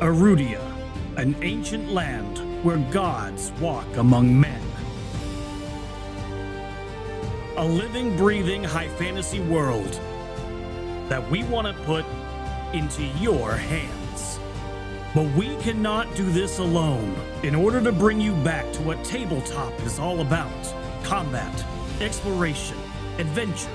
Erudi, an ancient land where gods walk among men. A living, breathing high fantasy world that we want to put into your hands. But we cannot do this alone. In order to bring you back to what tabletop is all about, combat, exploration, adventure,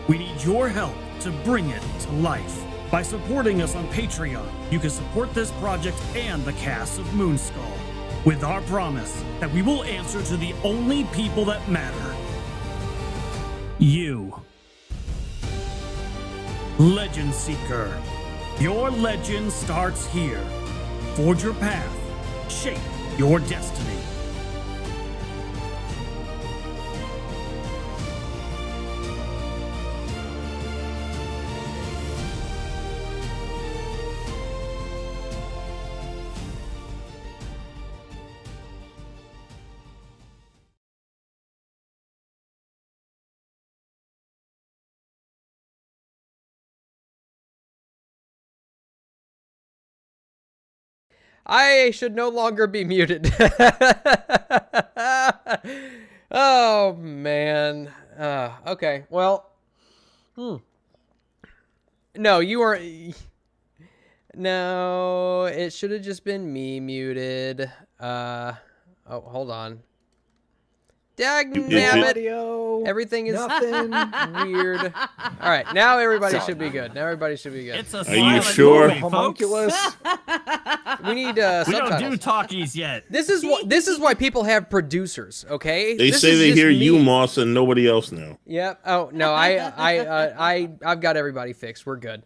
we need your help to bring it to life. By supporting us on Patreon, you can support this project and the cast of Moonskull, with our promise that we will answer to the only people that matter. You. Legend Seeker. Your legend starts here. Forge your path. Shape your destiny. I should no longer be muted. Oh, man. Okay, well. No, you are... No, it should have just been me muted. Oh, hold on. Dagnabbit. Everything is weird. All right, now everybody should be good. Now everybody should be good. It's a Are you sure? homunculus. We need We subtitles. don't do talkies yet. This is why people have producers, okay? They This say is they just hear me. you, Moss, and nobody else now. Yep. Oh no, I've got everybody fixed. We're good.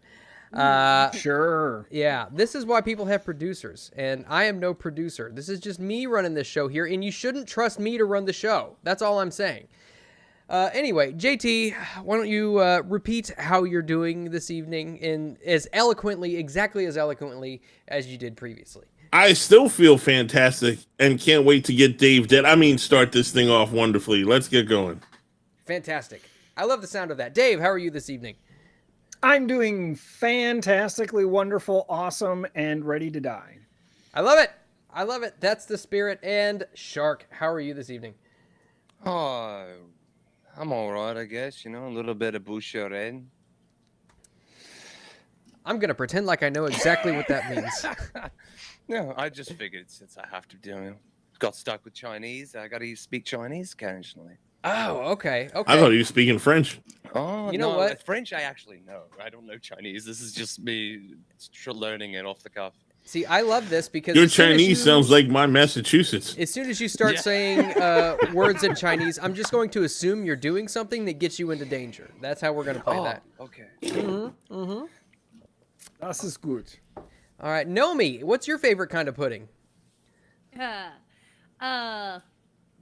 Sure. Yeah, this is why people have producers, and I am no producer. This is just me running this show here, and you shouldn't trust me to run the show. That's all I'm saying. Anyway, JT, why don't you repeat how you're doing this evening in exactly as eloquently as you did previously. I still feel fantastic and can't wait to get Dave dead. I mean, start this thing off wonderfully. Let's get going. Fantastic. I love the sound of that. Dave, how are you this evening? I'm doing fantastically wonderful, awesome, and ready to die. I love it. I love it. That's the spirit. And Shark, how are you this evening? Oh, I'm all right, I guess. You know, a little bit of Boucherin. I'm going to pretend like I know exactly what that means. No, I just figured since I have to got stuck with Chinese, I got to speak Chinese occasionally. Oh, okay. I thought he was speaking French. Oh, You know no, what? French I actually know. I don't know Chinese. This is just me learning it off the cuff. See, I love this because Your as soon as Chinese you- sounds like my Massachusetts. As soon as you start saying words in Chinese, I'm just going to assume you're doing something that gets you into danger. That's how we're going to play that. Okay. Das ist gut. All right, Nomi, what's your favorite kind of pudding?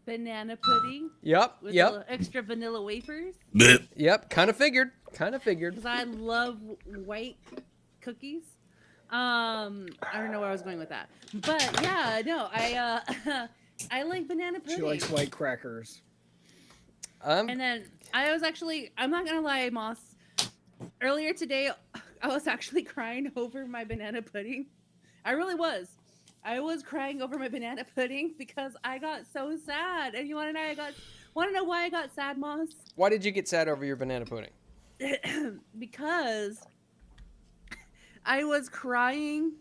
Banana pudding Yep, with yep, extra vanilla wafers Blech. yep. Kind of figured. because I love white cookies. I don't know where I was going with that, but yeah, no, I like banana pudding. She likes white crackers. And then I'm not gonna lie, Moss. Earlier today, I was actually crying over my banana pudding. I really was. I was crying over my banana pudding because I got so sad. And you want to know why I got sad, Moss? Why did you get sad over your banana pudding? Because I was crying.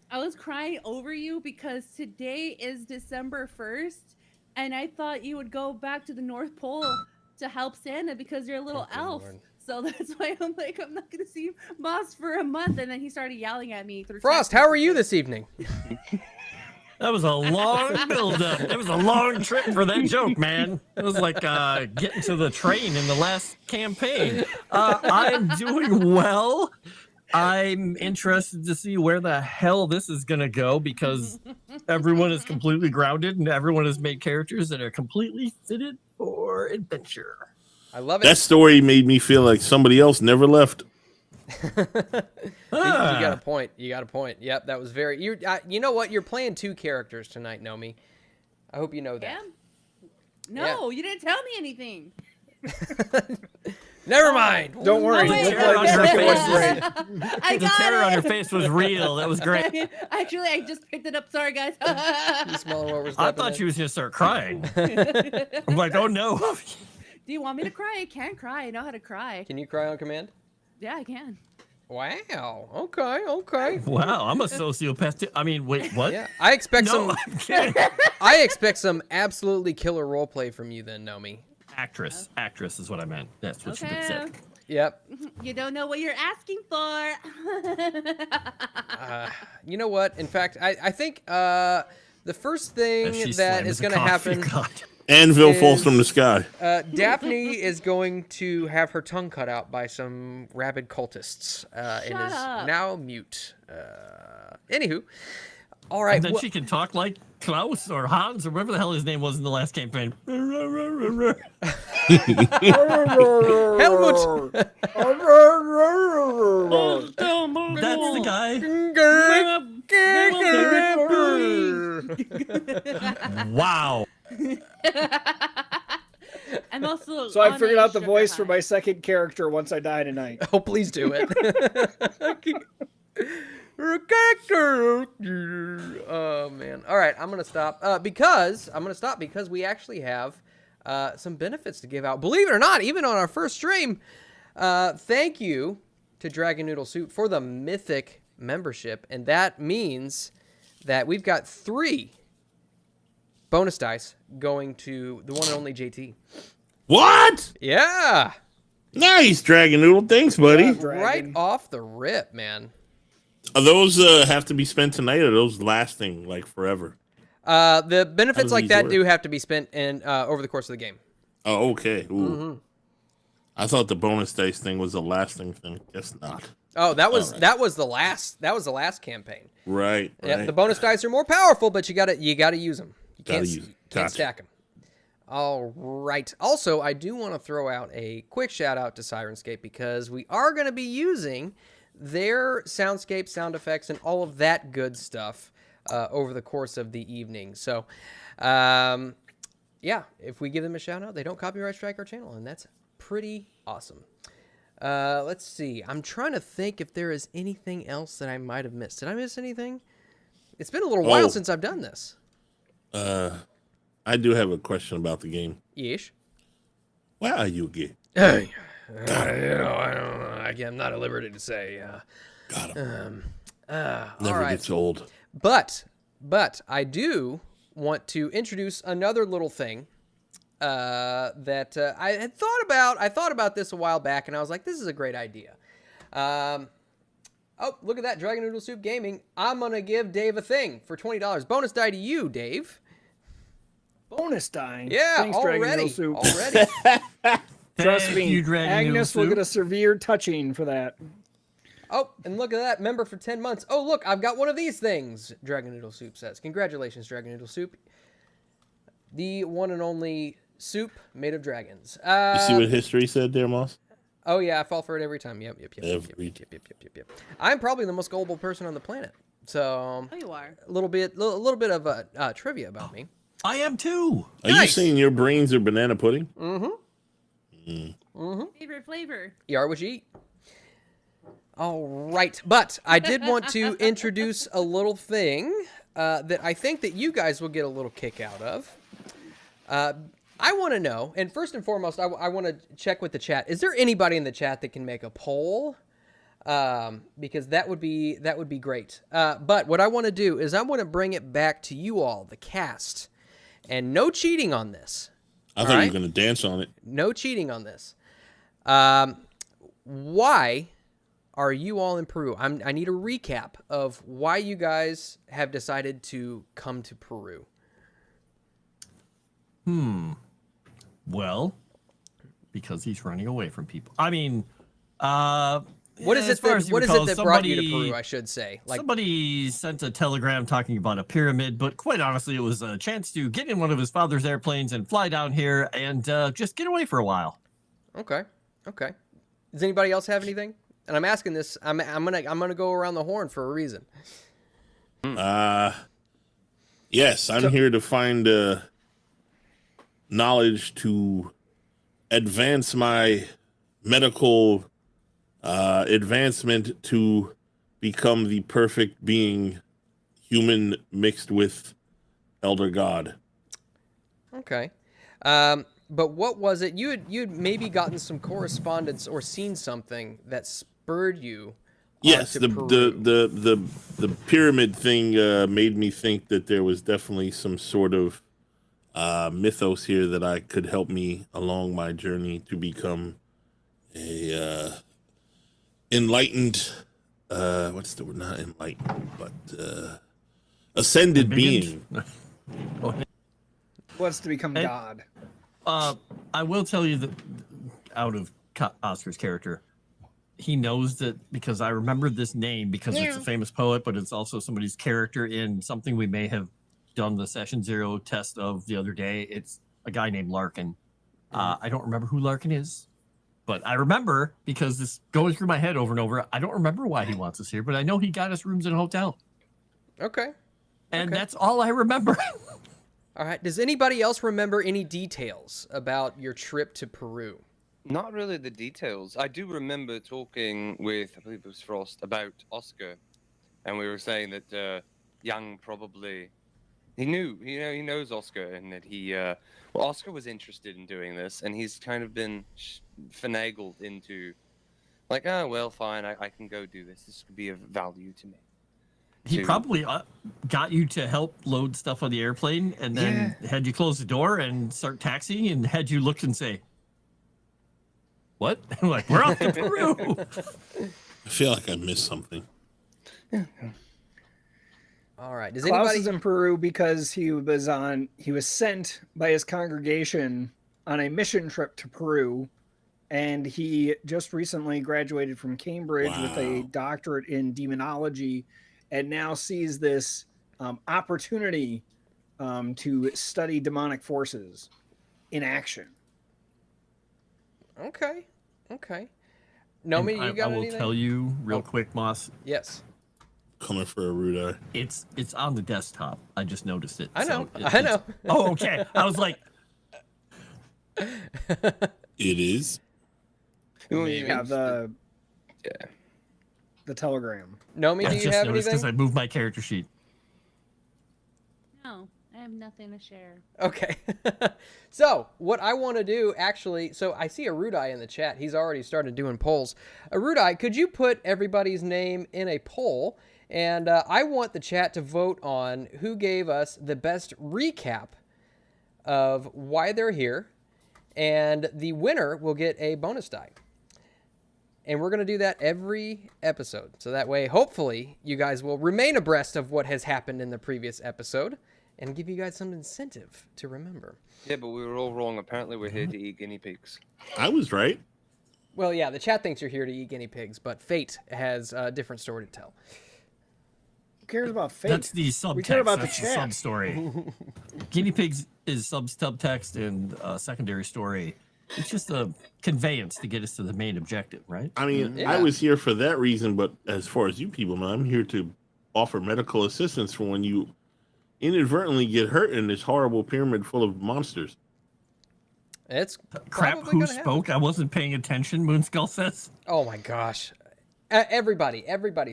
I was crying over you because today is December 1st, and I thought you would go back to the North Pole to help Santa because you're a little elf. Lord. So that's why I'm like, I'm not going to see Moss for a month. And then he started yelling at me through Frost, text how are you this evening? That was a long build-up. It was a long trip for that joke, man. It was like getting to the train in the last campaign. I'm doing well. I'm interested to see where the hell this is going to go because everyone is completely grounded and everyone has made characters that are completely fitted for adventure. I love it. That story made me feel like somebody else never left. You got a point. You got a point. Yep, that was very... You know what? You're playing two characters tonight, Nomi. I hope you know that. Yeah? No, you didn't tell me anything. Never mind. Don't worry. Oh, wait, We'll wait, play wait, the second wait. one great. I The got terror on it. her face was real. That was great. Actually, I just picked it up. Sorry, guys. You smelling what we're I stepping thought in? she was gonna start crying. I'm like, oh no. Do you want me to cry? I can cry. I know how to cry. Can you cry on command? Yeah, I can. Wow. Okay. Wow, I'm a sociopath too. I mean, wait, what? Yeah, I expect No, some. I'm kidding. I expect some absolutely killer roleplay from you, then, Nomi. Actress is what I meant. That's what she Okay. said. Yep. You don't know what you're asking for. You know what? In fact, I think the first thing As she that slams is the going to coffee, happen, God. Anvil falls is- from the sky. Daphne is going to have her tongue cut out by some rabid cultists and Shut is up. now mute. Anywho, all right. And then well- she can talk like Klaus or Hans or whatever the hell his name was in the last campaign. Helmut. That's the guy. Wow. I'm also. So I on figured a out the sugar voice for high. my second character once I die tonight. Oh, please do it. Oh man. All right, I'm gonna stop because we actually have some benefits to give out. Believe it or not, even on our first stream. Thank you to Dragon Noodle Soup for the Mythic membership, and that means that we've got 3 bonus dice going to the one and only JT. What? Yeah, Nice, Dragon Noodle. Thanks, buddy. Yeah, Dragon. right off the rip, man. Are those have to be spent tonight, or are those lasting like forever? The benefits does like these that work? do have to be spent in over the course of the game. Oh, okay. Ooh. Mm-hmm. I thought the bonus dice thing was a lasting thing. Guess not. Oh, that was Alright. that was the last campaign. Right. Yeah, right. the bonus dice are more powerful, but you gotta use them. You Gotta can't, use 'em. can't Gotcha. stack them. All right. Also, I do want to throw out a quick shout out to Sirenscape because we are going to be using their soundscape, sound effects, and all of that good stuff over the course of the evening. So, yeah, if we give them a shout out, they don't copyright strike our channel, and that's pretty awesome. Let's see. I'm trying to think if there is anything else that I might have missed. Did I miss anything? It's been a little while since I've done this. I do have a question about the game. Yeesh. Where are you again? Hey, I don't know. I'm not at liberty to say. Got him. All Never right. gets old. But I do want to introduce another little thing that I had thought about. I thought about this a while back, and I was like, this is a great idea. Oh, look at that, Dragon Noodle Soup Gaming. I'm going to give Dave a thing for $20. Bonus die to you, Dave. Bonus dying. Yeah, Thanks, Dragon already. Noodle Soup. Already. Trust Thank me, you, Dragon Noodle Agnes will Soup. get a severe touching for that. Oh, and look at that, member for 10 months. Oh, look, I've got one of these things, Dragon Noodle Soup says. Congratulations, Dragon Noodle Soup. The one and only soup made of dragons. You see what history said there, Moss? Oh, yeah, I fall for it every time. Yep. Every I'm probably the most gullible person on the planet. So, Oh, you are. a little bit of trivia about me. I am too. Are you Nice. saying your brains are banana pudding? Favorite flavor. You are what you eat. All right, but I did want to introduce a little thing that I think that you guys will get a little kick out of. I want to know, and first and foremost, I want to check with the chat. Is there anybody in the chat that can make a poll? Because that would be great. But what I want to do is I want to bring it back to you all, the cast, and no cheating on this. I thought you were going to dance on it. No cheating on this. Why are you all in Peru? I need a recap of why you guys have decided to come to Peru. Well, because he's running away from people. I mean, What is it that brought you to Peru, I should say? Like, somebody sent a telegram talking about a pyramid, but quite honestly, it was a chance to get in one of his father's airplanes and fly down here and just get away for a while. okay. Does anybody else have anything? And I'm asking this. I'm gonna go around the horn for a reason. Yes, I'm here to find knowledge to advance my medical advancement to become the perfect being, human mixed with elder god. Okay. But what was it? You'd maybe gotten some correspondence or seen something that spurred you. Yes, onto the pyramid thing made me think that there was definitely some sort of mythos here that I could help me along my journey to become a enlightened. What's the word? Not enlightened, but ascended being. Wants to become God. I will tell you that out of Oscar's character, he knows that because I remember this name because it's a famous poet, but it's also somebody's character in something we may have done the session 0 test of the other day. It's a guy named Larkin. I don't remember who Larkin is, but I remember because this going through my head over and over. I don't remember why he wants us here, but I know he got us rooms in a hotel. Okay. And that's all I remember. All right. Does anybody else remember any details about your trip to Peru? Not really the details. I do remember talking with, I believe it was Frost, about Oscar, and we were saying that Young probably he knows Oscar, and that Oscar was interested in doing this, and he's kind of been finagled into, like, oh well, fine, I can go do this. This could be of value to me. He probably got you to help load stuff on the airplane, and then had you close the door and start taxiing, and had you look and say, "What?" Like, we're off to Peru. I feel like I missed something. All right. Does Klaus anybody is in Peru because he was sent by his congregation on a mission trip to Peru, and he just recently graduated from Cambridge with a doctorate in demonology, and now sees this opportunity to study demonic forces in action. Okay. Nomi, you got I will anything? tell you real quick, Moss. Yes. Coming for Erudi. It's on the desktop. I just noticed it. I know. So I know. Oh, okay. I was like, It is. Yeah, the telegram. Nomi, I do you just have noticed because anything? I moved my character sheet. No, I have nothing to share. Okay. So what I want to do actually, so I see Erudi in the chat. He's already started doing polls. Erudi, could you put everybody's name in a poll? And I want the chat to vote on who gave us the best recap of why they're here. And the winner will get a bonus die. And we're going to do that every episode. So that way, hopefully, you guys will remain abreast of what has happened in the previous episode and give you guys some incentive to remember. Yeah, but we were all wrong. Apparently, we're here to eat guinea pigs. I was right. Well, yeah, the chat thinks you're here to eat guinea pigs, but Fate has a different story to tell. Who cares about fate? That's the subtext. We care about the That's chat. sub story. Guinea pigs is subtext and secondary story. It's just a conveyance to get us to the main objective, right? I mean, Yeah. I was here for that reason, but as far as you people know, I'm here to offer medical assistance for when you inadvertently get hurt in this horrible pyramid full of monsters. It's Crap, probably who gonna happen. spoke? I wasn't paying attention, Moonskull says. Oh my gosh. Everybody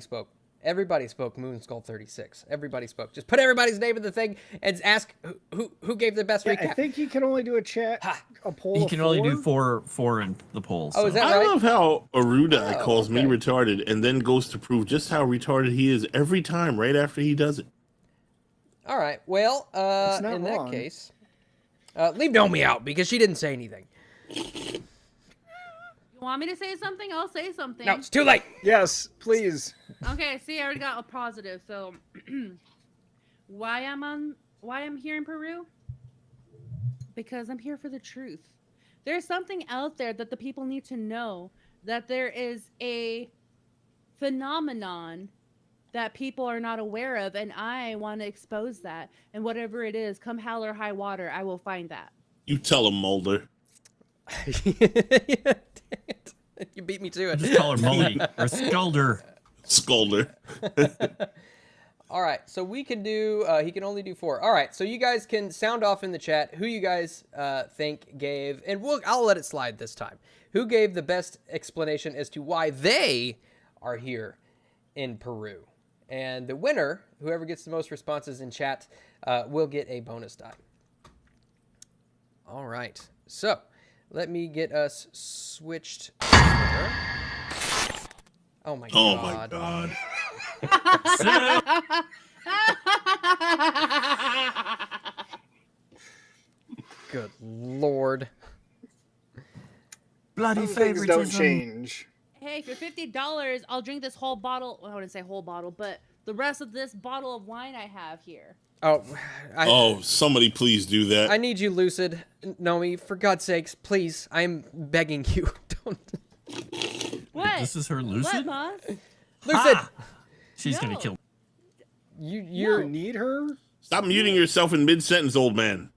spoke. Everybody spoke Moonskull 36. Everybody spoke. Just put everybody's name in the thing and ask who gave the best Yeah, recap. I think he can only do a poll. He of can only do four. four in the polls. Oh, is that I right? love how Erudi Oh, calls me okay. retarded and then goes to prove just how retarded he is every time right after he does it. All right. Well, It's not in wrong. that case, leave Nomi out because she didn't say anything. You want me to say something? I'll say something. No, it's too late. Yes, please. Okay, see, I already got a positive. So, why I'm here in Peru? Because I'm here for the truth. There's something out there that the people need to know, that there is a phenomenon that people are not aware of, and I want to expose that. And whatever it is, come hell or high water, I will find that. You tell him, Mulder. Dang it. You beat me to it. Just call her Mully or Skulder. Scolder. All right, so we can do, he can only do 4. All right, so you guys can sound off in the chat who you guys think gave, and I'll let it slide this time, who gave the best explanation as to why they are here in Peru. And the winner, whoever gets the most responses in chat, will get a bonus die. All right, so let me get us switched over. Oh my god. Oh my god. Good lord. Bloody Some things don't favoritism. Hey, change. for $50, I'll drink this whole bottle. Well, I wouldn't say whole bottle, but the rest of this bottle of wine I have here. Oh, Somebody please do that. I need you, Lucid. Nomi, for God's sakes, please. I'm begging you. Don't. What? This is her lucid? What, Moss? Lucid! She's No. gonna kill. You're. You need her? Stop muting yourself in mid-sentence, old man.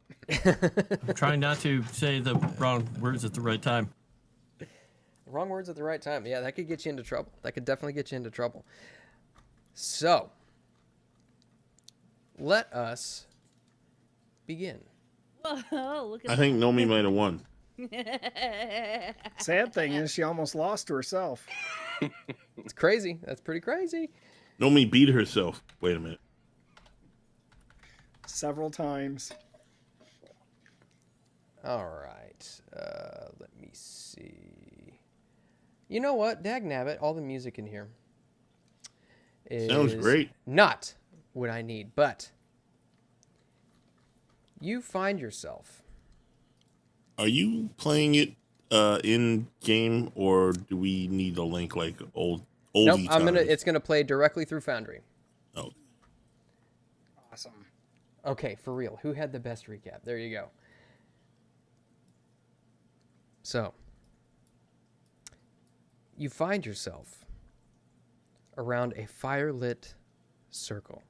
I'm trying not to say the wrong words at the right time. Wrong words at the right time. Yeah, that could get you into trouble. That could definitely get you into trouble. So, let us begin. Whoa, look at I think Nomi might have won. Sad thing is she almost lost to herself. It's crazy. That's pretty crazy. Nomi beat herself. Wait a minute. Several times. All right. Let me see. You know what? Dagnabbit, all the music in here Sounds is great. not what I need, but you find yourself. Are you playing it in game, or do we need a link like oldie Nope, times? it's gonna play directly through Foundry. Oh, Awesome. Okay, for real. Who had the best recap? There you go. So, you find yourself around a fire-lit circle.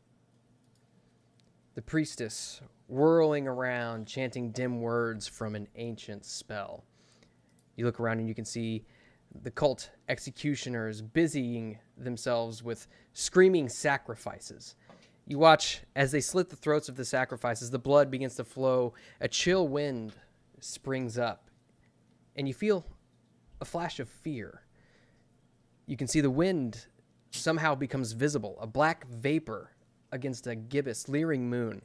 The priestess whirling around, chanting dim words from an ancient spell. You look around and you can see the cult executioners busying themselves with screaming sacrifices. You watch as they slit the throats of the sacrifices, the blood begins to flow, a chill wind springs up, and you feel a flash of fear. You can see the wind somehow becomes visible, a black vapor against a gibbous, leering moon.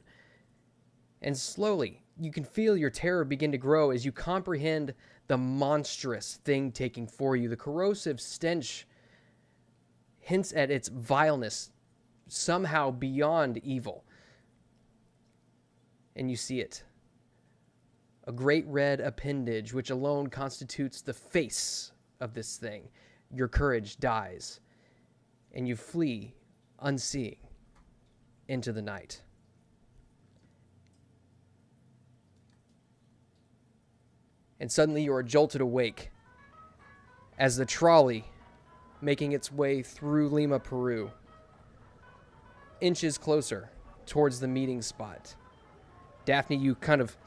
And slowly, you can feel your terror begin to grow as you comprehend the monstrous thing taking for you. The corrosive stench hints at its vileness, somehow beyond evil. And you see it. A great red appendage, which alone constitutes the face of this thing. Your courage dies, and you flee, unseeing, into the night. And suddenly you are jolted awake as the trolley, making its way through Lima, Peru, inches closer towards the meeting spot. Daphne, you kind of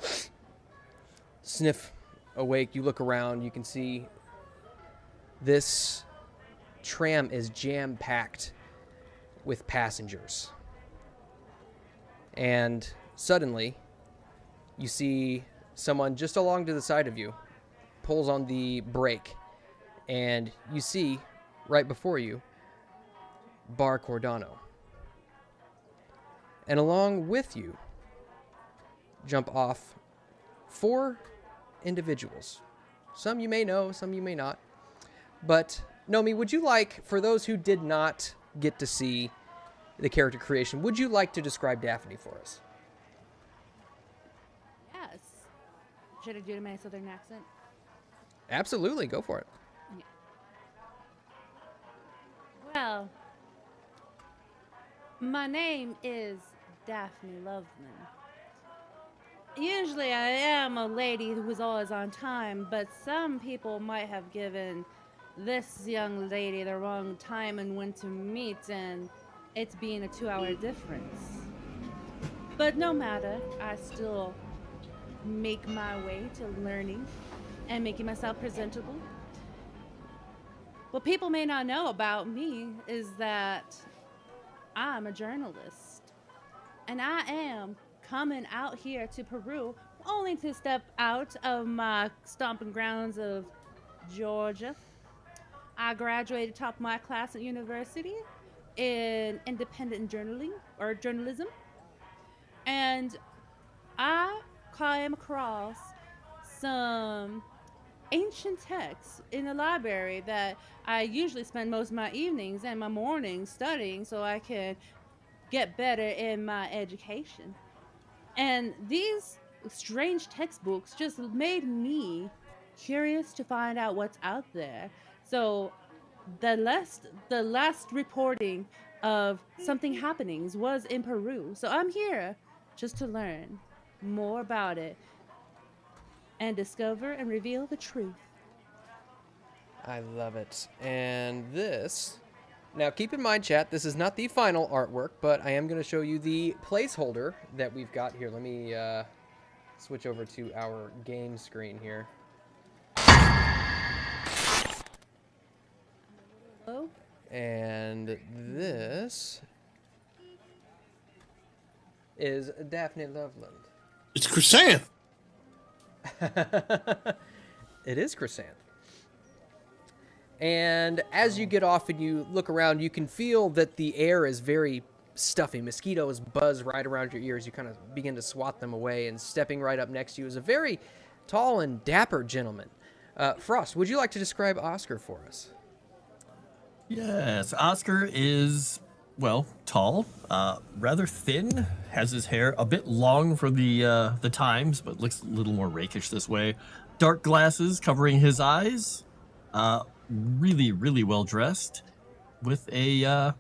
sniff awake. You look around. You can see this tram is jam-packed with passengers. And suddenly, you see someone just along to the side of you pulls on the brake, and you see right before you Bar Cordano. And along with you jump off 4 individuals. Some you may know, some you may not. But Nomi, would you like, for those who did not get to see the character creation, would you like to describe Daphne for us? Yes. Should I do my southern accent? Absolutely, go for it. Well, my name is Daphne Loveman. Usually I am a lady who's always on time, but some people might have given this young lady the wrong time and when to meet, and it's being a 2-hour difference. But no matter, I still make my way to learning and making myself presentable. What people may not know about me is that I'm a journalist. And I am coming out here to Peru only to step out of my stomping grounds of Georgia. I graduated top of my class at university in independent journalism. And I came across some ancient texts in the library that I usually spend most of my evenings and my mornings studying so I can get better in my education. And these strange textbooks just made me curious to find out what's out there. So the last reporting of something happenings was in Peru. So I'm here just to learn more about it and discover and reveal the truth. I love it. And this, now keep in mind, chat, this is not the final artwork, but I am going to show you the placeholder that we've got here. Let me switch over to our game screen here. Hello? And this is Daphne Loveland. It's Chrysanth. It is Chrysanth. And as you get off and you look around, you can feel that the air is very stuffy. Mosquitoes buzz right around your ears. You kind of begin to swat them away, and stepping right up next to you is a very tall and dapper gentleman. Frost, would you like to describe Oscar for us? Yes, Oscar is, well, tall, rather thin, has his hair a bit long for the times, but looks a little more rakish this way. Dark glasses covering his eyes, really, really well dressed, with a,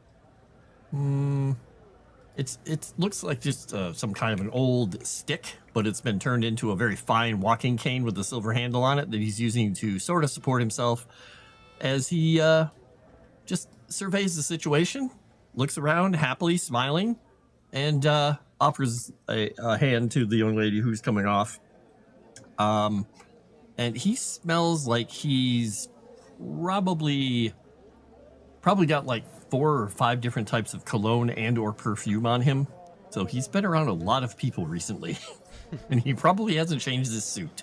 it looks like just some kind of an old stick, but it's been turned into a very fine walking cane with a silver handle on it that he's using to sort of support himself as he, just surveys the situation, looks around happily, smiling, and offers a hand to the young lady who's coming off. And he smells like he's probably got like 4 or 5 different types of cologne and or perfume on him. So he's been around a lot of people recently, and he probably hasn't changed his suit.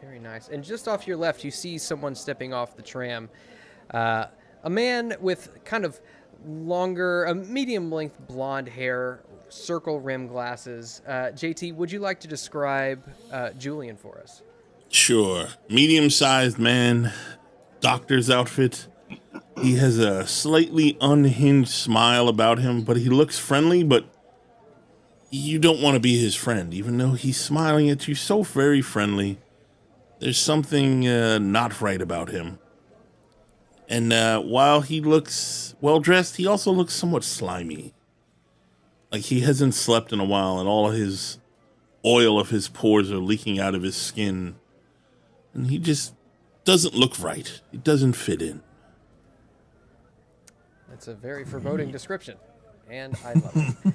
Very nice. And just off your left, you see someone stepping off the tram. A man with kind of longer, medium-length blonde hair, circle rim glasses. JT, would you like to describe Julian for us? Sure. Medium-sized man, doctor's outfit. He has a slightly unhinged smile about him, but he looks friendly, but you don't want to be his friend, even though he's smiling at you so very friendly. There's something not right about him. And while he looks well-dressed, he also looks somewhat slimy. Like he hasn't slept in a while, and all his oil of his pores are leaking out of his skin. And he just doesn't look right. He doesn't fit in. That's a very foreboding description, and I love it.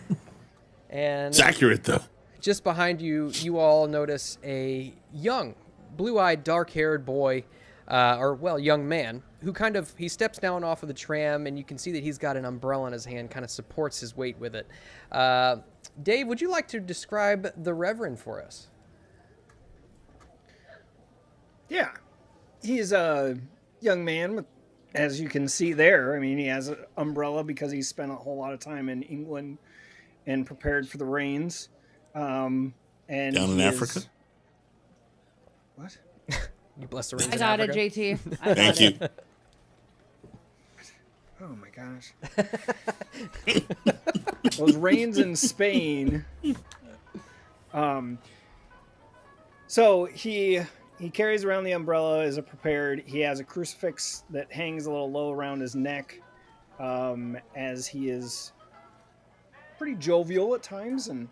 And It's accurate, though. just behind you, you all notice a young, blue-eyed, dark-haired boy, young man, who he steps down off of the tram, and you can see that he's got an umbrella in his hand, kind of supports his weight with it. Dave, would you like to describe the Reverend for us? Yeah. He's a young man with, as you can see there, I mean, he has an umbrella because he spent a whole lot of time in England and prepared for the rains. And Down in Africa? What? You bless the rains I in got Africa. it, JT. I Thank got you. it. Oh my gosh. Those rains in Spain. So he carries around the umbrella as a prepared. He has a crucifix that hangs a little low around his neck, as he is pretty jovial at times and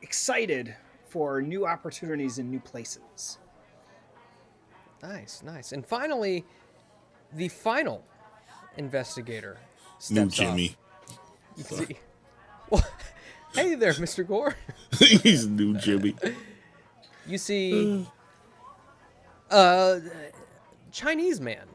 excited for new opportunities in new places. Nice, nice. And finally, the final investigator New steps Jimmy. off. You can see. Well, hey there, Mr. Gore. He's New Jimmy. You see a Chinese man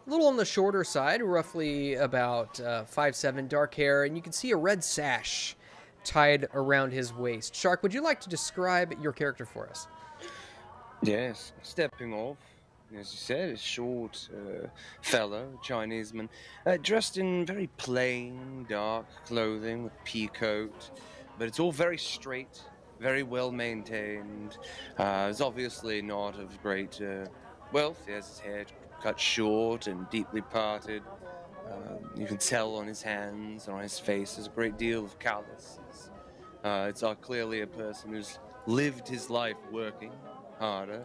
a little on the shorter side, roughly about 5'7", dark hair, and you can see a red sash tied around his waist. Shark, would you like to describe your character for us? Yes, stepping off, as you said, a short fellow, Chinese man, dressed in very plain, dark clothing with pea coat, but it's all very straight, very well maintained. He's obviously not of great wealth. He has his hair cut short and deeply parted. You can tell on his hands and on his face there's a great deal of calluses. It's clearly a person who's lived his life working harder.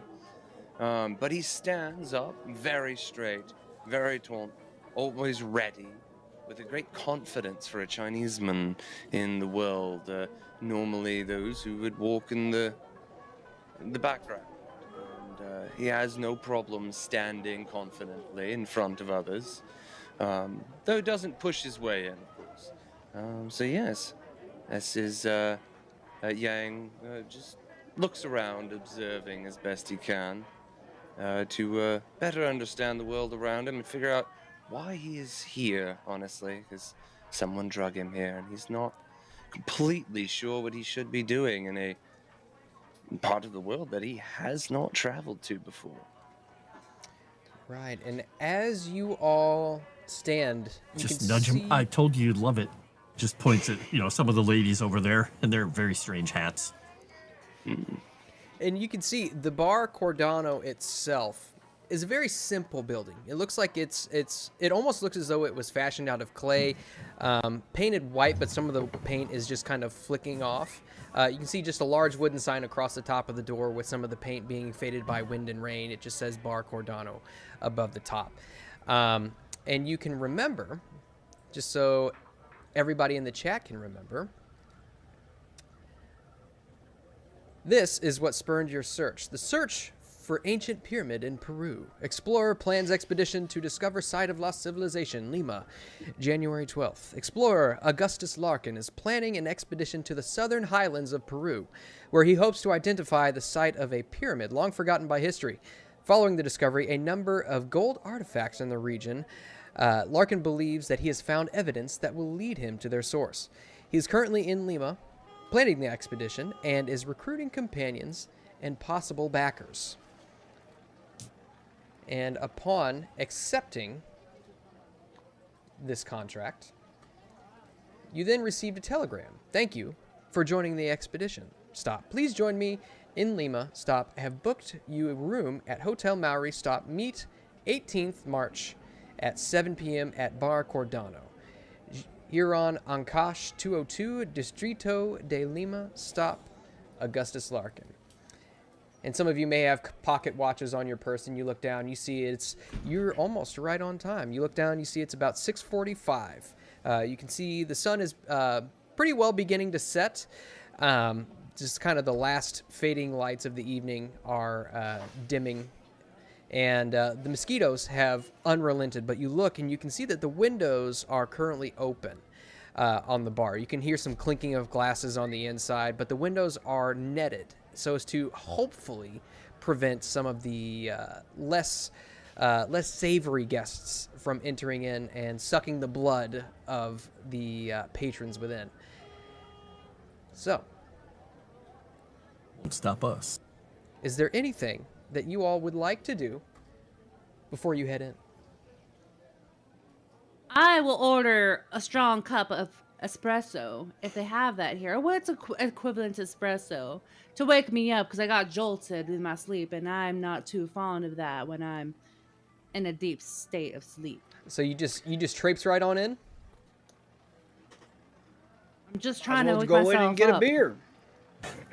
But he stands up very straight, very tall, always ready, with a great confidence for a Chinese man in the world. Normally those who would walk in the background. And he has no problem standing confidently in front of others, though he doesn't push his way in, of course. So yes, this is Yang just looks around, observing as best he can, to better understand the world around him and figure out why he is here, honestly, because someone drug him here and he's not completely sure what he should be doing in a part of the world that he has not traveled to before. Right, and as you all stand, you Just can nudge see... him. I told you you'd love it. Just points at, some of the ladies over there in their very strange hats. And you can see the Bar Cordano itself is a very simple building. It looks like it almost looks as though it was fashioned out of clay, painted white, but some of the paint is just kind of flicking off. You can see just a large wooden sign across the top of the door with some of the paint being faded by wind and rain. It just says Bar Cordano above the top. And you can remember, just so everybody in the chat can remember, this is what spurned your search. The search for ancient pyramid in Peru. Explorer plans expedition to discover site of lost civilization, Lima, January 12th. Explorer Augustus Larkin is planning an expedition to the southern highlands of Peru, where he hopes to identify the site of a pyramid long forgotten by history. Following the discovery, a number of gold artifacts in the region, Larkin believes that he has found evidence that will lead him to their source. He is currently in Lima, planning the expedition, and is recruiting companions and possible backers. And upon accepting this contract, you then received a telegram. Thank you for joining the expedition. Stop. Please join me in Lima. Stop. I have booked you a room at Hotel Maori. Stop. Meet 18th March at 7 p.m. at Bar Cordano. Here on Ancash 202, Distrito de Lima. Stop. Augustus Larkin. And some of you may have pocket watches on your person. You look down, you see you're almost right on time. You look down, you see it's about 6:45. You can see the sun is pretty well beginning to set. Just kind of the last fading lights of the evening are dimming. And the mosquitoes have unrelented. But you look and you can see that the windows are currently open on the bar. You can hear some clinking of glasses on the inside, but the windows are netted, so as to hopefully prevent some of the less savory guests from entering in and sucking the blood of the patrons within. So, Won't stop us. is there anything that you all would like to do before you head in? I will order a strong cup of espresso if they have that here. What's equivalent to espresso to wake me up, because I got jolted in my sleep and I'm not too fond of that when I'm in a deep state of sleep. So you just traipse right on in? I'm just trying to wake go myself in and get up. a beer.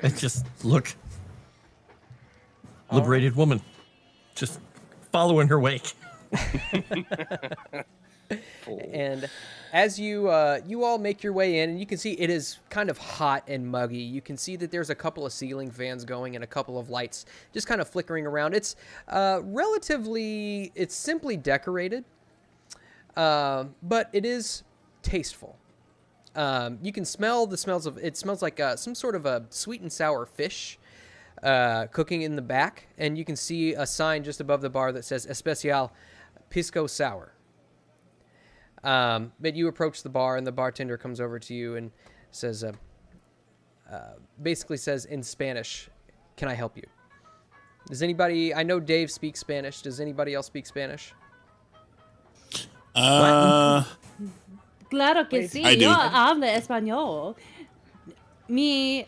And just look. Liberated woman. Just following her wake. And as you all make your way in, and you can see it is kind of hot and muggy. You can see that there's a couple of ceiling fans going and a couple of lights just kind of flickering around. It's it's simply decorated, but it is tasteful. You can smell the smells of, it smells like some sort of a sweet and sour fish cooking in the back, and you can see a sign just above the bar that says Especial pisco sour. But you approach the bar, and the bartender comes over to you and says, basically says in Spanish, "Can I help you?" Does anybody? I know Dave speaks Spanish. Does anybody else speak Spanish? Claro que sí. I do. Yo hablo español. Mi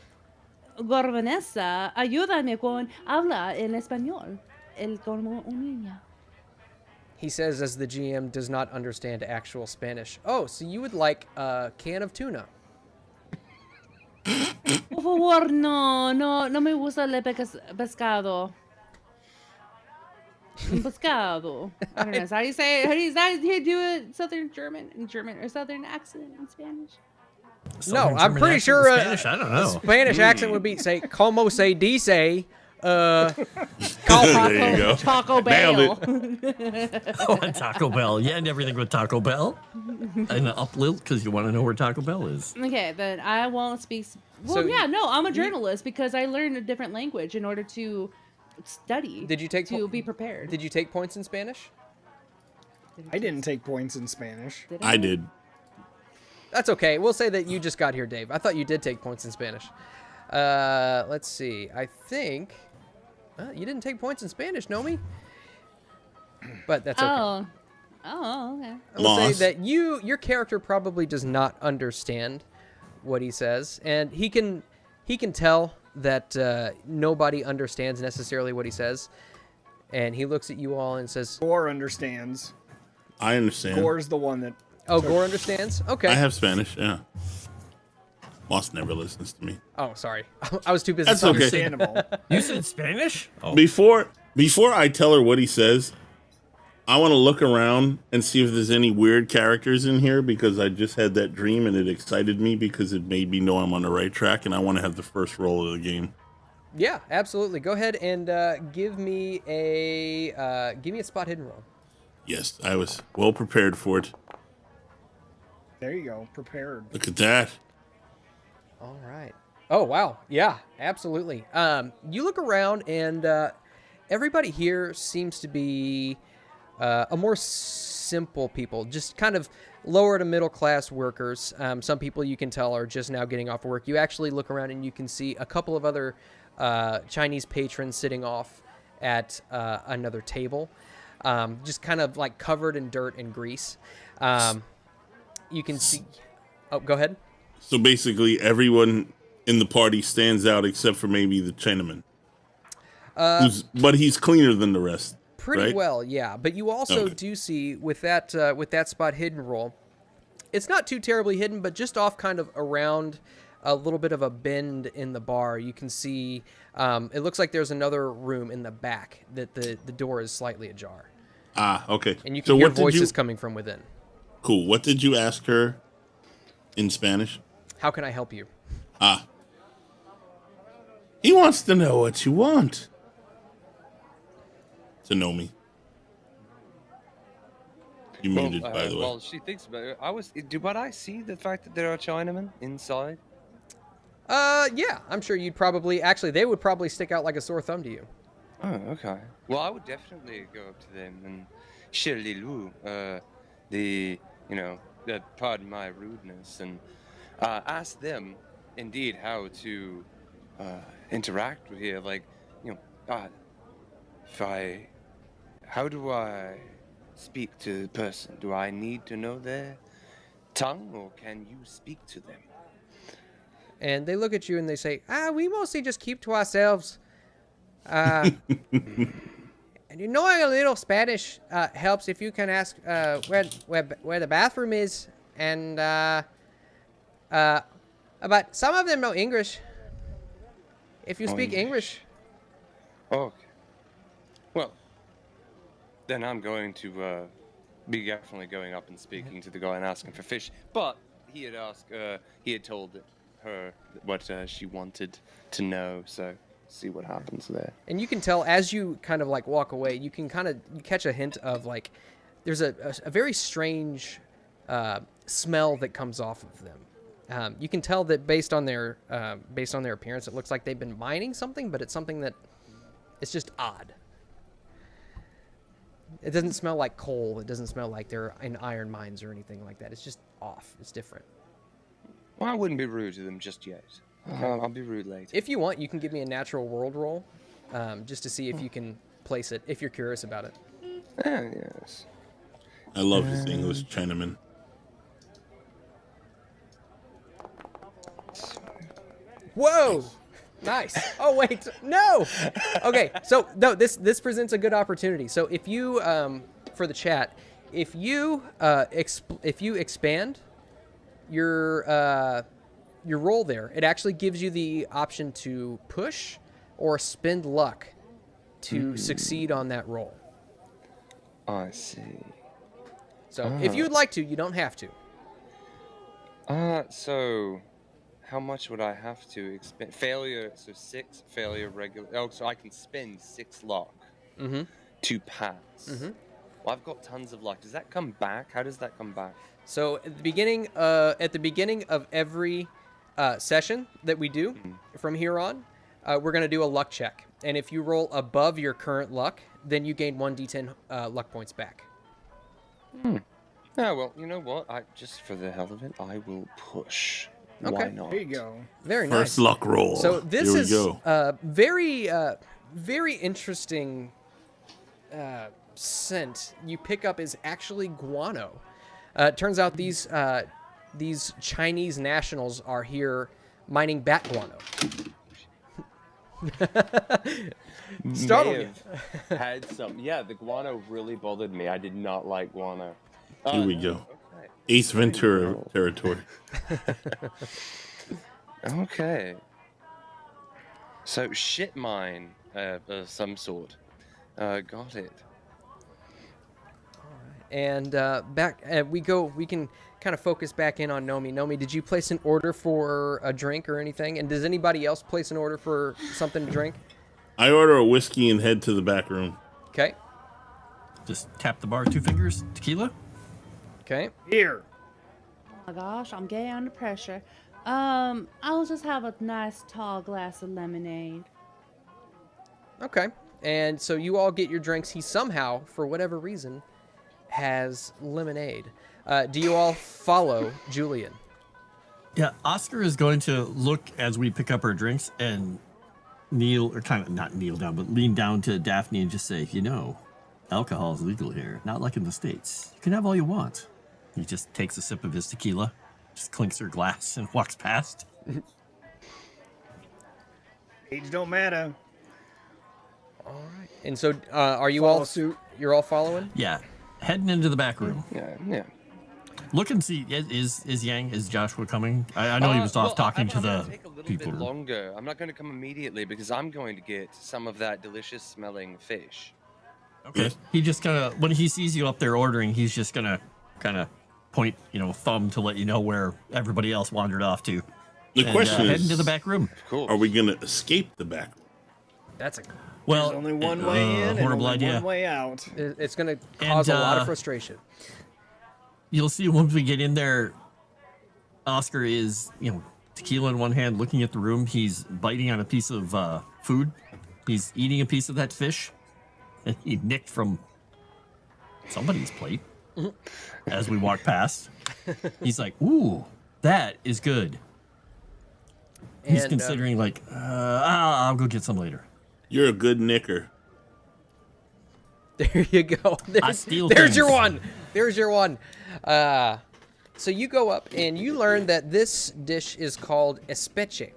gobernesa, ayúdame con hablar en español. El como un niño. He says as the GM does not understand actual Spanish. Oh, so you would like a can of tuna? Por favor, no me gusta el pescado. Pescado. I don't know. Is that how you say it? Is that how you do it? Southern German or Southern accent in Spanish? No, I'm pretty sure Spanish. I don't know. Spanish accent would be say "Como se dice." There you go. Taco Nailed Bell. Oh, and Taco Bell. Yeah, and everything with Taco Bell. And up lilt because you want to know where Taco Bell is. Okay, then I won't speak. Well, So I'm a journalist because I learned a different language in order to study. Did you take to be prepared? Did you take points in Spanish? I didn't take points in Spanish. I did. That's okay. We'll say that you just got here, Dave. I thought you did take points in Spanish. Let's see. I think you didn't take points in Spanish, Nomi. But that's okay. Oh, okay. I will say Moss. that your character probably does not understand what he says, and he can tell that nobody understands necessarily what he says, and he looks at you all and says, Gore understands. I understand. Gore's the one that. "Oh, Gore understands." Okay. I have Spanish, yeah. Moss never listens to me. Oh, sorry. I was too busy. That's talking. okay. Understandable. You said Spanish? Oh. Before I tell her what he says, I want to look around and see if there's any weird characters in here because I just had that dream and it excited me because it made me know I'm on the right track and I want to have the first roll of the game. Yeah, absolutely. Go ahead and give me a spot hidden roll. Yes, I was well prepared for it. There you go. Prepared. Look at that. All right. Oh, wow. Yeah, absolutely. You look around, and everybody here seems to be a more simple people, just kind of lower to middle class workers. Some people you can tell are just now getting off work. You actually look around, and you can see a couple of other Chinese patrons sitting off at another table, just kind of like covered in dirt and grease. You can see... Oh, go ahead. So basically, everyone in the party stands out except for maybe the Chinaman. But he's cleaner than the rest. Pretty right? well, yeah. But you also Okay. do see with that spot hidden roll, it's not too terribly hidden, but just off kind of around a little bit of a bend in the bar, you can see it looks like there's another room in the back that the door is slightly ajar. Ah, okay. And you can hear voices coming from within. Cool. What did you ask her in Spanish? How can I help you? He wants to know what you want. To know me. You muted, by the way. Well, she thinks about it. But I see the fact that there are Chinamen inside? Yeah, I'm sure you'd probably... Actually, they would probably stick out like a sore thumb to you. Oh, okay. Well, I would definitely go up to them and shililu, pardon my rudeness, and ask them, indeed, how to interact with here. Like, how do I speak to the person? Do I need to know their tongue, or can you speak to them? And they look at you and they say, we mostly just keep to ourselves. And knowing a little Spanish helps if you can ask where the bathroom is. And but some of them know English. If you speak English. Okay. Well, then I'm going to be definitely going up and speaking to the guy and asking for fish. But he had told her what she wanted to know, so see what happens there. And you can tell as you kind of like walk away, you can kind of catch a hint of like there's a very strange smell that comes off of them. You can tell that based on their appearance, it looks like they've been mining something, but it's something that it's just odd. It doesn't smell like coal. It doesn't smell like they're in iron mines or anything like that. It's just off. It's different. Well, I wouldn't be rude to them just yet. I'll be rude later. If you want, you can give me a natural world roll, just to see if you can place it, if you're curious about it. Yes. I love his English Chinaman. Whoa! Nice. Oh wait, no. Okay, so no, this presents a good opportunity. So if you for the chat, if you expand your roll there, it actually gives you the option to push or spend luck to succeed on that roll. I see. So if you'd like to, you don't have to. So how much would I have to expend? Failure, so 6 failure regular. Oh, so I can spend 6 luck to pass. Well, I've got tons of luck. Does that come back? How does that come back? So at the beginning of every session that we do from here on, we're going to do a luck check. And if you roll above your current luck, then you gain 1d10 luck points back. Oh, well, you know what? Just for the hell of it, I will push. Okay. Why not? There you go. Very nice. First luck roll. So this Here is very interesting scent you pick up is actually guano. Turns out these Chinese nationals are here mining bat guano. Startled you. May have had some. Yeah, the guano really bothered me. I did not like guano. Here we go. Okay. Ace Ventura territory. Okay. So shit mine of some sort. Got it. And back we can kind of focus back in on Nomi. Nomi, did you place an order for a drink or anything? And does anybody else place an order for something to drink? I order a whiskey and head to the back room. Okay. Just tap the bar 2 fingers. Tequila. Okay. Here. Oh my gosh, I'm getting under pressure. I'll just have a nice tall glass of lemonade. Okay. And so you all get your drinks. He somehow, for whatever reason, has lemonade. Do you all follow Julian? Yeah, Oscar is going to look as we pick up our drinks and kneel, or kind of not kneel down, but lean down to Daphne and just say, alcohol is legal here, not like in the States. You can have all you want. He just takes a sip of his tequila, just clinks her glass and walks past. Age don't matter. All right. And so are you Follow all suit. You're all following? Yeah, heading into the back room. Yeah. Look and see, is Joshua coming? I know he was off talking to the take a little people. bit longer. I'm not going to come immediately because I'm going to get some of that delicious smelling fish. Okay. He just when he sees you up there ordering, he's just gonna kind of point, thumb to let you know where everybody else wandered off to. The question head is, into the back room. Cool. are we going to escape the back room? That's Well, There's only one way in and horrible only idea. one way out. it's going to cause a lot of frustration. You'll see once we get in there, Oscar is, tequila in one hand, looking at the room. He's biting on a piece of food. He's eating a piece of that fish that he nicked from somebody's plate as we walk past. He's like, ooh, that is good. He's And, considering I'll go get some later. You're a good knicker. There you go. There's your one. There's your one. So you go up and you learn that this dish is called espeche.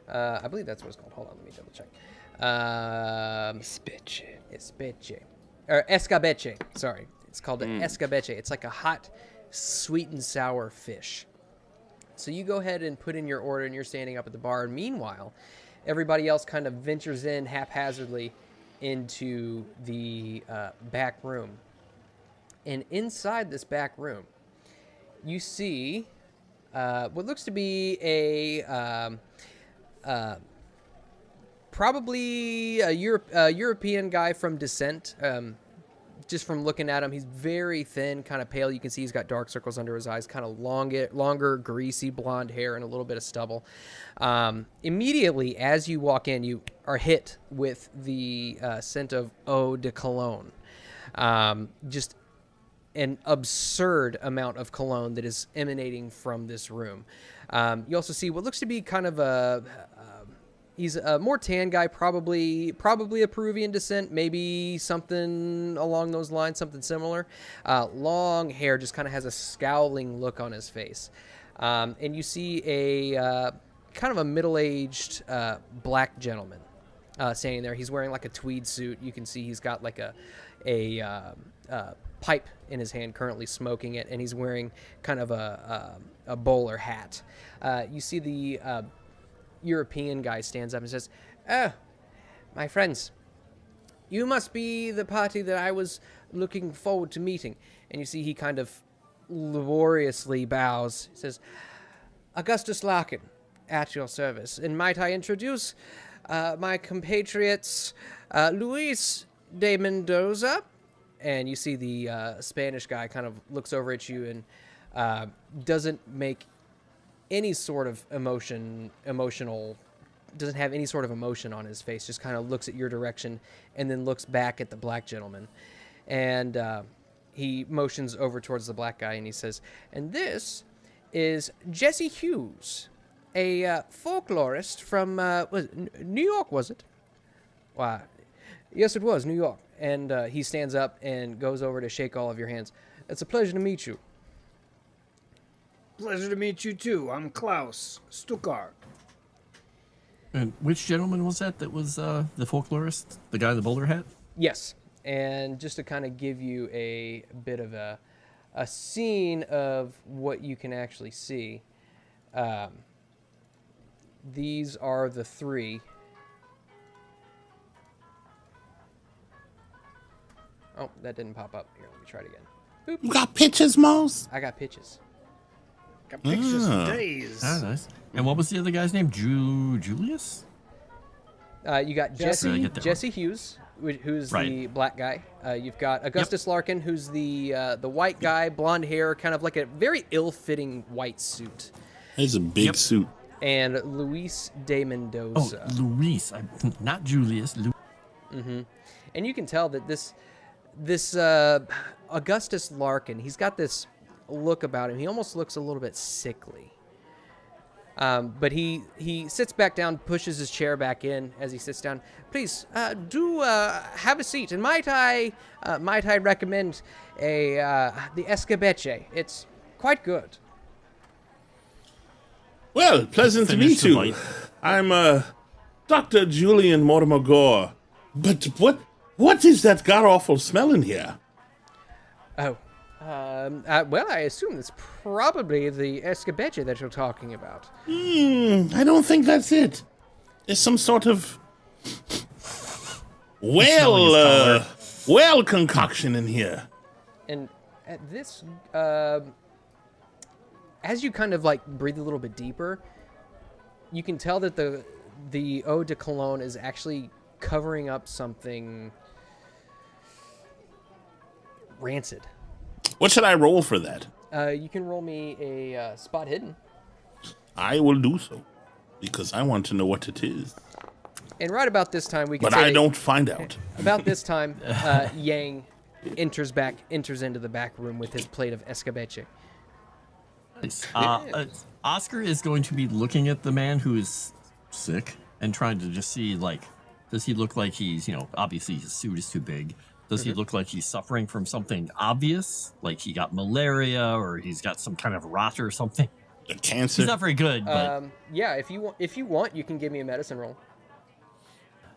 I believe that's what it's called. Hold on, let me double check. Espeche. Or escabeche. Sorry. It's called an escabeche. It's like a hot, sweet and sour fish. So you go ahead and put in your order and you're standing up at the bar. And meanwhile, everybody else kind of ventures in haphazardly into the back room. And inside this back room, you see what looks to be probably a European guy from descent. Just from looking at him, he's very thin, kind of pale. You can see he's got dark circles under his eyes, kind of longer, greasy blonde hair and a little bit of stubble. Immediately, as you walk in, you are hit with the scent of eau de cologne. Just an absurd amount of cologne that is emanating from this room. You also see what looks to be kind of he's a more tan guy, probably a Peruvian descent, maybe something along those lines, something similar. Long hair, just kind of has a scowling look on his face. And you see a kind of a middle-aged black gentleman standing there. He's wearing like a tweed suit. You can see he's got like a pipe in his hand, currently smoking it, and he's wearing kind of a bowler hat. You see the European guy stands up and says, "Oh, my friends, you must be the party that I was looking forward to meeting." And you see he kind of laboriously bows. He says, "Augustus Larkin, at your service. And might I introduce my compatriots, Luis de Mendoza." And you see the Spanish guy kind of looks over at you and doesn't make any sort of doesn't have any sort of emotion on his face, just kind of looks at your direction and then looks back at the black gentleman. And he motions over towards the black guy and he says, "And this is Jesse Hughes, a folklorist from New York, was it?" "Why, yes, it was New York." And he stands up and goes over to shake all of your hands. "It's a pleasure to meet you." Pleasure to meet you too. I'm Klaus Stuckart. And which gentleman was that was the folklorist? The guy in the bowler hat? Yes. And just to kind of give you a bit of a scene of what you can actually see, these are the three. Oh, that didn't pop up. Here, let me try it again. Boop. You got pictures, Mose? I got pitches. Got pictures for days. Ah, nice. And what was the other guy's name? Julius? You got Jesse. Jesse Hughes, who's the black guy. You've got Augustus Larkin, who's the white guy, blonde hair, kind of like a very ill-fitting white suit. It's a big suit. And Luis de Mendoza. Oh, Luis, not Julius. Mm-hmm. And you can tell that this Augustus Larkin, he's got this look about him. He almost looks a little bit sickly. But he sits back down, pushes his chair back in as he sits down. "Please, do have a seat. And might I recommend the escabeche? It's quite good." Well, pleasant to meet you. I'm Dr. Julian Mortimer Gore. But what is that god-awful smell in here? Oh, well, I assume it's probably the escabeche that you're talking about. I don't think that's it. There's some sort of whale concoction in here. And at this, as you kind of like breathe a little bit deeper, you can tell that the eau de cologne is actually covering up something rancid. What should I roll for that? You can roll me a spot hidden. I will do so, because I want to know what it is. And right about this time, we can. But say I don't find out. About this time, Yang enters into the back room with his plate of escabeche. Nice. Oscar is going to be looking at the man who is sick and trying to just see, like, does he look like he's, obviously his suit is too big. Does he look like he's suffering from something obvious? Like he got malaria or he's got some kind of rot or something? A cancer? He's not very good, but... yeah, if you want, you can give me a medicine roll.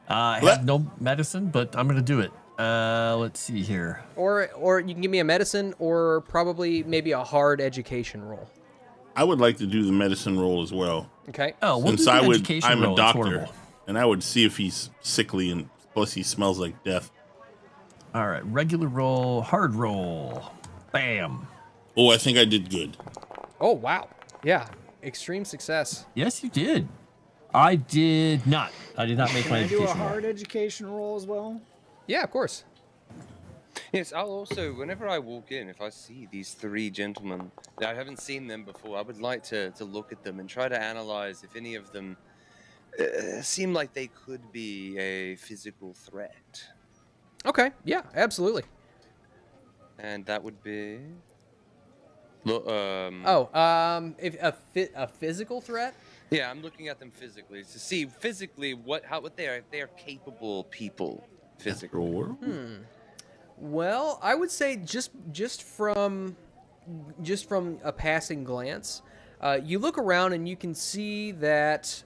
I have no medicine, but I'm going to do it. Let's see here. Or you can give me a medicine or probably maybe a hard education roll. I would like to do the medicine roll as well. Okay. Oh, we'll Since do the I'm education roll. a doctor, and I would see if he's sickly and plus he smells like death. All right, regular roll, hard roll. Bam. Oh, I think I did good. Oh, wow. Yeah, extreme success. Yes, you did. I did not. I did not make my education Can I do a roll. hard education roll as well? Yeah, of course. Yes, I'll also, whenever I walk in, if I see these three gentlemen, I haven't seen them before, I would like to look at them and try to analyze if any of them seem like they could be a physical threat. Okay, yeah, absolutely. And that would be. If a physical threat. Yeah, I'm looking at them physically to see physically what they are. If they are capable people physically. Sure. Well, I would say just from a passing glance, you look around and you can see that.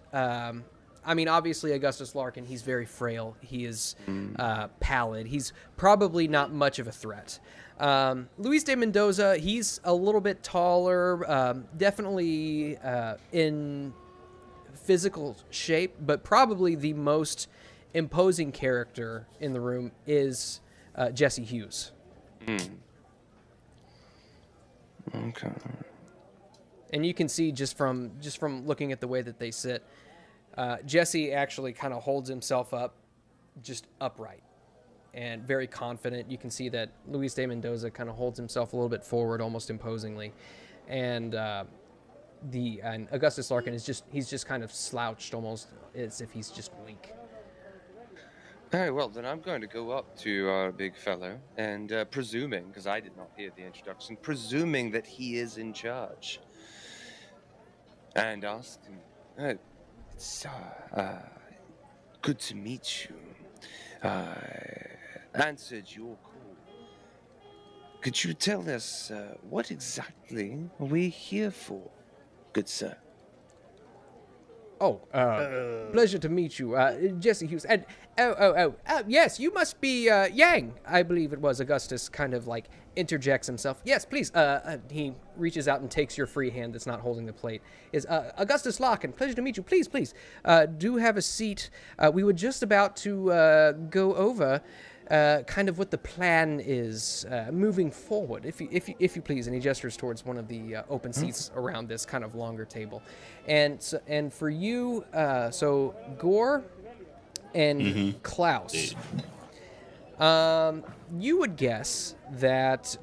I mean, obviously, Augustus Larkin, he's very frail. He is pallid. He's probably not much of a threat. Luis de Mendoza, he's a little bit taller, definitely in physical shape, but probably the most imposing character in the room is Jesse Hughes. Okay. And you can see just from looking at the way that they sit, Jesse actually kind of holds himself up just upright and very confident. You can see that Luis de Mendoza kind of holds himself a little bit forward, almost imposingly. And Augustus Larkin he's just kind of slouched, almost as if he's just weak. Very well, then I'm going to go up to our big fellow and presuming, because I did not hear the introduction, presuming that he is in charge, and ask him, it's good to meet you. Answered your call. Could you tell us what exactly are we here for, good sir? Oh, pleasure to meet you, Jesse Hughes. And yes, you must be Yang, I believe it was. Augustus kind of like interjects himself. Yes, please. He reaches out and takes your free hand that's not holding the plate. Is Augustus Larkin, pleasure to meet you. Please, do have a seat. We were just about to go over kind of what the plan is moving forward, if you please. And he gestures towards one of the open seats around this kind of longer table. And for you, so Gore and Klaus, you would guess that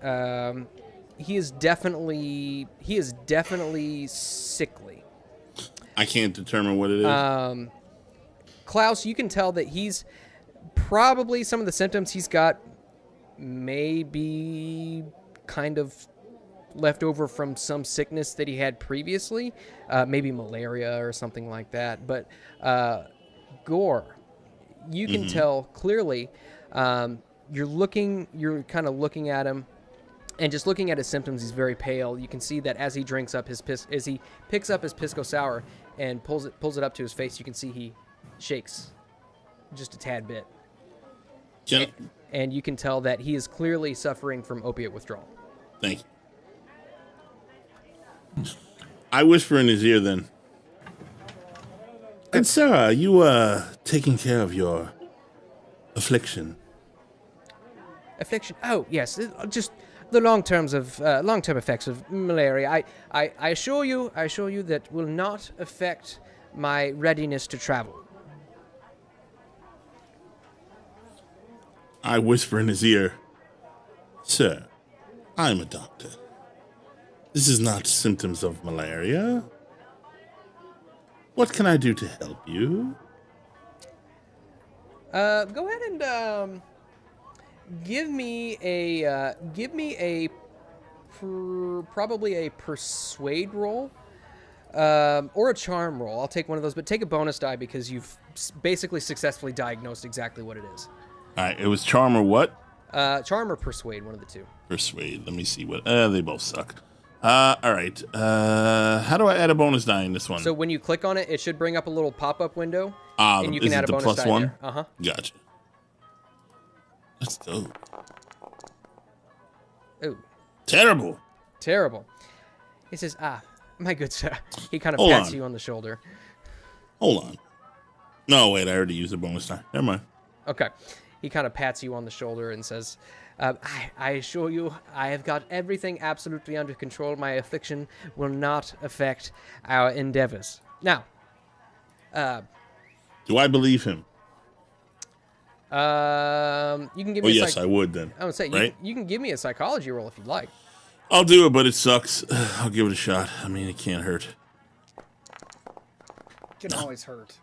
he is definitely sickly. I can't determine what it is. Klaus, you can tell that he's probably some of the symptoms he's got maybe kind of left over from some sickness that he had previously, maybe malaria or something like that. But Gore, you can tell clearly. You're kind of looking at him, and just looking at his symptoms, he's very pale. You can see that as he drinks up as he picks up his pisco sour and pulls it up to his face, you can see he shakes just a tad bit. And you can tell that he is clearly suffering from opiate withdrawal. Thank you. I whisper in his ear then. And Sarah, are you taking care of your affliction? Affliction? Oh, yes. Just the long-term effects of malaria. I assure you that will not affect my readiness to travel. I whisper in his ear, Sir, I'm a doctor. This is not symptoms of malaria. What can I do to help you? Go ahead and give me probably a persuade roll, or a charm roll. I'll take one of those, but take a bonus die because you've basically successfully diagnosed exactly what it is. All right, it was charm or what? Charm or persuade, one of the two. Persuade. Let me see what. They both suck. All right. How do I add a bonus die in this one? So when you click on it, it should bring up a little pop-up window, and you can add a bonus die +1? there. Uh-huh. Gotcha. Let's go. Ooh. Terrible. He says, my good sir. He kind of Hold pats on. you on the shoulder. Hold on. No, wait, I already used a bonus die. Never mind. Okay. He kind of pats you on the shoulder and says, I assure you, I have got everything absolutely under control. My affliction will not affect our endeavors. Now, do I believe him? you can give Oh, me yes, I would then. I would say, right? you can give me a psychology roll if you'd like. I'll do it, but it sucks. I'll give it a shot. I mean, it can't hurt. Can always hurt.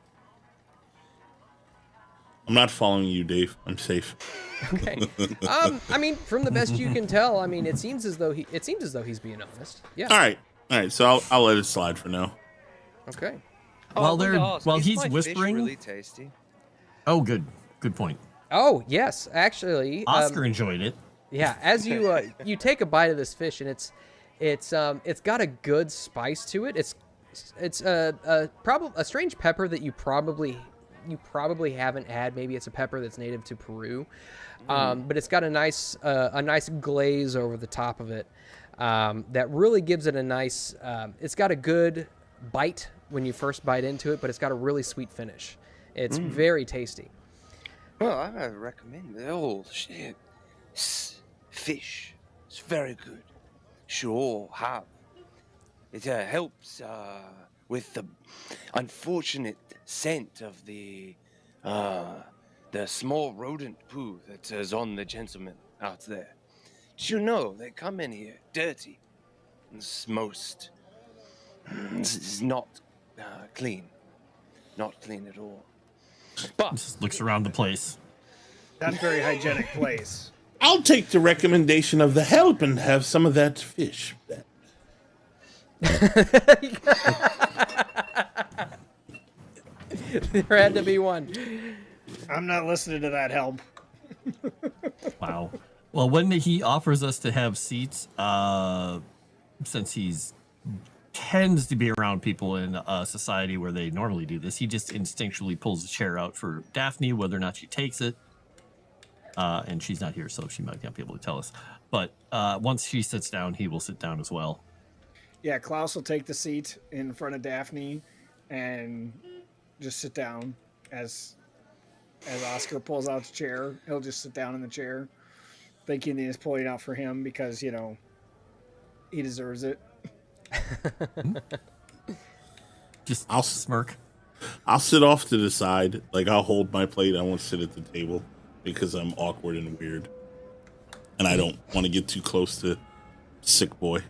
I'm not following you, Dave. I'm safe. Okay. I mean, from the best you can tell, I mean, it seems as though he's being honest. Yeah. All right. So I'll let it slide for now. Okay. While he's my fish whispering. really tasty. Oh, good point. Oh yes, actually, Oscar enjoyed it. yeah. As you you take a bite of this fish, and it's got a good spice to it. It's probably a strange pepper that you probably haven't had. Maybe it's a pepper that's native to Peru, but it's got a nice glaze over the top of it that really gives it a nice. It's got a good bite when you first bite into it, but it's got a really sweet finish. It's very tasty. Well, I recommend it. Oh shit, fish. It's very good. Sure, have. It helps with the unfortunate scent of the small rodent poo that is on the gentleman out there. Did you know they come in here dirty? It's not clean. Not clean at all. But Just looks around the place. Not a very hygienic place. I'll take the recommendation of the help and have some of that fish. There had to be one. I'm not listening to that help. Wow. Well, when he offers us to have seats, since he's tends to be around people in a society where they normally do this, he just instinctually pulls the chair out for Daphne, whether or not she takes it. And she's not here, so she might not be able to tell us. But once she sits down, he will sit down as well. Yeah, Klaus will take the seat in front of Daphne and just sit down as Oscar pulls out the chair. He'll just sit down in the chair, thinking he's pulling out for him because, you know, he deserves it. Just I'll smirk. I'll sit off to the side. Like, I'll hold my plate. I won't sit at the table because I'm awkward and weird. And I don't want to get too close to sick boy.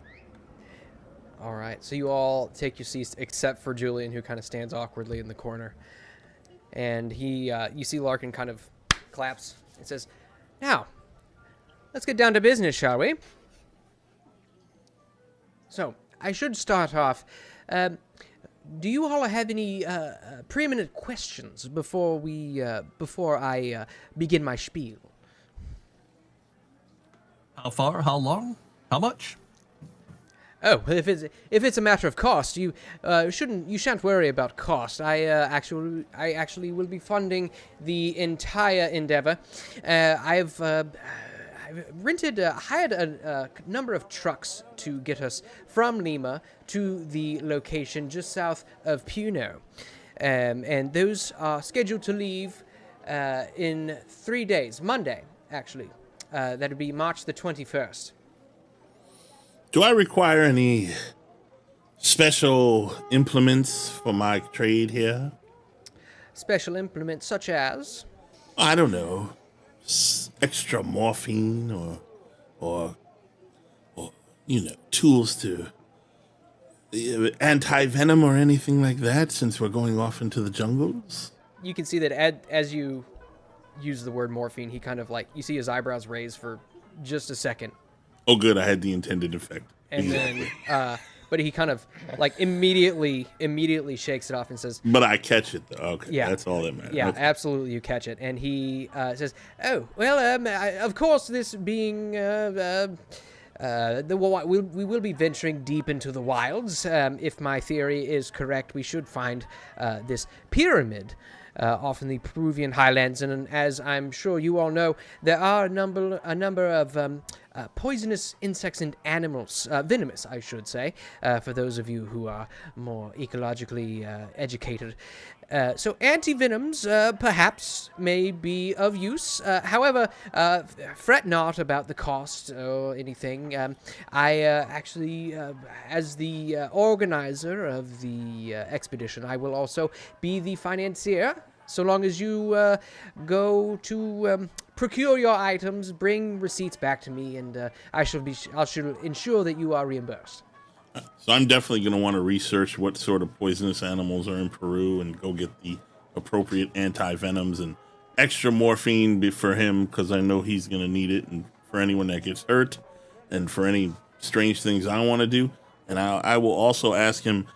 All right, so you all take your seats except for Julian, who kind of stands awkwardly in the corner. And you see Larkin kind of claps and says, "Now, let's get down to business, shall we?" So, I should start off. Do you all have any preeminent questions before I begin my spiel? How far? How long? How much? Oh, if it's a matter of cost, you shan't worry about cost. I actually will be funding the entire endeavor. I've hired a number of trucks to get us from Lima to the location just south of Puno, and those are scheduled to leave in 3 days. Monday, actually. That'd be March the 21st. Do I require any special implements for my trade here? Special implements such as? I don't know. Extra morphine or you know, tools to anti-venom or anything like that, since we're going off into the jungles? You can see that as you use the word morphine, he kind of like, you see his eyebrows raise for just a second. Oh, good. I had the intended effect. And then, but he kind of like immediately shakes it off and says, But I catch it, though. Okay, Yeah. that's all that matters. "Yeah, Okay. absolutely, you catch it." And he says, "Oh, well, of course, this being we will be venturing deep into the wilds. If my theory is correct, we should find this pyramid." Off in the Peruvian highlands, and as I'm sure you all know, there are a number of poisonous insects and animals, venomous, I should say, for those of you who are more ecologically educated. So anti-venoms perhaps may be of use. However, fret not about the cost or anything. I actually, as the organizer of the expedition, I will also be the financier. So long as you go to procure your items, bring receipts back to me, and I shall ensure that you are reimbursed. So I'm definitely going to want to research what sort of poisonous animals are in Peru and go get the appropriate anti-venoms and extra morphine for him because I know he's gonna need it, and for anyone that gets hurt, and for any strange things I want to do. And I will also ask him,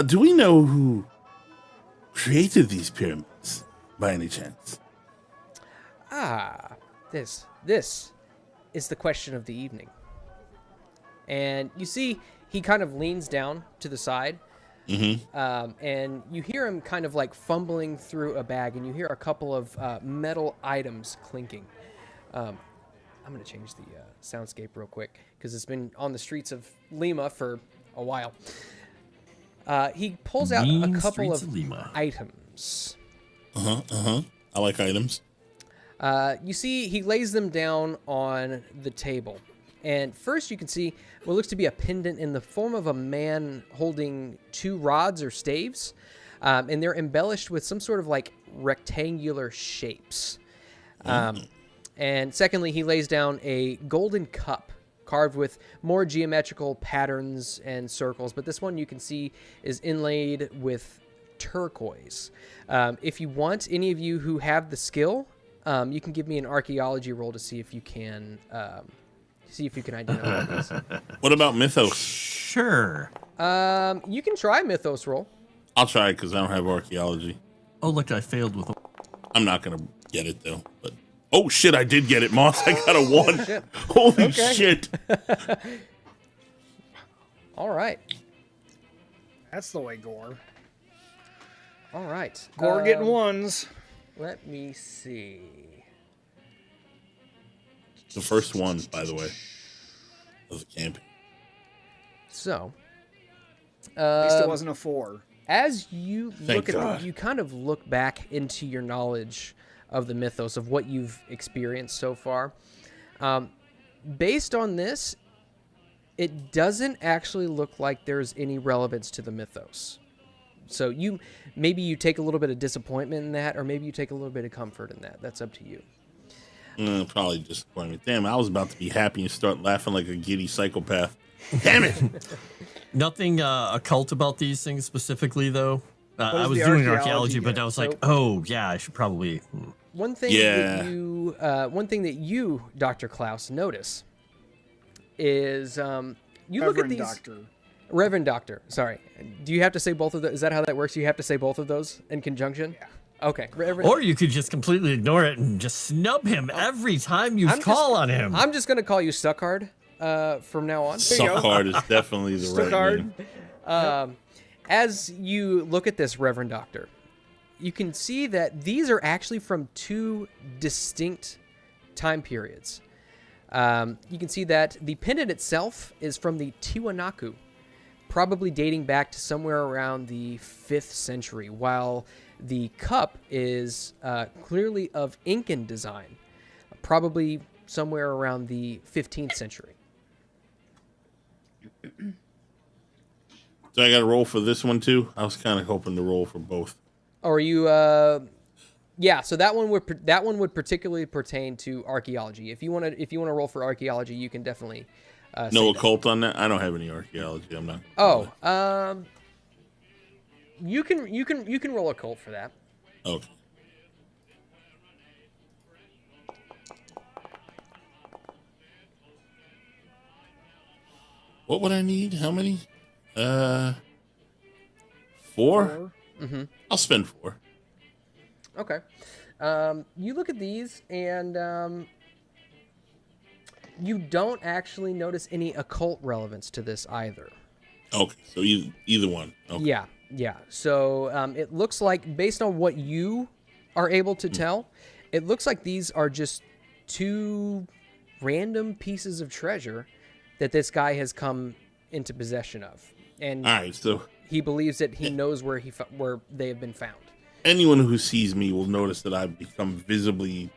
do we know who created these pyramids by any chance? This is the question of the evening. And you see he kind of leans down to the side, and you hear him kind of like fumbling through a bag, and you hear a couple of metal items clinking. I'm going to change the soundscape real quick because it's been on the streets of Lima for a while. He pulls out a couple of items. I like items. You see he lays them down on the table. And first you can see what looks to be a pendant in the form of a man holding two rods or staves. And they're embellished with some sort of like rectangular shapes. And secondly, he lays down a golden cup carved with more geometrical patterns and circles. But this one you can see is inlaid with turquoise. If you want, any of you who have the skill, you can give me an archaeology roll to see if you can identify this. What about mythos? Sure. You can try mythos roll. I'll try it because I don't have archaeology. Oh, look, I failed with. I'm not gonna get it though. But oh shit, I did get it, Moss. I got a 1. Shit. Holy Okay. shit! All right. That's the way, Gore. All right. Gore getting ones. Let me see. The first one, by the way, of the campaign. So, At least it wasn't a 4. as you Thank God. you kind of look back into your knowledge of the mythos of what you've experienced so far. Based on this, it doesn't actually look like there's any relevance to the mythos. So maybe you take a little bit of disappointment in that, or maybe you take a little bit of comfort in that. That's up to you. Probably disappointment. Damn, I was about to be happy and start laughing like a giddy psychopath. Damn it! Nothing occult about these things specifically, though. I is was the doing archaeology archaeology, but get? I was like, So- oh yeah, I should probably. One thing that you, Dr. Klaus, notice is you look at Reverend these. Doctor. Reverend Doctor, sorry. Do you have to say both of those? Is that how that works? You have to say both of those in conjunction? Yeah. Okay. Reverend, Or you could just completely ignore it and just snub him every time you call on him. I'm just going to call you Stuckard from now on. Suckard is definitely the right name. As you look at this, Reverend Doctor, you can see that these are actually from two distinct time periods. You can see that the pendant itself is from the Tiwanaku, probably dating back to somewhere around the 5th century, while the cup is clearly of Incan design, probably somewhere around the 15th century. So I got to roll for this one too. I was kind of hoping to roll for both. Or you, yeah. So that one would particularly pertain to archaeology. If you want to roll for archaeology, you can definitely. No say that. occult on that. I don't have any archaeology. I'm not. Oh, you can roll occult for that. Okay. What would I need? How many? 4? Mm-hmm. I'll spend 4. Okay. You look at these and you don't actually notice any occult relevance to this either. Okay, so either one. Okay. Yeah. So it looks like, based on what you are able to tell, it looks like these are just two random pieces of treasure that this guy has come into possession of, and All right, so he believes that he knows where where they have been found. anyone who sees me will notice that I've become visibly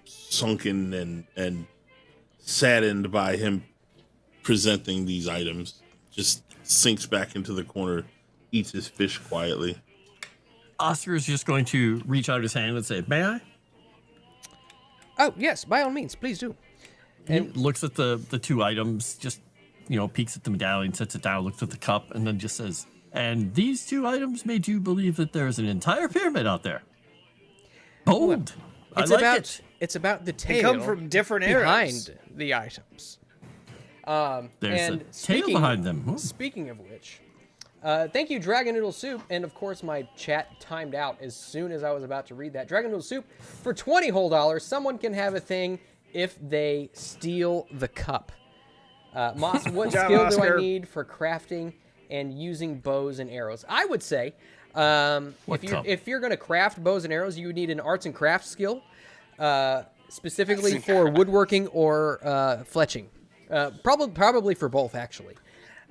sunken and saddened by him presenting these items. Just sinks back into the corner, eats his fish quietly. Oscar is just going to reach out his hand and say, "May I?" Oh yes, by all means, please do. And he looks at the two items, just peeks at the medallion, sets it down, looks at the cup, and then just says, "And these two items made you believe that there's an entire pyramid out there." Bold. It's I like about it. it's about the They tale come from different eras. behind the items. There's and a tail behind them. Ooh. Speaking of which, thank you, Dragon Noodle Soup. And of course, my chat timed out as soon as I was about to read that. Dragon Noodle Soup, for $20 whole, someone can have a thing if they steal the cup. Moss, what Good job, skill do I Oscar. need for crafting and using bows and arrows? I would say if you're going to craft bows and arrows, you would need an arts and crafts skill, specifically for woodworking or fletching. Probably for both, actually.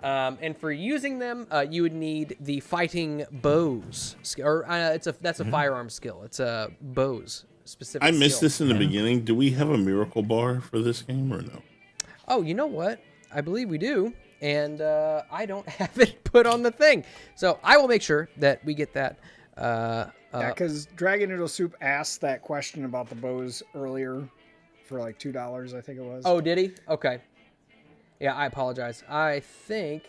And for using them, you would need the fighting bows, or that's a firearm skill. It's a bows specific. I missed skill. this in the beginning. Do we have a miracle bar for this game or no? Oh, you know what? I believe we do, and I don't have it put on the thing, so I will make sure that we get that. Yeah, because Dragon Noodle Soup asked that question about the bows earlier for like $2, I think it was. Oh, did he? Okay. Yeah, I apologize. I think.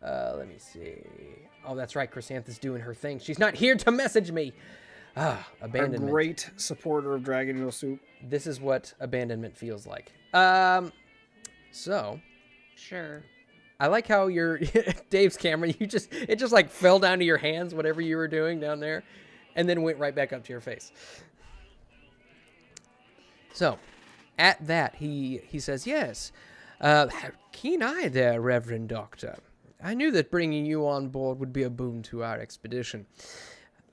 Let me see. Oh, that's right. Chrysanthus doing her thing. She's not here to message me. A Abandonment. great supporter of Dragon Noodle Soup. This is what abandonment feels like. So. Sure. I like how your Dave's camera, it just like fell down to your hands, whatever you were doing down there, and then went right back up to your face. So, at that, he says, yes, keen eye there, Reverend Doctor. I knew that bringing you on board would be a boon to our expedition.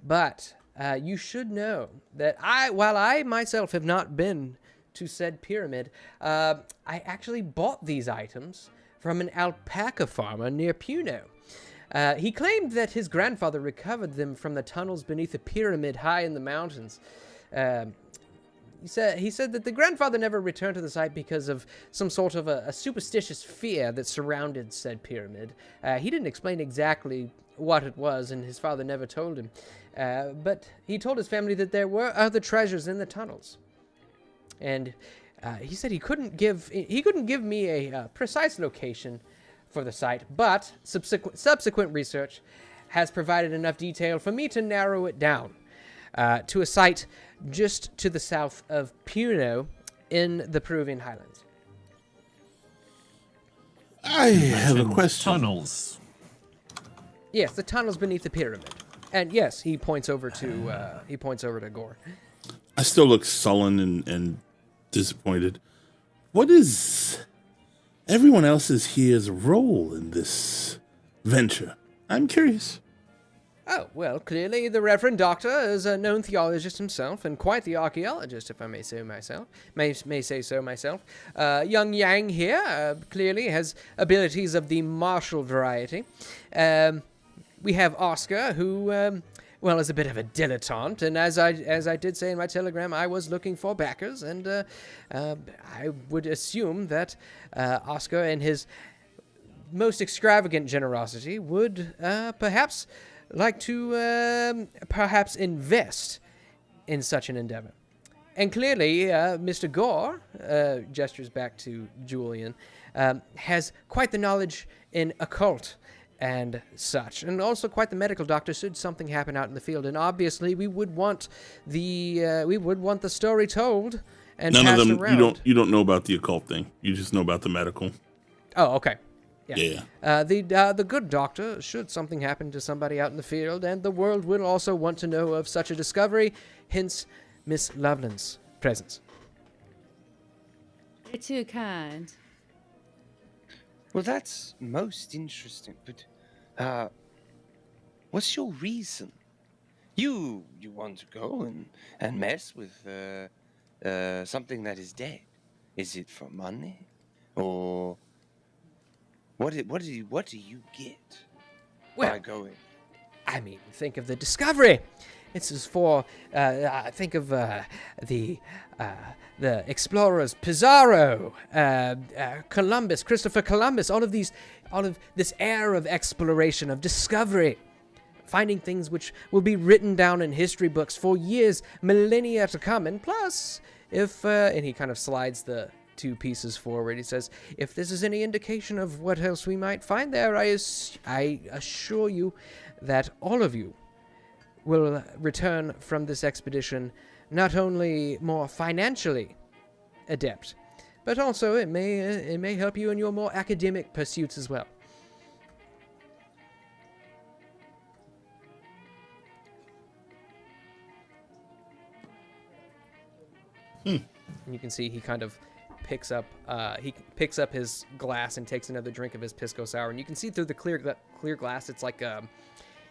But you should know that while I myself have not been to said pyramid, I actually bought these items from an alpaca farmer near Puno. He claimed that his grandfather recovered them from the tunnels beneath a pyramid high in the mountains. He said that the grandfather never returned to the site because of some sort of a superstitious fear that surrounded said pyramid. He didn't explain exactly what it was, and his father never told him. But he told his family that there were other treasures in the tunnels. And he said he couldn't give me a precise location for the site, but subsequent research has provided enough detail for me to narrow it down to a site just to the south of Puno in the Peruvian highlands. I have a question. Tunnels. Yes, the tunnels beneath the pyramid. And yes, he points over to Gore. I still look sullen and disappointed. What is everyone else's here's role in this venture? I'm curious. Oh, well, clearly the Reverend Doctor is a known theologist himself, and quite the archaeologist, if I may say so myself. Young Yang here clearly has abilities of the martial variety. We have Oscar, who, is a bit of a dilettante, and as I did say in my telegram, I was looking for backers, and I would assume that Oscar, in his most extravagant generosity, would perhaps like to invest in such an endeavor. And clearly, Mr. Gore, gestures back to Julian, has quite the knowledge in occult and such, and also quite the medical doctor should something happen out in the field. And obviously, we would want the story told and None passed of them. around. You don't know about the occult thing. You just know about the medical. Oh, okay. Yeah. The good doctor, should something happen to somebody out in the field, and the world will also want to know of such a discovery, hence Miss Loveland's presence. You're too kind. Well, that's most interesting. But what's your reason? You want to go and mess with something that is dead? Is it for money, or what do you get by going? I mean, think of the discovery. This is for think of the explorers, Pizarro, Columbus, Christopher Columbus, all of this air of exploration, of discovery, finding things which will be written down in history books for years, millennia to come. And plus, and he kind of slides the two pieces forward, he says, if this is any indication of what else we might find there, I assure you that all of you will return from this expedition not only more financially adept, but also it may help you in your more academic pursuits as well. And you can see he kind of picks up his glass and takes another drink of his pisco sour, and you can see through the clear glass it's like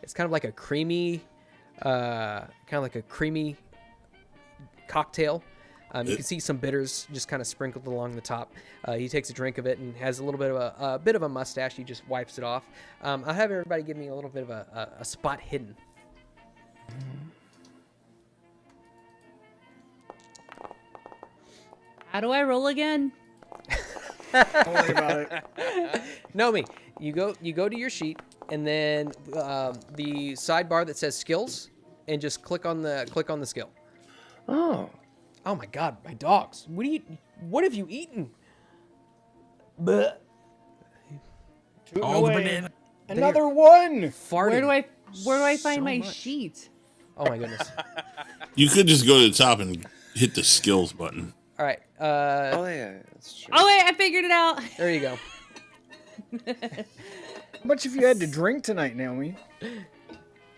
it's kind of like a creamy cocktail. You can see some bitters just kind of sprinkled along the top. He takes a drink of it and has a little bit of a mustache. He just wipes it off. I'll have everybody give me a little bit of a spot hidden. How do I roll again? Don't worry about it. Nomi, you go to your sheet, and then the sidebar that says skills, and just click on the skill. Oh. Oh my God, my dogs! What have you eaten? Bleh. Tooting All the away. banana. Another one. Farting. Where do I find so my much. sheet? Oh my goodness! You could just go to the top and hit the skills button. All right, Oh yeah, that's true. Oh wait, I figured it out. there you go. How much have you had to drink tonight, Naomi?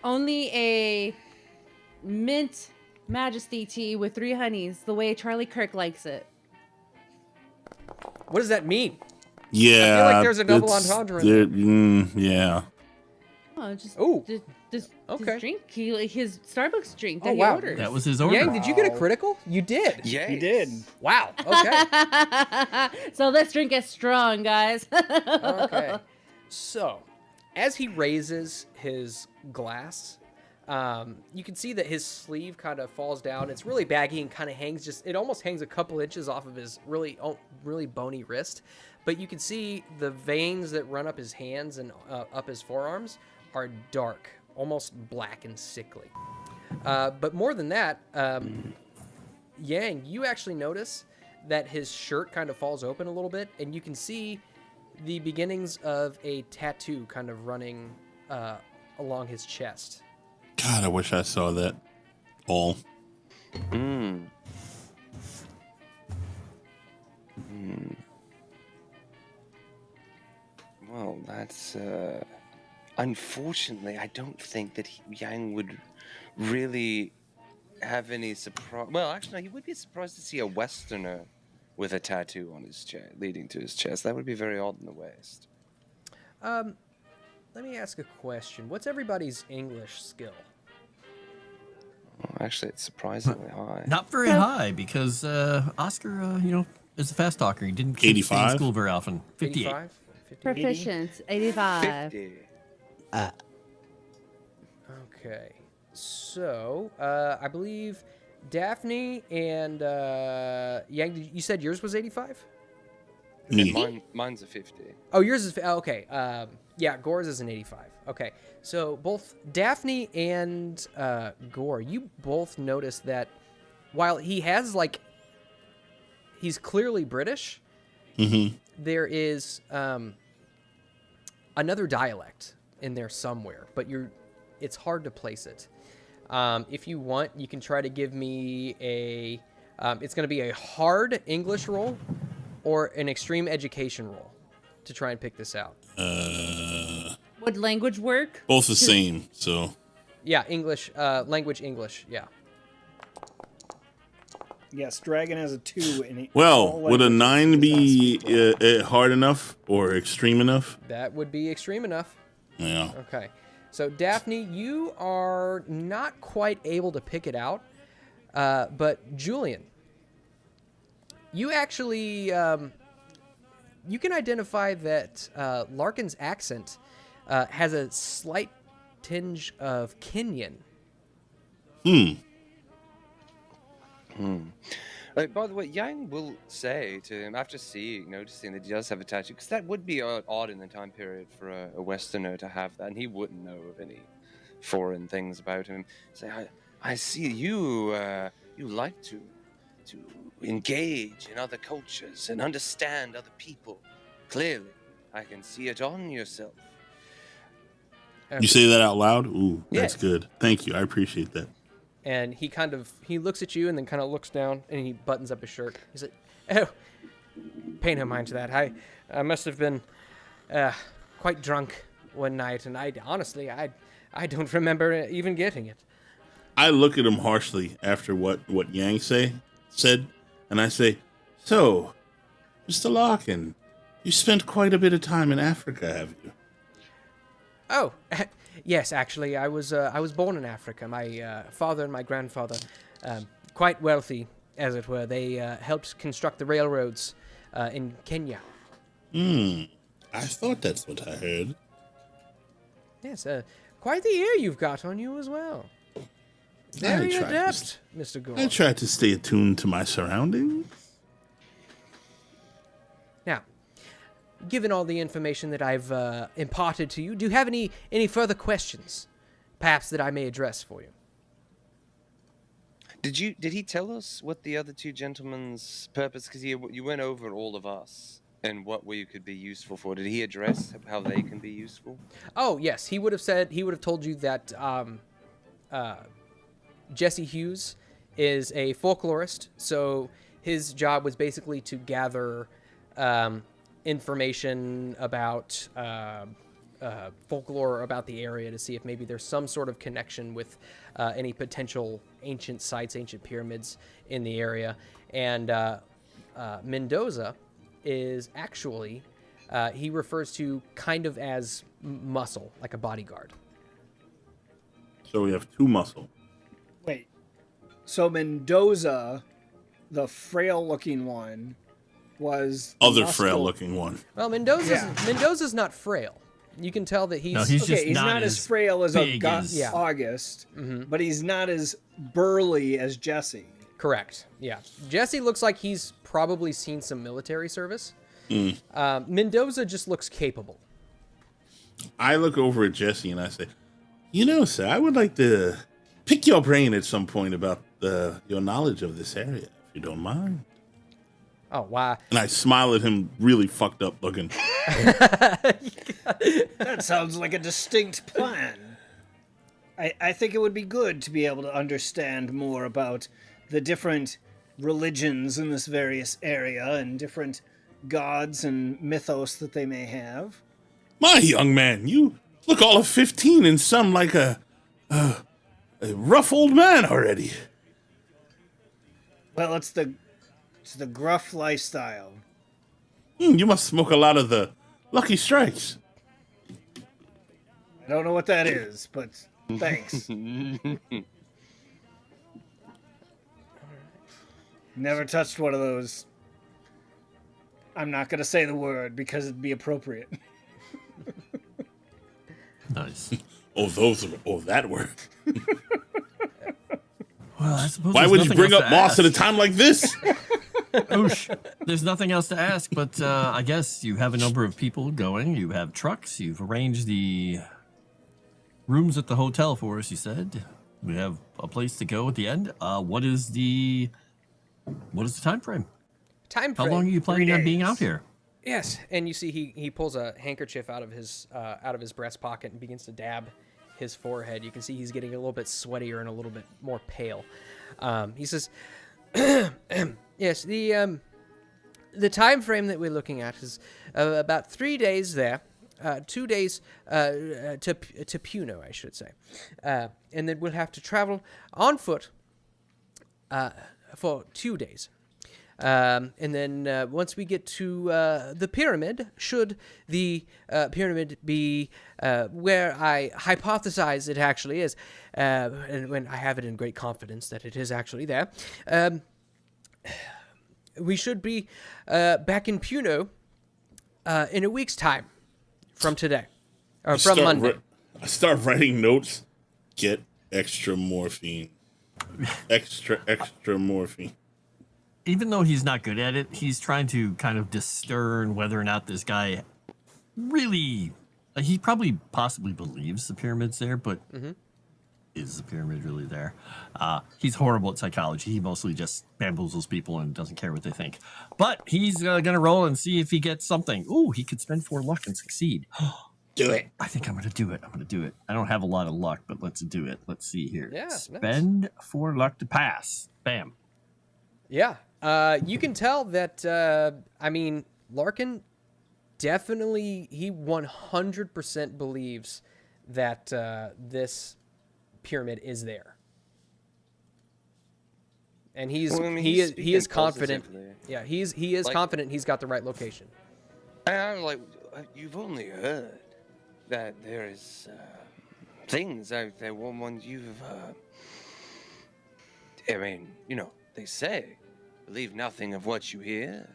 Only a mint Majesty tea with 3 honeys, the way Charlie Kirk likes it. What does that mean? Yeah, like there's a double it's- entendre in yeah. Oh, just Ooh. just Okay. drink. His Starbucks drink that Oh, he wow. ordered. That was his order. Yang, did you get a critical? You did. Yeah. He did. Wow. Okay. So this drink is strong, guys. Okay. So, as he raises his glass, you can see that his sleeve kind of falls down. It's really baggy and kind of hangs it almost hangs a couple inches off of his really bony wrist. But you can see the veins that run up his hands and up his forearms are dark, almost black and sickly. But more than that, Yang, you actually notice that his shirt kind of falls open a little bit, and you can see the beginnings of a tattoo kind of running along his chest. God, I wish I saw that. All. Mm. Well, that's unfortunately, I don't think that Yang would really have any surprise. Well, actually, no, he would be surprised to see a Westerner with a tattoo on his chest, leading to his chest. That would be very odd in the West. Let me ask a question. What's everybody's English skill? Well, actually, it's surprisingly high. Not very high because Oscar, is a fast talker. He didn't stay in 85? school very often. 58. 55? 50? Proficient, 85. 50. Okay. So, I believe Daphne and Yang, you said yours was 85? Me. Mine's a 50. Oh, yours is okay. Yeah, Gore's is an 85. Okay, so both Daphne and Gore, you both notice that while he has he's clearly British, there is another dialect in there somewhere, but it's hard to place it. If you want, you can try to give me a. It's going to be a hard English roll or an extreme education roll to try and pick this out. Would language work? Both the same, so. Yeah, English, language English, yeah. Yes, Dragon has a 2 in it. Well, would a 9 be hard enough or extreme enough? That would be extreme enough. Yeah. Okay. So, Daphne, you are not quite able to pick it out, but Julian, you actually, you can identify that Larkin's accent has a slight tinge of Kenyan. By the way, Yang will say to him after noticing that he does have a tattoo, because that would be odd in the time period for a Westerner to have that, and he wouldn't know of any foreign things about him. Say, I see you like to engage in other cultures and understand other people. Clearly, I can see it on yourself. You say that out loud? Ooh, that's Yeah. good. Thank you. I appreciate that. And he looks at you and then kind of looks down and he buttons up his shirt. He's like, "Oh, pay no mind to that. I must have been quite drunk one night, and I don't remember even getting it." I look at him harshly after what Yang said, and I say, "So, Mr. Larkin, you spent quite a bit of time in Africa, have you?" Oh, yes, actually, I was born in Africa. My father and my grandfather, quite wealthy, as it were, they helped construct the railroads in Kenya. I thought that's what I heard. Yes, quite the ear you've got on you as well. Very adept, Mr. Gore. I try to stay attuned to my surroundings. Now, given all the information that I've imparted to you, do you have any further questions, perhaps that I may address for you? Did he tell us what the other two gentlemen's purpose? Because you went over all of us and what we could be useful for. Did he address how they can be useful? Oh yes, he would have told you that Jesse Hughes is a folklorist, so his job was basically to gather information about folklore about the area to see if maybe there's some sort of connection with any potential ancient sites, ancient pyramids in the area. And Mendoza is actually, he refers to kind of as muscle, like a bodyguard. So we have two muscle. Wait. So Mendoza, the frail-looking one, was the Other muscle- frail-looking one. Well, Mendoza's not frail. You can tell that he's... No, he's Okay, just he's not as frail as big as- Yeah. August, Mhm. but he's not as burly as Jesse. Correct. Yeah. Jesse looks like he's probably seen some military service. Mendoza just looks capable. I look over at Jesse and I say, sir, I would like to pick your brain at some point about your knowledge of this area, if you don't mind. Oh, why? And I smile at him, really fucked up looking. That sounds like a distinct plan. I think it would be good to be able to understand more about the different religions in this various area and different gods and mythos that they may have. My young man, you look all of 15 and some like a rough old man already. Well, it's the gruff lifestyle. You must smoke a lot of the Lucky Strikes. I don't know what that is, but thanks. Never touched one of those. I'm not going to say the word because it'd be appropriate. Nice. That word. Well, I suppose Why there's would you nothing bring else up to Moss at a ask. time like this? Oosh. There's nothing else to ask, but I guess you have a number of people going. You have trucks. You've arranged the rooms at the hotel for us, you said. We have a place to go at the end. What is the time frame? Time How frame. long are you planning on being days. out here? Yes, and you see he pulls a handkerchief out of his breast pocket and begins to dab his forehead. You can see he's getting a little bit sweatier and a little bit more pale. He says, "Yes, the time frame that we're looking at is about 3 days there, 2 days to Puno, I should say, and then we'll have to travel on foot for 2 days." And then once we get to the pyramid, should the pyramid be where I hypothesize it actually is, and when I have it in great confidence that it is actually there, we should be back in Puno in a week's time from today, or from Monday. I start writing notes. Get extra morphine. Extra morphine. Even though he's not good at it, he's trying to kind of discern whether or not this guy really... he probably possibly believes the pyramid's there, but is the pyramid really there? He's horrible at psychology. He mostly just bamboozles people and doesn't care what they think. But he's going to roll and see if he gets something. Ooh, he could spend 4 luck and succeed. Do it. I think I'm going to do it. I don't have a lot of luck, but let's do it. Let's see here. Yeah, Spend 4 luck to pass. Bam. Yeah. You can tell that, Larkin definitely, he 100% believes that this pyramid is there. And he is confident. positively. Yeah, he is Like- confident he's got the right location. And I'm like, you've only heard that there is things out there, ones you've. They say, believe nothing of what you hear,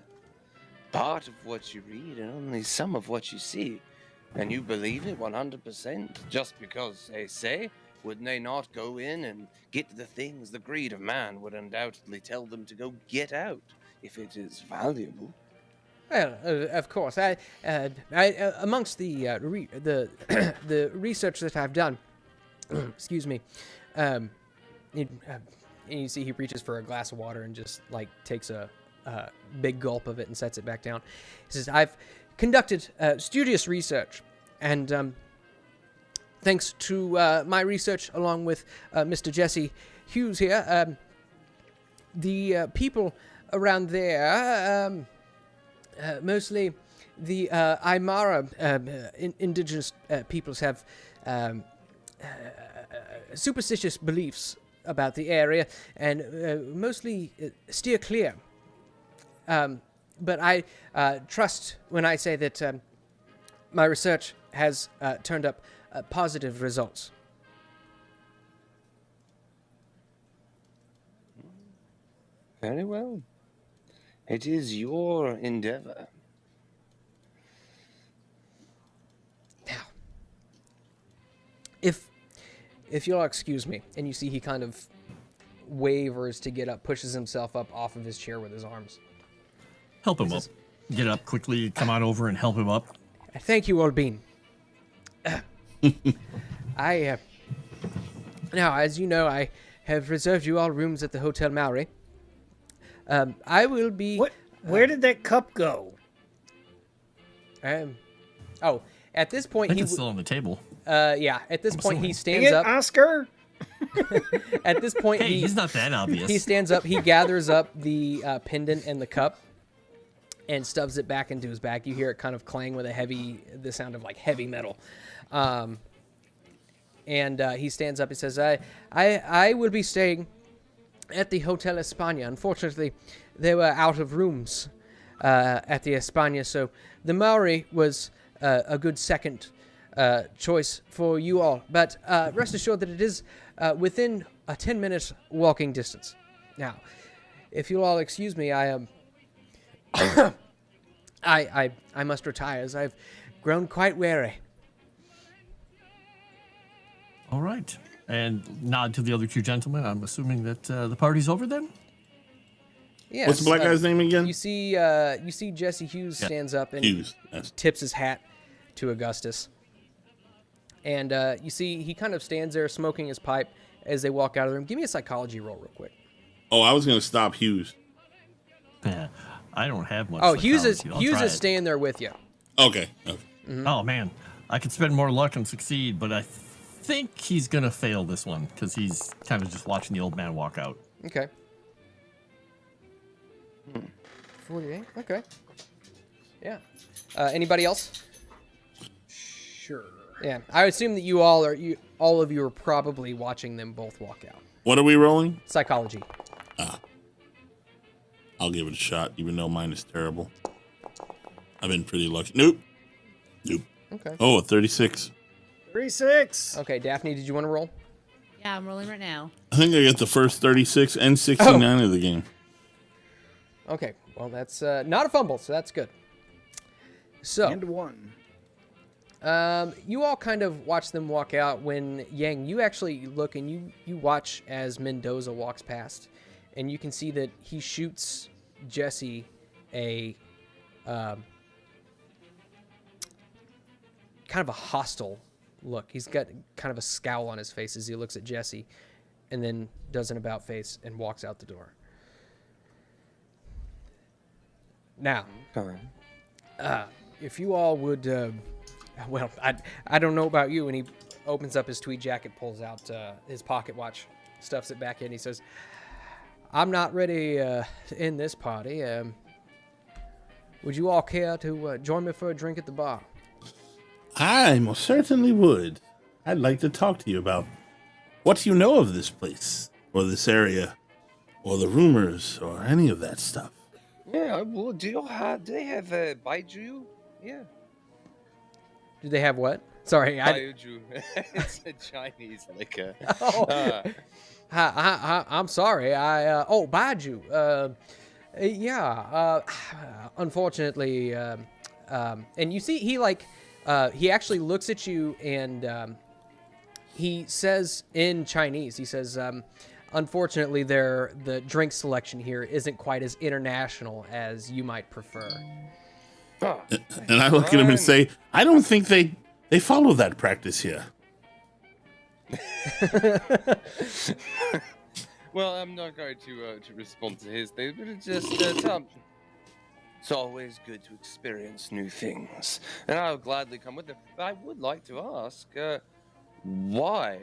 part of what you read, and only some of what you see. And you believe it 100% just because they say? Wouldn't they not go in and get the things the greed of man would undoubtedly tell them to go get out if it is valuable? Well, of course. I amongst the the research that I've done, excuse me, and you see he reaches for a glass of water and just like takes a big gulp of it and sets it back down. He says, "I've conducted studious research, and thanks to my research, along with Mr. Jesse Hughes here, the people around there." Mostly the Aymara indigenous peoples have superstitious beliefs about the area and mostly steer clear. But I trust when I say that my research has turned up positive results. Very well. It is your endeavor. Now, if you'll excuse me, and you see he kind of wavers to get up, pushes himself up off of his chair with his arms. Help him up. Get up quickly. Come on over and help him up. Thank you, Olbeen. Now, as you know, I have reserved you all rooms at the Hotel Maori. I will be. Where did that cup go? At this I point, think it's still on the table. At this point, he Dang stands it, up. Oscar? At this point, Hey, he's not that obvious. he stands up. He gathers up the pendant and the cup, and stuffs it back into his bag. You hear it kind of clang with the sound of like heavy metal. And he stands up. He says, "I will be staying at the Hotel España. Unfortunately, they were out of rooms at the España, so the Maori was a good second choice for you all. But rest assured that it is within a 10-minute walking distance. Now, if you'll all excuse me, I am. I must retire, as I've grown quite weary." All right. And nod to the other two gentlemen. I'm assuming that the party's over then? Yes, What's the black guy's name again? You see Jesse Hughes stands up and Hughes. Yes. tips his hat to Augustus. And you see he kind of stands there smoking his pipe as they walk out of the room. Give me a psychology roll real quick. Oh, I was going to stop Hughes. Yeah. I don't have much. Oh, Hughes is psychology. I'll try it. staying there with you. Okay. Oh, man. I could spend more luck and succeed, but I think he's going to fail this one because he's kind of just watching the old man walk out. Okay. 48. Okay. Yeah. Anybody else? Sure. Yeah. I assume that all of you are probably watching them both walk out. What are we rolling? Psychology. I'll give it a shot, even though mine is terrible. I've been pretty lucky. Nope. Okay. Oh, a 36. 36. Okay, Daphne, did you want to roll? Yeah, I'm rolling right now. I think I got the first 36 and 69 of the game. Okay. Well, that's not a fumble, so that's good. So, And one. you all kind of watch them walk out. When Yang, you actually look and you watch as Mendoza walks past, and you can see that he shoots Jesse a kind of a hostile look. He's got kind of a scowl on his face as he looks at Jesse, and then does an about face and walks out the door. Now, if you all would Well, I don't know about you. And he opens up his tweed jacket, pulls out his pocket watch, stuffs it back in. He says, I'm not ready in this party. Would you all care to join me for a drink at the bar? I most certainly would. I'd like to talk to you about what you know of this place, or this area, or the rumors, or any of that stuff. Yeah, well, do they have baiju? Yeah. Do they have what? Sorry, Baiju. It's a Chinese liquor. Oh. I'm sorry. Baiju. Unfortunately, and you see, he actually looks at you and he says in Chinese, he says, unfortunately, the drink selection here isn't quite as international as you might prefer. Oh, And I look at him and say, I don't think they follow that practice here. well, I'm not going to respond to his thing, but it's just it's always good to experience new things, and I'll gladly come with them. But I would like to ask, why?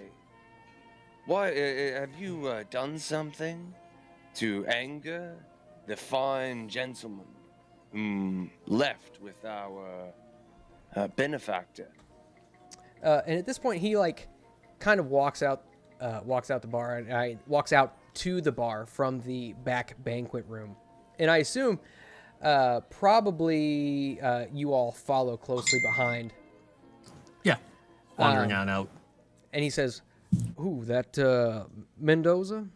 Why have you done something to anger the fine gentleman who left with our benefactor? And at this point, he kind of walks out the bar, and I walks out to the bar from the back banquet room, and I assume probably you all follow closely behind. Yeah, wandering on out. And he says, "Ooh, that Mendoza?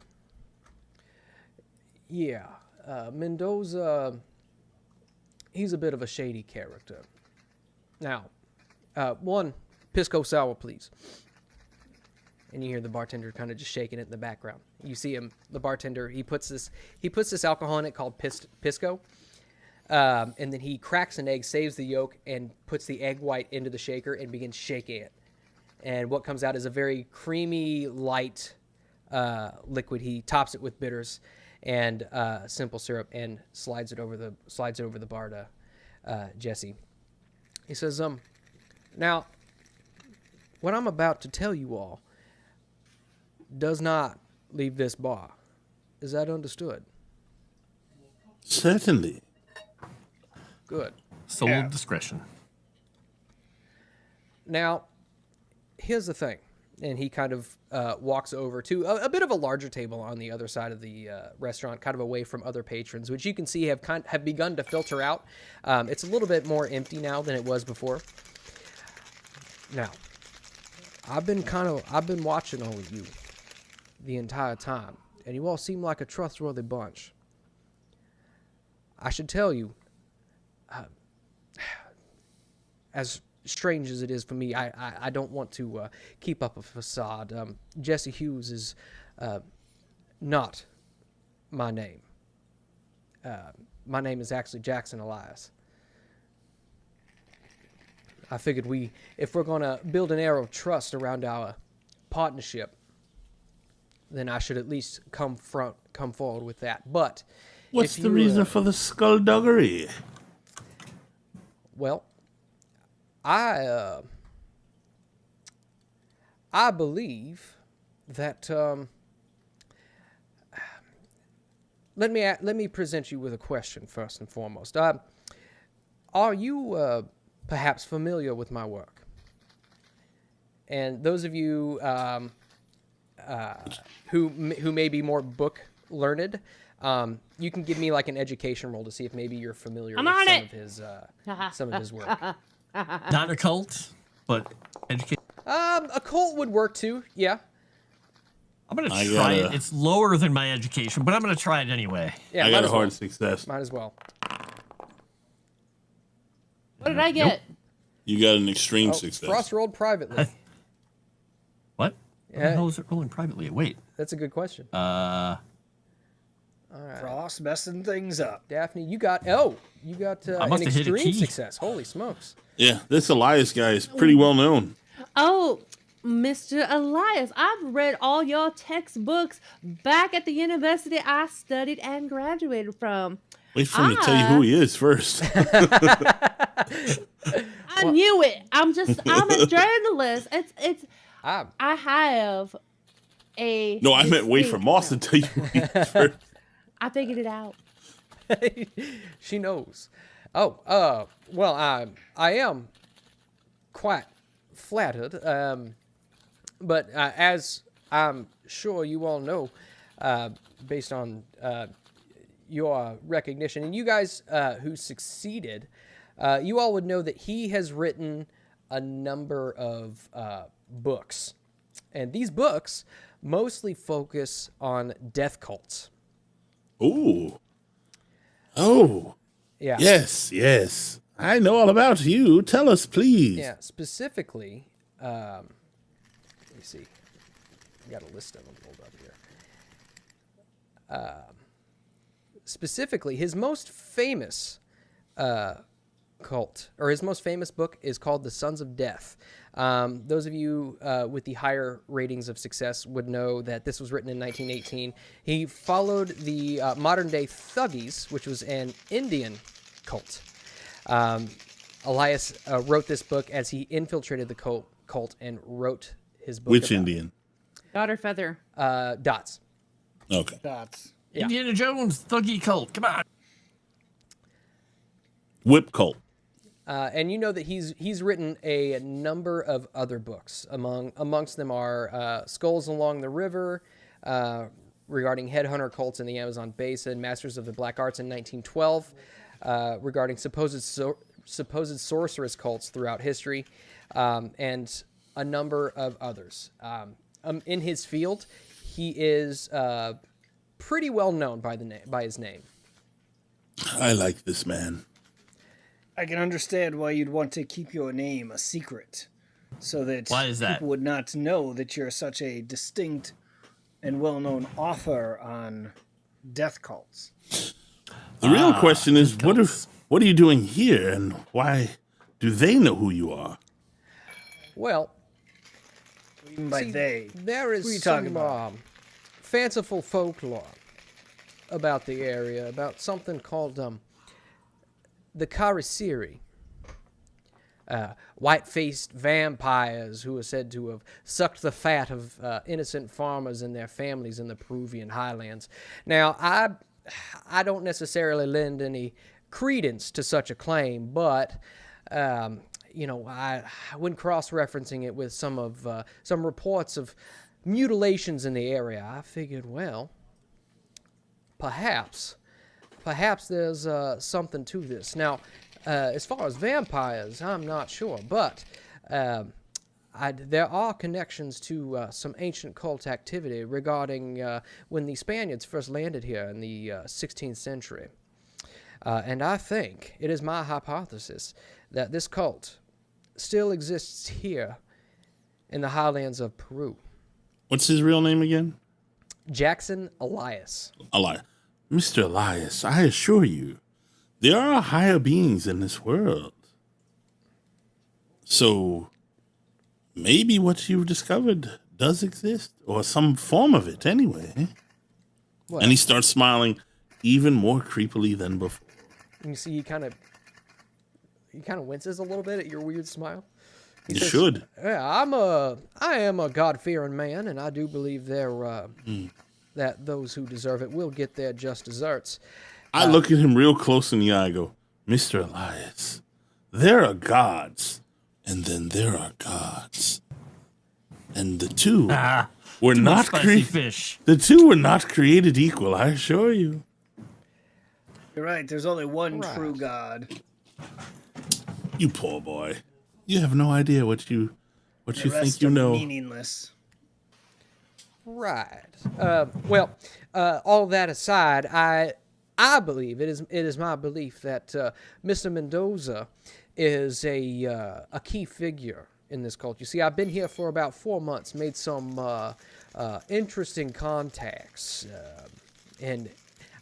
Yeah, Mendoza. He's a bit of a shady character. Now, one pisco sour, please." And you hear the bartender kind of just shaking it in the background. You see him, the bartender. He puts this alcohol in it called pisco, and then he cracks an egg, saves the yolk, and puts the egg white into the shaker and begins shaking it. And what comes out is a very creamy, light liquid. He tops it with bitters and simple syrup and slides it over the bar to Jesse. He says, now, what I'm about to tell you all does not leave this bar. Is that understood? Certainly. Good. Sole discretion. Now, here's the thing. And he kind of walks over to a bit of a larger table on the other side of the restaurant, kind of away from other patrons, which you can see have begun to filter out. It's a little bit more empty now than it was before. Now, I've been watching all of you the entire time, and you all seem like a trustworthy bunch. I should tell you, as strange as it is for me, I don't want to keep up a facade. Jesse Hughes is not my name. My name is actually Jackson Elias. I figured if we're going to build an air of trust around our partnership, then I should at least come forward with that. But what's the reason for the skullduggery? Well, I believe that let me present you with a question first and foremost. Are you perhaps familiar with my work? And those of you who may be more book learned, you can give me like an education roll to see if maybe you're familiar with some of his work. Not occult, but education. Occult would work too. Yeah. I'm gonna try it. It's lower than my education, but I'm gonna try it anyway. Yeah, I got a hard success. Might as well. What did I get? Nope. You got an extreme success. Frost rolled privately. What? What the hell is it rolling privately? Wait. That's a good question. All right. Frost messing things up. Daphne, you got an extreme success. Holy smokes. Yeah, this Elias guy is pretty well known. Oh, Mr. Elias, I've read all your textbooks back at the university I studied and graduated from. Wait for him to tell you who he is first. I knew it. I'm a journalist. I have a. No, I meant wait for Moss to tell you. First. I figured it out. She knows. Oh, well, I am quite flattered. But as I'm sure you all know, based on your recognition, and you guys who succeeded, you all would know that he has written a number of books. And these books mostly focus on death cults. Ooh. Oh. Yeah. Yes. I know all about you. Tell us, please. Yeah, specifically, let me see. I got a list of them pulled up here. Specifically, his most famous cult, or his most famous book, is called The Sons of Death. Those of you with the higher ratings of success would know that this was written in 1918. He followed the modern-day Thuggies, which was an Indian cult. Elias wrote this book as he infiltrated the cult and wrote his book. Which Indian? Daughter Feather. Dots. Okay. Dots. Yeah. Indiana Jones, Thuggy Cult. Come on. Whip cult. And you know that he's written a number of other books. Amongst them are Skulls Along the River, regarding headhunter cults in the Amazon Basin, Masters of the Black Arts in 1912, regarding supposed sorceress cults throughout history, and a number of others. In his field, he is pretty well known by his name. I like this man. I can understand why you'd want to keep your name a secret, so that Why is that? people would not know that you're such a distinct and well-known author on death cults. The real question is, what are you doing here, and why do they know who you are? Well, Even by see, they. there Who are you is talking some about? fanciful folklore about the area, about something called the Karasiri. White-faced vampires who are said to have sucked the fat of innocent farmers and their families in the Peruvian highlands. Now, I don't necessarily lend any credence to such a claim, but when cross-referencing it with some reports of mutilations in the area, I figured, well, perhaps there's something to this. Now, as far as vampires, I'm not sure, but there are connections to some ancient cult activity regarding when the Spaniards first landed here in the 16th century. And I think it is my hypothesis that this cult still exists here in the highlands of Peru. What's his real name again? Jackson Elias. Elias. Mr. Elias, I assure you, there are higher beings in this world. So, maybe what you've discovered does exist, or some form of it anyway. Well, And he starts smiling even more creepily than before. you see, he kind of winces a little bit at your weird smile. He You says, should. Yeah, I am a God-fearing man, and I do believe that those who deserve it will get their just desserts. I look at him real close in the eye and go, Mr. Elias, there are gods, and then there are gods. And the two were Too much not spicy created. fish. The two were not created equal, I assure you. You're right. There's only one Right. true God. You poor boy. You have no idea what you The think rest you are know. meaningless. Right. All that aside, I believe it is my belief that Mr. Mendoza is a key figure in this cult. You see, I've been here for about 4 months, made some interesting contacts, and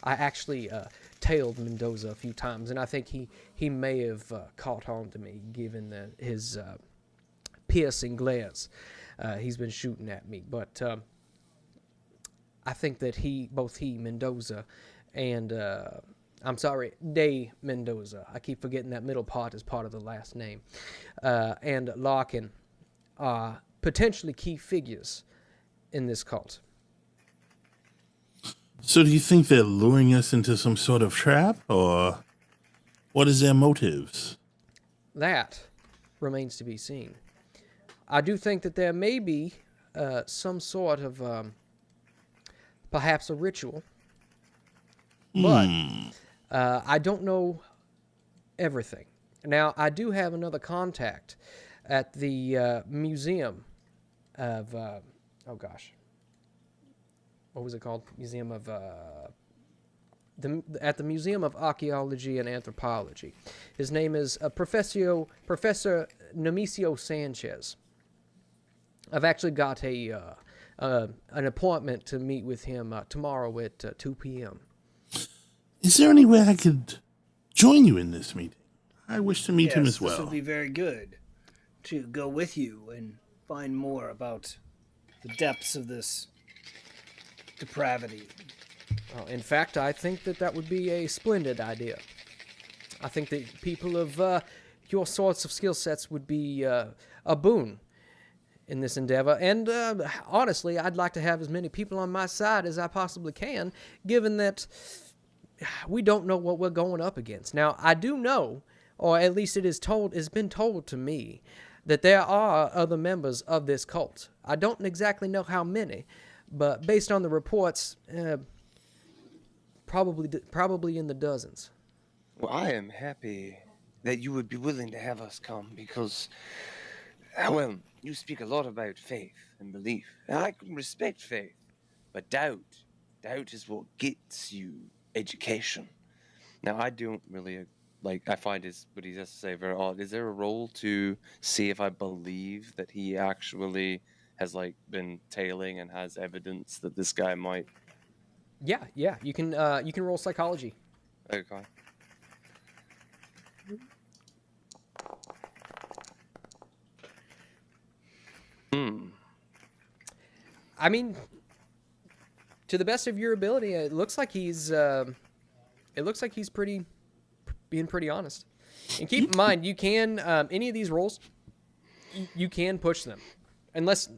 I actually tailed Mendoza a few times, and I think he may have caught on to me, given his piercing glares he's been shooting at me. But I think that both he, Mendoza, and I'm sorry, de Mendoza. I keep forgetting that middle part is part of the last name. And Larkin are potentially key figures in this cult. So do you think they're luring us into some sort of trap, or what is their motives? That remains to be seen. I do think that there may be some sort of perhaps a ritual, but I don't know everything. Now, I do have another contact at the museum of, what was it called? Museum of, at the Museum of Archaeology and Anthropology. His name is Professor Nemesio Sanchez. I've actually got an appointment to meet with him tomorrow at 2 p.m. Is there any way I could join you in this meeting? I wish to meet him as This well. would be very good to go with you and find more about the depths of this depravity. Well, in fact, I think that would be a splendid idea. I think that people of your sorts of skill sets would be a boon in this endeavor. And honestly, I'd like to have as many people on my side as I possibly can, given that we don't know what we're going up against. Now, I do know, or at least it's been told to me, that there are other members of this cult. I don't exactly know how many, but based on the reports, probably in the dozens. Well, I am happy that you would be willing to have us come because, well, you speak a lot about faith and belief. And I can respect faith, but doubt is what gets you education. Now, I don't really, I find what he has to say very odd. Is there a role to see if I believe that he actually has, been tailing and has evidence that this guy might... Yeah, you can roll psychology. Okay. I mean, to the best of your ability, it looks like he's being pretty honest. And keep in mind, you can any of these rolls, you can push them, unless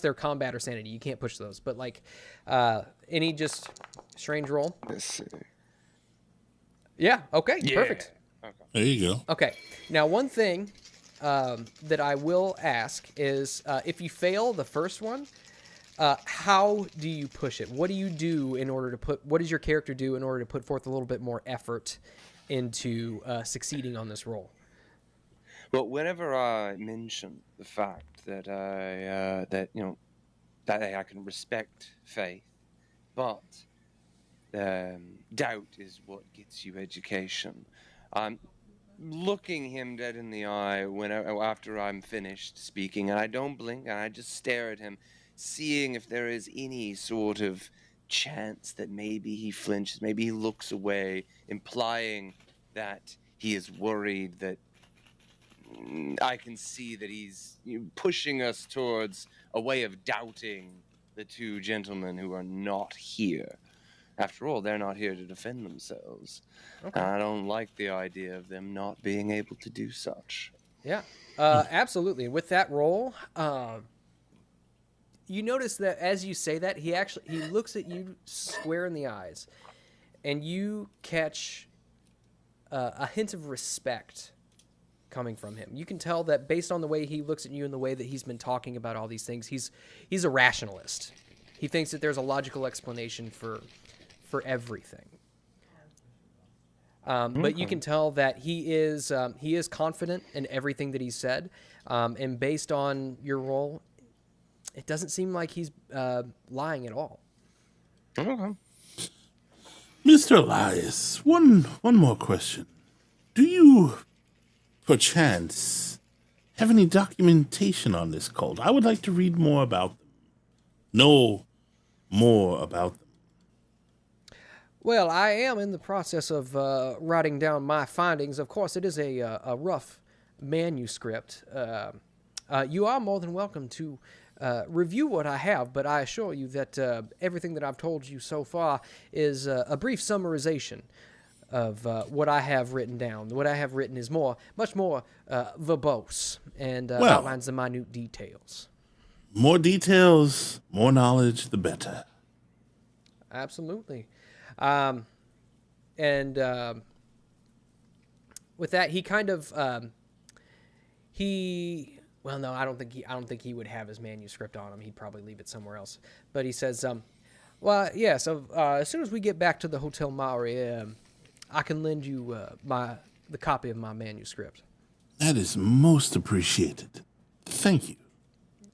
they're combat or sanity. You can't push those. But any just strange roll. Let's see. Yeah. Okay. Yeah. Perfect. Okay. There you go. Okay. Now, one thing that I will ask is, if you fail the first one, how do you push it? What do you do in order to what does your character do in order to put forth a little bit more effort into succeeding on this roll? Well, whenever I mention the fact that I can respect faith, but doubt is what gets you education. I'm looking him dead in the eye after I'm finished speaking, and I don't blink, and I just stare at him, seeing if there is any sort of chance that maybe he flinches, maybe he looks away, implying that he is worried that I can see that he's pushing us towards a way of doubting the two gentlemen who are not here. After all, they're not here to defend themselves. Okay. I don't like the idea of them not being able to do such. Yeah, absolutely. With that roll, you notice that as you say that, he looks at you square in the eyes, and you catch a hint of respect coming from him. You can tell that based on the way he looks at you and the way that he's been talking about all these things, he's a rationalist. He thinks that there's a logical explanation for everything. But you can tell that he is confident in everything that he said, and based on your role, it doesn't seem like he's lying at all. Okay. Mr. Elias, one more question. Do you, perchance, have any documentation on this cult? I would like to read more about them. Know more about them. Well, I am in the process of writing down my findings. Of course, it is a rough manuscript. You are more than welcome to review what I have, but I assure you that everything that I've told you so far is a brief summarization of what I have written down. What I have written is much more verbose and outlines the minute details. More details, more knowledge, the better. Absolutely. With that, he kind of well, no, I don't think he would have his manuscript on him. He'd probably leave it somewhere else. But he says, well, yeah. So as soon as we get back to the Hotel Maori, I can lend you the copy of my manuscript. That is most appreciated. Thank you.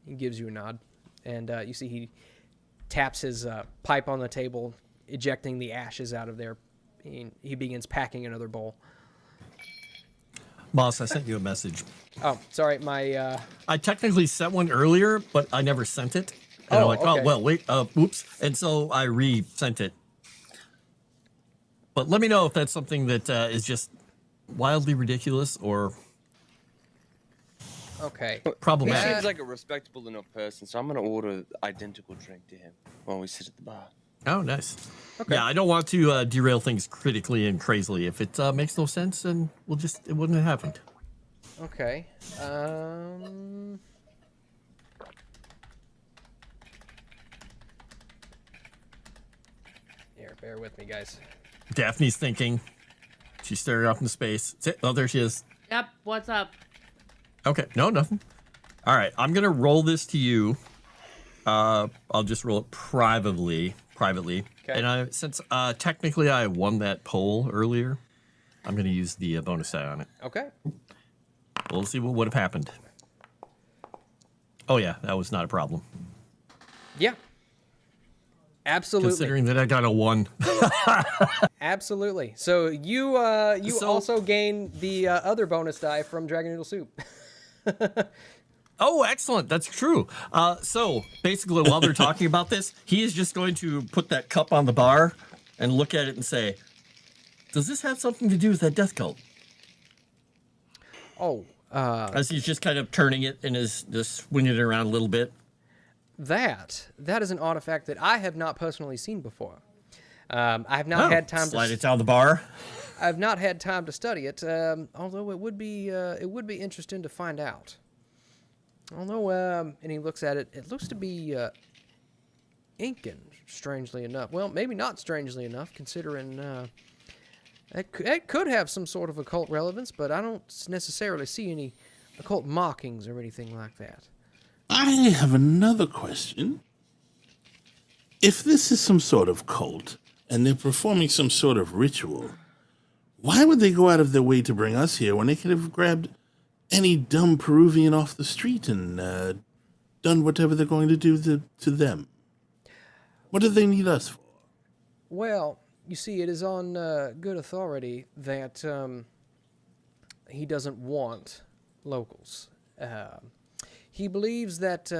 He gives you a nod, and you see he taps his pipe on the table, ejecting the ashes out of there. He begins packing another bowl. Boss, I sent you a message. Oh, sorry, I technically sent one earlier, but I never sent it. And I'm like, okay. oh, well, wait, oops. And so I re-sent it. But let me know if that's something that is just wildly ridiculous or Okay. He problematic. seems like a respectable enough person, so I'm going to order identical drink to him while we sit at the bar. Oh, nice. Okay. Yeah, I don't want to derail things critically and crazily. If it makes no sense, then it wouldn't have happened. Okay. Here, bear with me, guys. Daphne's thinking. She's staring off into space. Oh, there she is. Yep. What's up? Okay. No, nothing. All right. I'm going to roll this to you. I'll just roll it privately. Okay. And since technically I won that poll earlier, I'm going to use the bonus die on it. Okay. We'll see what would have happened. Oh, yeah. That was not a problem. Yeah. Absolutely. Considering that I got a 1. Absolutely. So you also gain the other bonus die from Dragon Noodle Soup. Oh, excellent. That's true. So basically, while they're talking about this, he is just going to put that cup on the bar and look at it and say, does this have something to do with that death cult? Oh, As he's just kind of turning it and is just swinging it around a little bit. that is an artifact that I have not personally seen before. I have not had time slide to it down the bar. I've not had time to study it. Although it would be interesting to find out. Although, and he looks at it, it looks to be Incan, strangely enough. Well, maybe not strangely enough, considering it could have some sort of occult relevance, but I don't necessarily see any occult markings or anything like that. I have another question. If this is some sort of cult, and they're performing some sort of ritual, why would they go out of their way to bring us here when they could have grabbed any dumb Peruvian off the street and done whatever they're going to do to them? What do they need us for? Well, you see, it is on good authority that he doesn't want locals. He believes that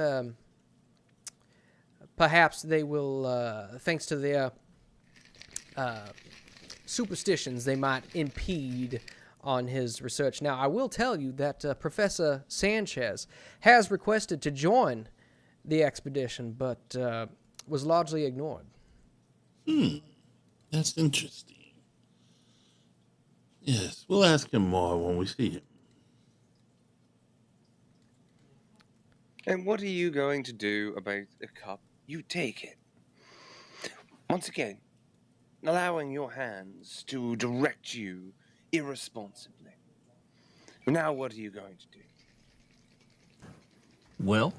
perhaps they will, thanks to their superstitions, they might impede on his research. Now, I will tell you that Professor Sanchez has requested to join the expedition, but was largely ignored. That's interesting. Yes, we'll ask him more when we see him. And what are you going to do about the cup? You take it. Once again, allowing your hands to direct you irresponsibly. Now what are you going to do? Well,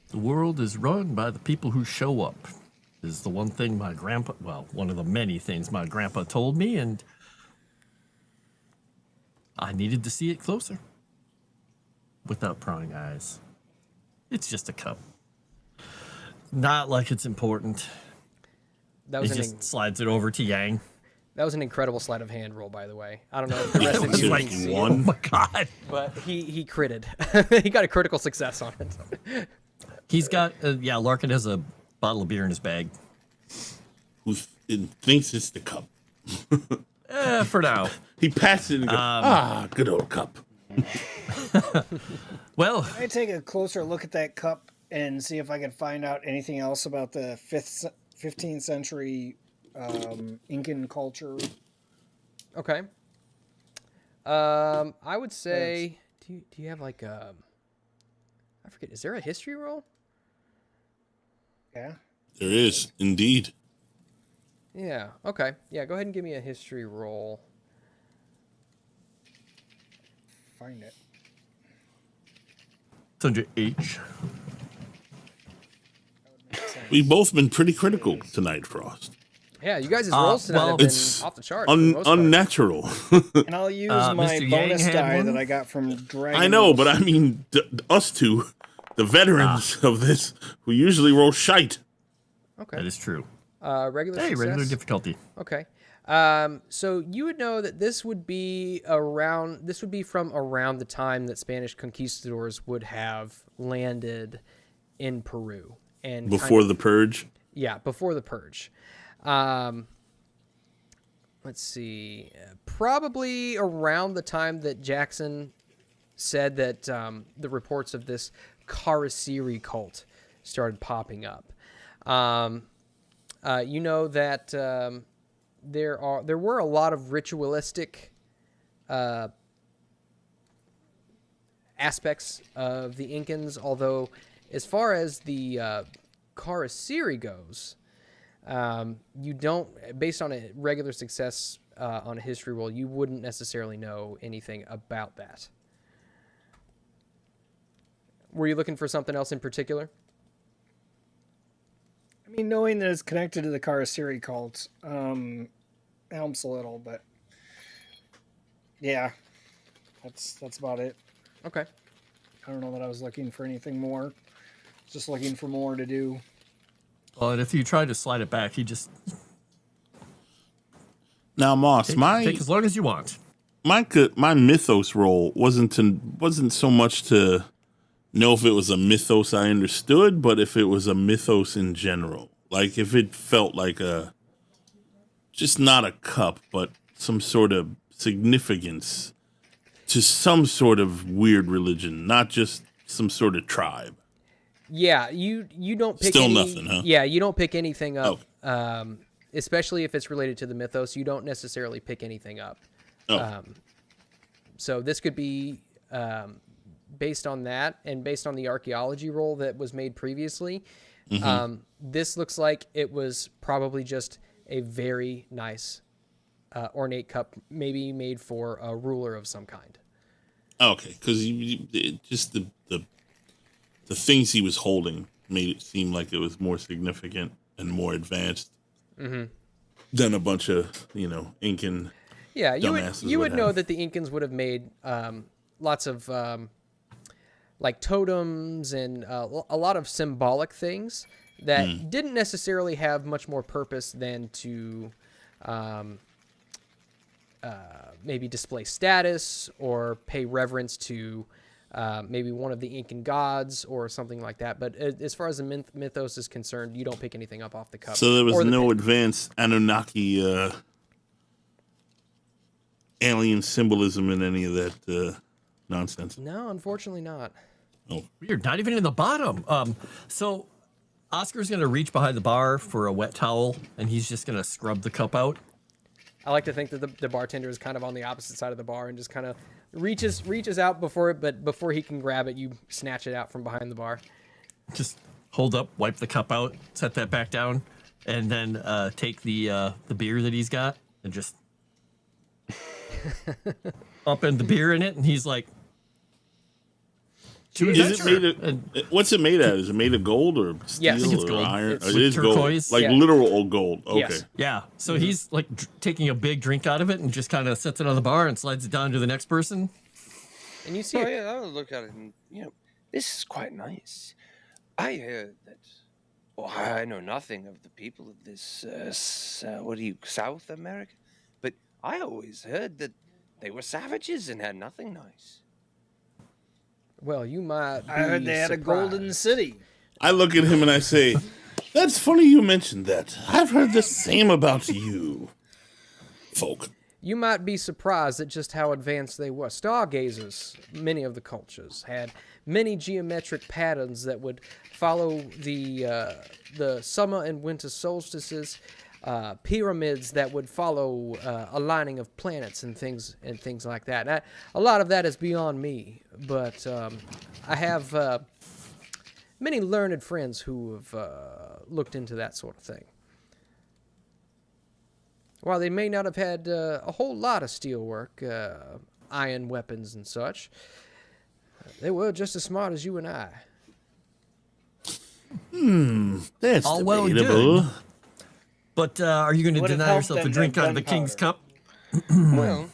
the world is run by the people who show up. Is the one thing my grandpa, well, one of the many things my grandpa told me, and I needed to see it closer. Without prying eyes. It's just a cup. Not like it's important. That He was just slides it over to Yang. that was an incredible sleight of hand roll, by the way. I don't know if the rest of you Like, can see it, oh my god. but he critted. He got a critical success on it. He's got, Larkin has a bottle of beer in his bag. Who thinks it's the cup? For now. He passes it and goes, good old cup. Well, I take a closer look at that cup and see if I can find out anything else about the 15th century Incan culture Okay. I would say, do you have like I forget, is there a history roll? Yeah. There is indeed. Yeah. Okay. Yeah. Go ahead and give me a history roll. Find it. It's under H. We've both been pretty critical tonight, Frost. Yeah, you guys' rolls tonight well, have been It's off the charts. for the most part. unnatural. And I'll use my Mr. Yang bonus had die one? that I got from Dragon. I know, but I mean, us two, the veterans of this, who usually roll shite. Okay. That is true. Regular Hey, success. regular difficulty. Okay. So you would know that this would be from around the time that Spanish conquistadors would have landed in Peru and Before the purge. Yeah, before the purge. Let's see. Probably around the time that Jackson said that the reports of this Karasiri cult started popping up. You know that there were a lot of ritualistic aspects of the Incans, although as far as the Karasiri goes, you don't, based on a regular success on a history roll, you wouldn't necessarily know anything about that. Were you looking for something else in particular? I mean, knowing that it's connected to the Karasiri cult helps a little, but yeah, that's about it. Okay. I don't know that I was looking for anything more. Just looking for more to do. Well, and if you try to slide it back, you just Now, Moss, take as long as you want. my mythos roll wasn't so much to know if it was a mythos I understood, but if it was a mythos in general. Like if it felt like just not a cup, but some sort of significance to some sort of weird religion, not just some sort of tribe. Yeah, you don't pick Still nothing, huh? Yeah, you don't pick anything up. Especially if it's related to the mythos, you don't necessarily pick anything up. So this could be based on that and based on the archaeology roll that was made previously. This looks like it was probably just a very nice ornate cup, maybe made for a ruler of some kind. Okay, because just the things he was holding made it seem like it was more significant and more advanced than a bunch of Incan. Yeah, dumbasses you would know have. that the Incans would have made lots of like totems and a lot of symbolic things that didn't necessarily have much more purpose than to maybe display status or pay reverence to maybe one of the Incan gods or something like that. But as far as the mythos is concerned, you don't pick anything up off the cup. So there was or the no pin. advanced Anunnaki alien symbolism in any of that nonsense. No, unfortunately not. Weird, not even in the bottom. So Oscar's gonna reach behind the bar for a wet towel, and he's just gonna scrub the cup out. I like to think that the bartender is kind of on the opposite side of the bar and just kind of reaches out before he can grab it, you snatch it out from behind the bar. Just hold up, wipe the cup out, set that back down, and then take the beer that he's got and just up in the beer in it, and he's like, Is it made of, what's it made out of? Is it made of gold or steel Yes. I think it's or gold. iron? It's It is turquoise. gold, like Yeah. literal old gold. Okay. Yes. yeah. So he's like taking a big drink out of it and just kind of sets it on the bar and slides it down to the next person. And you see Oh it. yeah, I'll look at it and this is quite nice. I heard that. Well, I know nothing of the people of this. South America? But I always heard that they were savages and had nothing nice. Well, you might be I heard they had a golden surprised. city. I look at him and I say, "That's funny you mentioned that. I've heard the same about you, folk." You might be surprised at just how advanced they were. Stargazers, many of the cultures, had many geometric patterns that would follow the summer and winter solstices. pyramids that would follow a lining of planets and things like that. And a lot of that is beyond me, but I have many learned friends who have looked into that sort of thing. While they may not have had a whole lot of steelwork, iron weapons and such, they were just as smart as you and I. That's All well and debatable. good. But are you going to Would have deny helped yourself a them to drink have out of the king's gunpowder. cup? Well,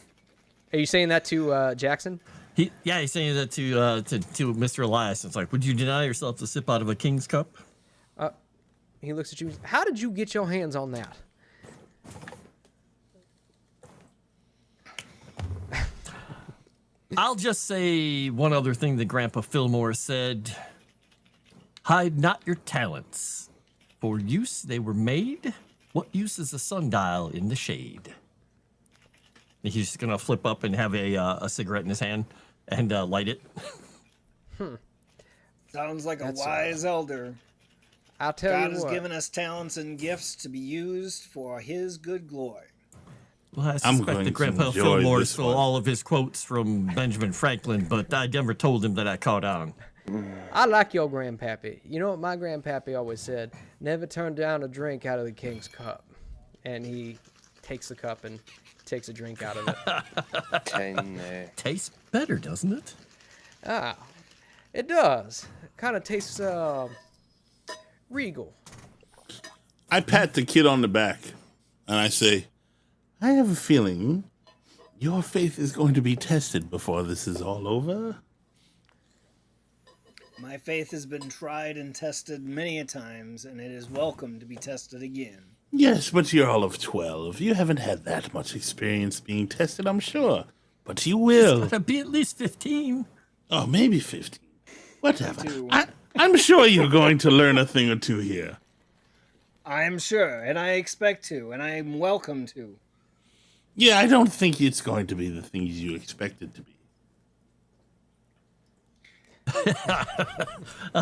Are you saying that to Jackson? He's saying that to Mr. Elias. It's like, would you deny yourself a sip out of a king's cup? He looks at you. How did you get your hands on that? I'll just say one other thing that Grandpa Fillmore said. Hide not your talents. For use they were made. What use is a sundial in the shade? He's just going to flip up and have a cigarette in his hand and light it. Sounds like That's, a wise elder. I'll tell God you has what. given us talents and gifts to be used for His good glory. Well, I I'm suspect going that to Grandpa enjoy Fillmore this stole one. all of his quotes from Benjamin Franklin, but I never told him that I caught on. I like your grandpappy. You know what my grandpappy always said? Never turn down a drink out of the king's cup. And he takes the cup and takes a drink out of it. Tastes better, doesn't it? Ah, it does. Kind of tastes regal. I pat the kid on the back and I say, I have a feeling your faith is going to be tested before this is all over. My faith has been tried and tested many a times, and it is welcome to be tested again. Yes, but you're all of 12. You haven't had that much experience being tested, I'm sure. But you will. Gotta be at least 15. Oh, maybe 15. Whatever. Two. I'm sure you're going to learn a thing or two here. I am sure, and I expect to, and I am welcome to. Yeah, I don't think it's going to be the things you expect it to be.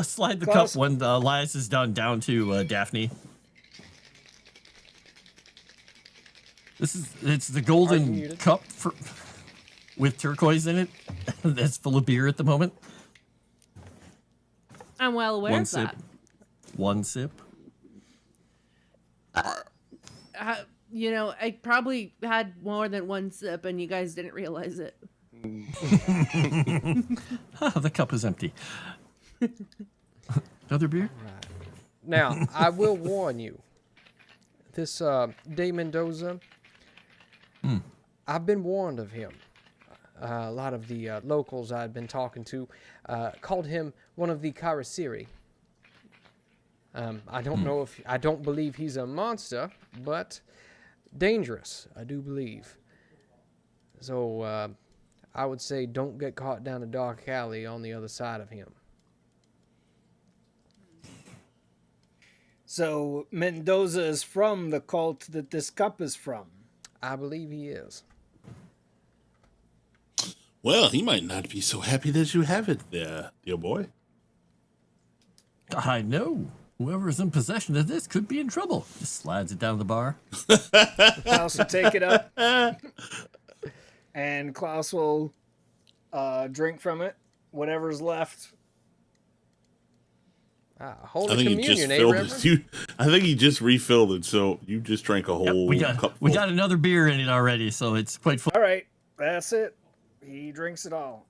Slide the Klaus? cup when Elias is down to Daphne. It's the Are you golden muted? cup with turquoise in it. That's full of beer at the moment. I'm well aware One of sip. that. One sip. You know, I probably had more than one sip, and you guys didn't realize it. The cup is empty. Another beer? Now, I will warn you. This De Mendoza, I've been warned of him. A lot of the locals I'd been talking to called him one of the Karasiri. I don't believe he's a monster, but dangerous, I do believe. So I would say don't get caught down a dark alley on the other side of him. So Mendoza is from the cult that this cup is from. I believe he is. Well, he might not be so happy that you have it there, dear boy. I know. Whoever's in possession of this could be in trouble. Just slides it down the bar. Klaus will take it up, and Klaus will drink from it, whatever's left. Holy I think he just communion, eh, filled Reverend? it. I think he just refilled it, so you just drank a whole we cup. got another beer in it already, so it's quite full. All right, that's it. He drinks it all.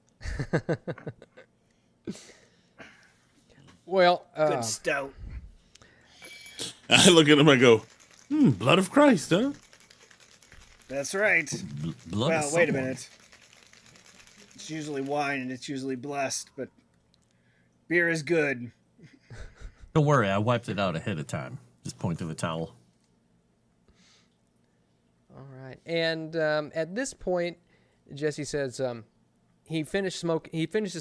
Well, Good stout. I look at him, I go, blood of Christ, huh? That's right. Blood Well, of wait a someone. minute. It's usually wine and it's usually blessed, but beer is good. Don't worry, I wiped it out ahead of time. Just point to the towel. all right. And at this point, Jesse says he finishes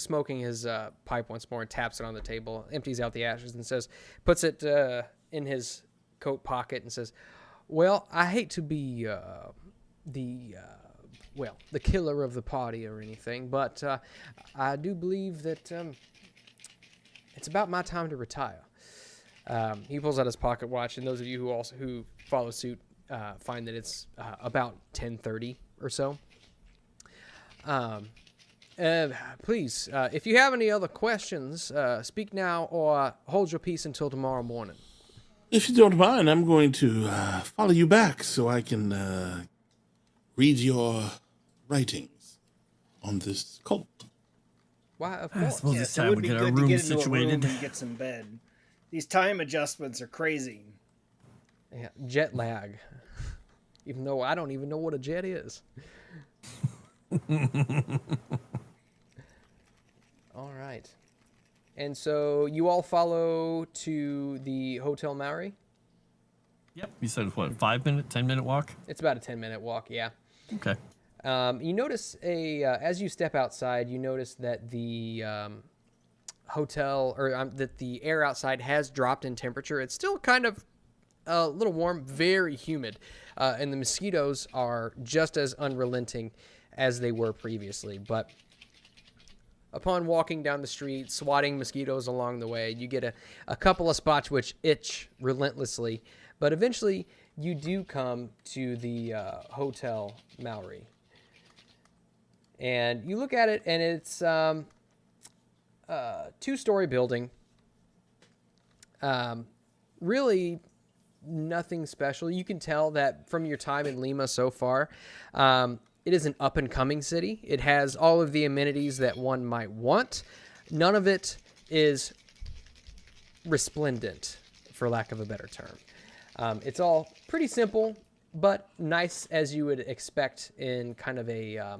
smoking his pipe once more and taps it on the table, empties out the ashes, and puts it in his coat pocket and says, "Well, I hate to be the killer of the party or anything, but I do believe that it's about my time to retire." He pulls out his pocket watch, and those of you who follow suit find that it's about 10:30 or so. Please, if you have any other questions, speak now or hold your peace until tomorrow morning. If you don't mind, I'm going to follow you back so I can read your writings on this cult. Why, of I course. suppose Yes, it's it time would we be get our good to room get into a room situated. and get some bed. These time adjustments are crazy. Yeah, jet lag. Even though I don't even know what a jet is. All right. And so you all follow to the Hotel Maori? Yep. You said what? 5 minute, 10-minute walk? It's about a 10-minute walk, yeah. Okay. You notice as you step outside, you notice that the hotel or that the air outside has dropped in temperature. It's still kind of a little warm, very humid, and the mosquitoes are just as unrelenting as they were previously. But upon walking down the street, swatting mosquitoes along the way, you get a couple of spots which itch relentlessly. But eventually, you do come to the Hotel Maori. And you look at it, and it's a two-story building. Really nothing special. You can tell that from your time in Lima so far, it is an up-and-coming city. It has all of the amenities that one might want. None of it is resplendent, for lack of a better term. It's all pretty simple, but nice as you would expect in kind of a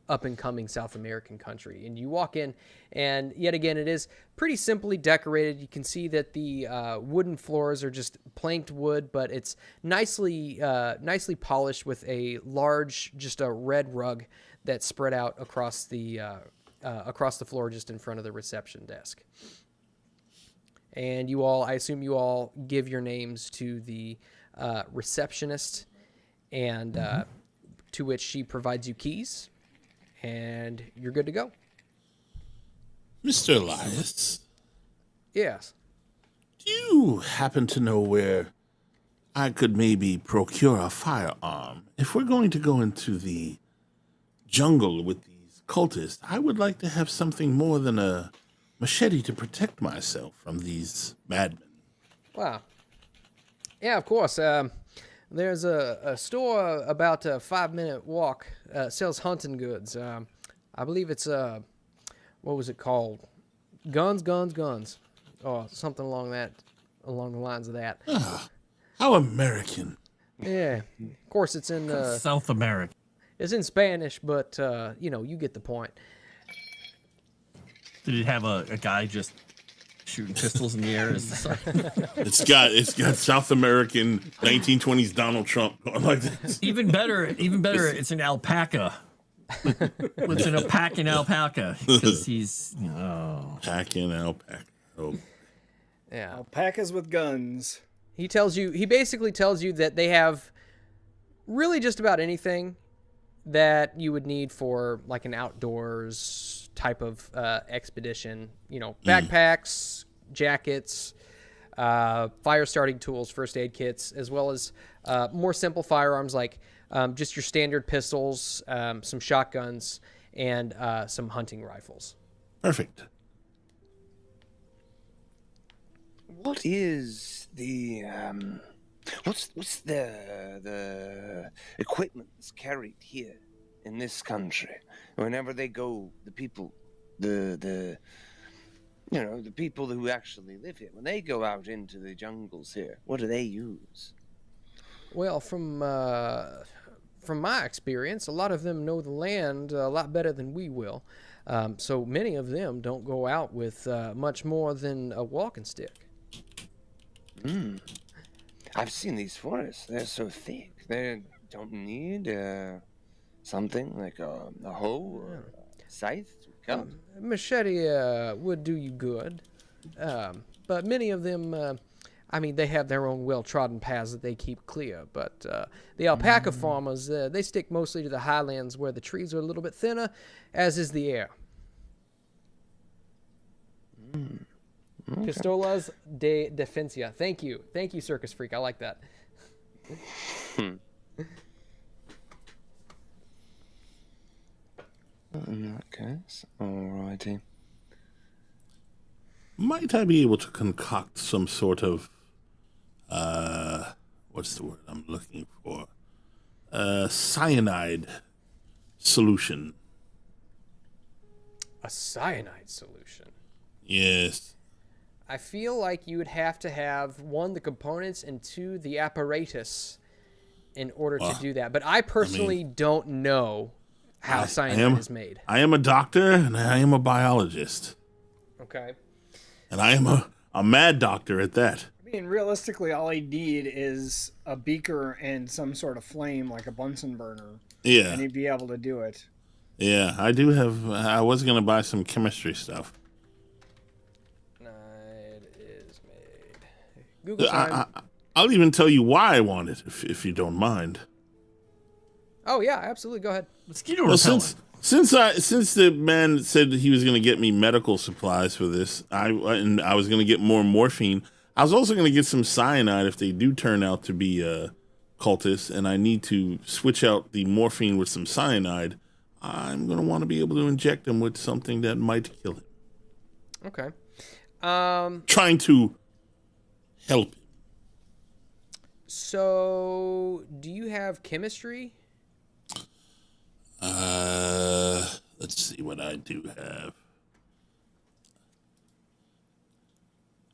up-and-coming South American country. And you walk in, and yet again, it is pretty simply decorated. You can see that the wooden floors are just planked wood, but it's nicely polished with a large, just a red rug that's spread out across the floor just in front of the reception desk. And I assume you all give your names to the receptionist, and to which she provides you keys. And you're good to go. Mr. Elias, Yes. do you happen to know where I could maybe procure a firearm? If we're going to go into the jungle with these cultists, I would like to have something more than a machete to protect myself from these madmen. Wow. Yeah, of course. There's a store about a 5-minute walk, sells hunting goods. I believe it's, what was it called? Guns, or something along the lines of that. How American. Yeah, of course it's in South America. it's in Spanish, but you get the point. Did it have a guy just shooting pistols in the air? It's got South American 1920s Donald Trump going like this. Even better, it's an alpaca. It's an alpacan alpaca because he's Packing alpaca. Oh. Yeah. Alpacas with guns. He basically tells you that they have really just about anything that you would need for like an outdoors type of expedition. Backpacks, jackets, fire starting tools, first aid kits, as well as more simple firearms like just your standard pistols, some shotguns, and some hunting rifles. Perfect. What is the what's the equipment that's carried here in this country? Whenever they go, the people, the people who actually live here, when they go out into the jungles here, what do they use? Well, from my experience, a lot of them know the land a lot better than we will. So many of them don't go out with much more than a walking stick. I've seen these forests. They're so thick. They don't need something like a hoe or a scythe to cut. Machete would do you good. But many of them, they have their own well-trodden paths that they keep clear. But the alpaca farmers, they stick mostly to the highlands where the trees are a little bit thinner, as is the air. Pistolas de defensa. Thank you, Circus Freak. I like that. In that case, alrighty. Might I be able to concoct some sort of what's the word I'm looking for? Cyanide solution. A cyanide solution. Yes. I feel like you would have to have, 1, the components, and 2, the apparatus in order to do that. But I personally don't know how cyanide is made. I am a doctor, and I am a biologist. Okay. And I am a mad doctor at that. I mean, realistically, all I need is a beaker and some sort of flame, like a Bunsen burner. Yeah. And he'd be able to do it. Yeah, I do have... I was going to buy some chemistry stuff. Cyanide is made. Google time. I'll even tell you why I want it, if you don't mind. Oh, yeah, absolutely. Go ahead. Mosquito Well, repellent. since the man said he was going to get me medical supplies for this, I was going to get more morphine. I was also going to get some cyanide if they do turn out to be cultists, and I need to switch out the morphine with some cyanide. I'm going to want to be able to inject him with something that might kill him. Okay. Trying to help him. So, do you have chemistry? Let's see what I do have.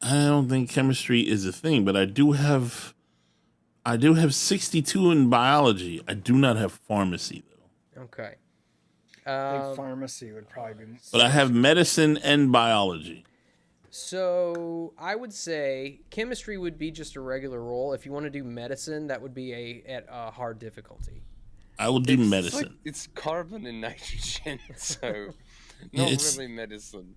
I don't think chemistry is a thing, but I do have 62 in biology. I do not have pharmacy though. Okay. I think pharmacy would probably be. But I have medicine and biology. So I would say chemistry would be just a regular roll. If you want to do medicine, that would be at a hard difficulty. I will do medicine. Like, it's carbon and nitrogen, so not really medicine.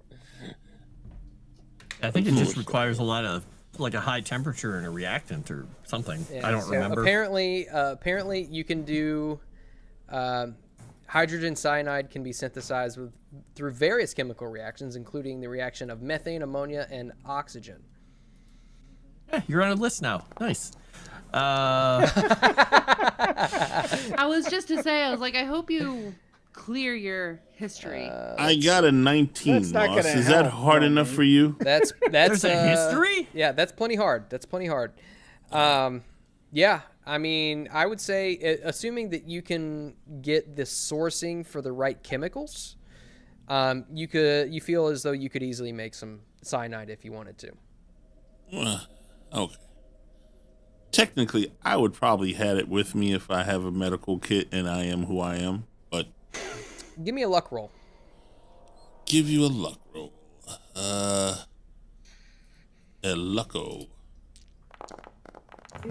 I think it just requires a lot of, like, a high temperature and a reactant or something. Yeah, I don't remember. Apparently, you can do hydrogen cyanide can be synthesized through various chemical reactions, including the reaction of methane, ammonia, and oxygen. Yeah, you're on a list now. Nice. I was just to say, I was like, I hope you clear your history. I got a 19, That's not Moss. gonna Is that help, hard enough for you? That's There's a history? Yeah, that's plenty hard. Yeah, I mean, I would say, assuming that you can get the sourcing for the right chemicals, you feel as though you could easily make some cyanide if you wanted to. Okay. Technically, I would probably have it with me if I have a medical kit and I am who I am, but... Give me a luck roll. Give you a luck roll. A lucko.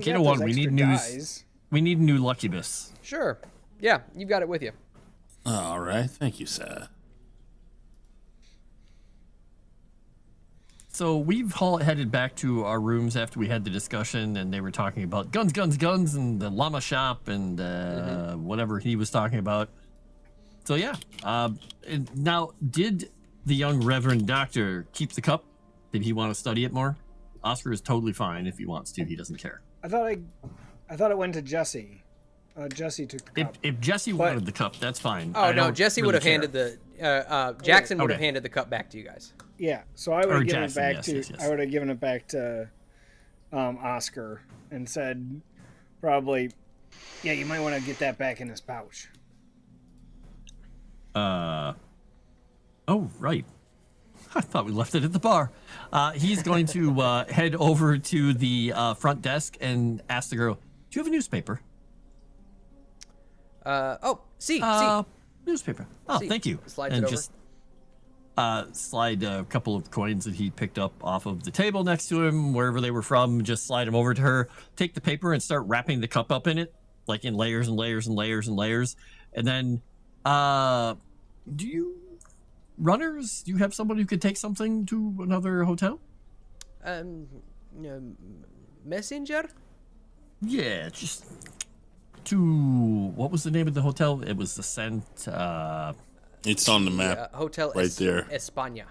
You know what? We need news. We need a new Luckybus. Sure. Yeah, you've got it with you. All right. Thank you, sir. So we've all headed back to our rooms after we had the discussion, and they were talking about guns, and the llama shop, and whatever he was talking about. So yeah. And now, did the young Reverend Doctor keep the cup? Did he want to study it more? Oscar is totally fine if he wants to. He doesn't care. I thought it went to Jesse. Jesse took the cup. If Jesse wanted the cup, that's fine. Oh no, Jesse would have handed Jackson would have Okay. handed the cup back to you guys. Yeah, so I would have given Jackson, it back yes. I would have given it back to Oscar and said probably, yeah, you might want to get that back in his pouch. Oh, right. I thought we left it at the bar. He's going to head over to the front desk and ask the girl, "Do you have a newspaper?" See. Newspaper. Oh, See. thank you. Slides and it over. just slide a couple of coins that he picked up off of the table next to him, wherever they were from. Just slide them over to her. Take the paper and start wrapping the cup up in it, like in layers and layers and layers and layers. And then, do you have someone who could take something to another hotel? Messenger? Yeah, just to, what was the name of the hotel? It was the Scent, It's on the map. Hotel right there. España.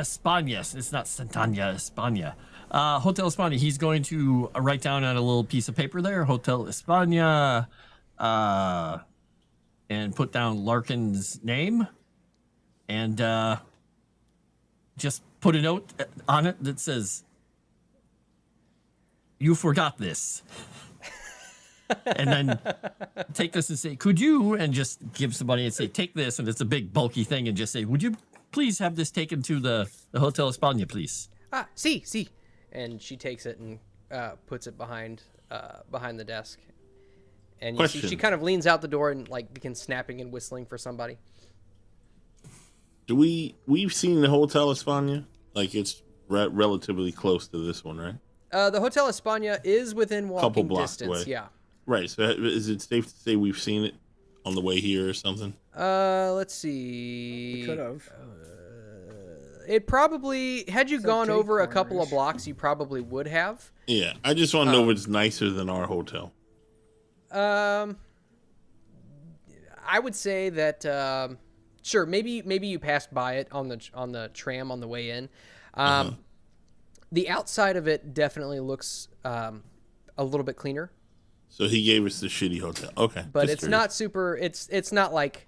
España. It's not Santana, España. Hotel España. He's going to write down on a little piece of paper there, Hotel España, and put down Larkin's name, and just put a note on it that says, "You forgot this." And then take this and say, "Could you?" And just give somebody and say, "Take this." And it's a big bulky thing, and just say, "Would you please have this taken to the Hotel España, please?" See. And she takes it and puts it behind the desk. And you see she kind of leans out the door and like begins snapping and whistling for somebody. We've seen the Hotel España? Like it's relatively close to this one, right? The Hotel España is within walking distance. Away. Yeah. Right. So is it safe to say we've seen it on the way here or something? Let's see. Could have. It probably, had you gone over a couple of blocks, you probably would have. Yeah. I just want to know if it's nicer than our hotel. I would say that sure, maybe you passed by it on the tram on the way in. The outside of it definitely looks a little bit cleaner. So he gave us the shitty hotel. Okay. But it's not super. It's not like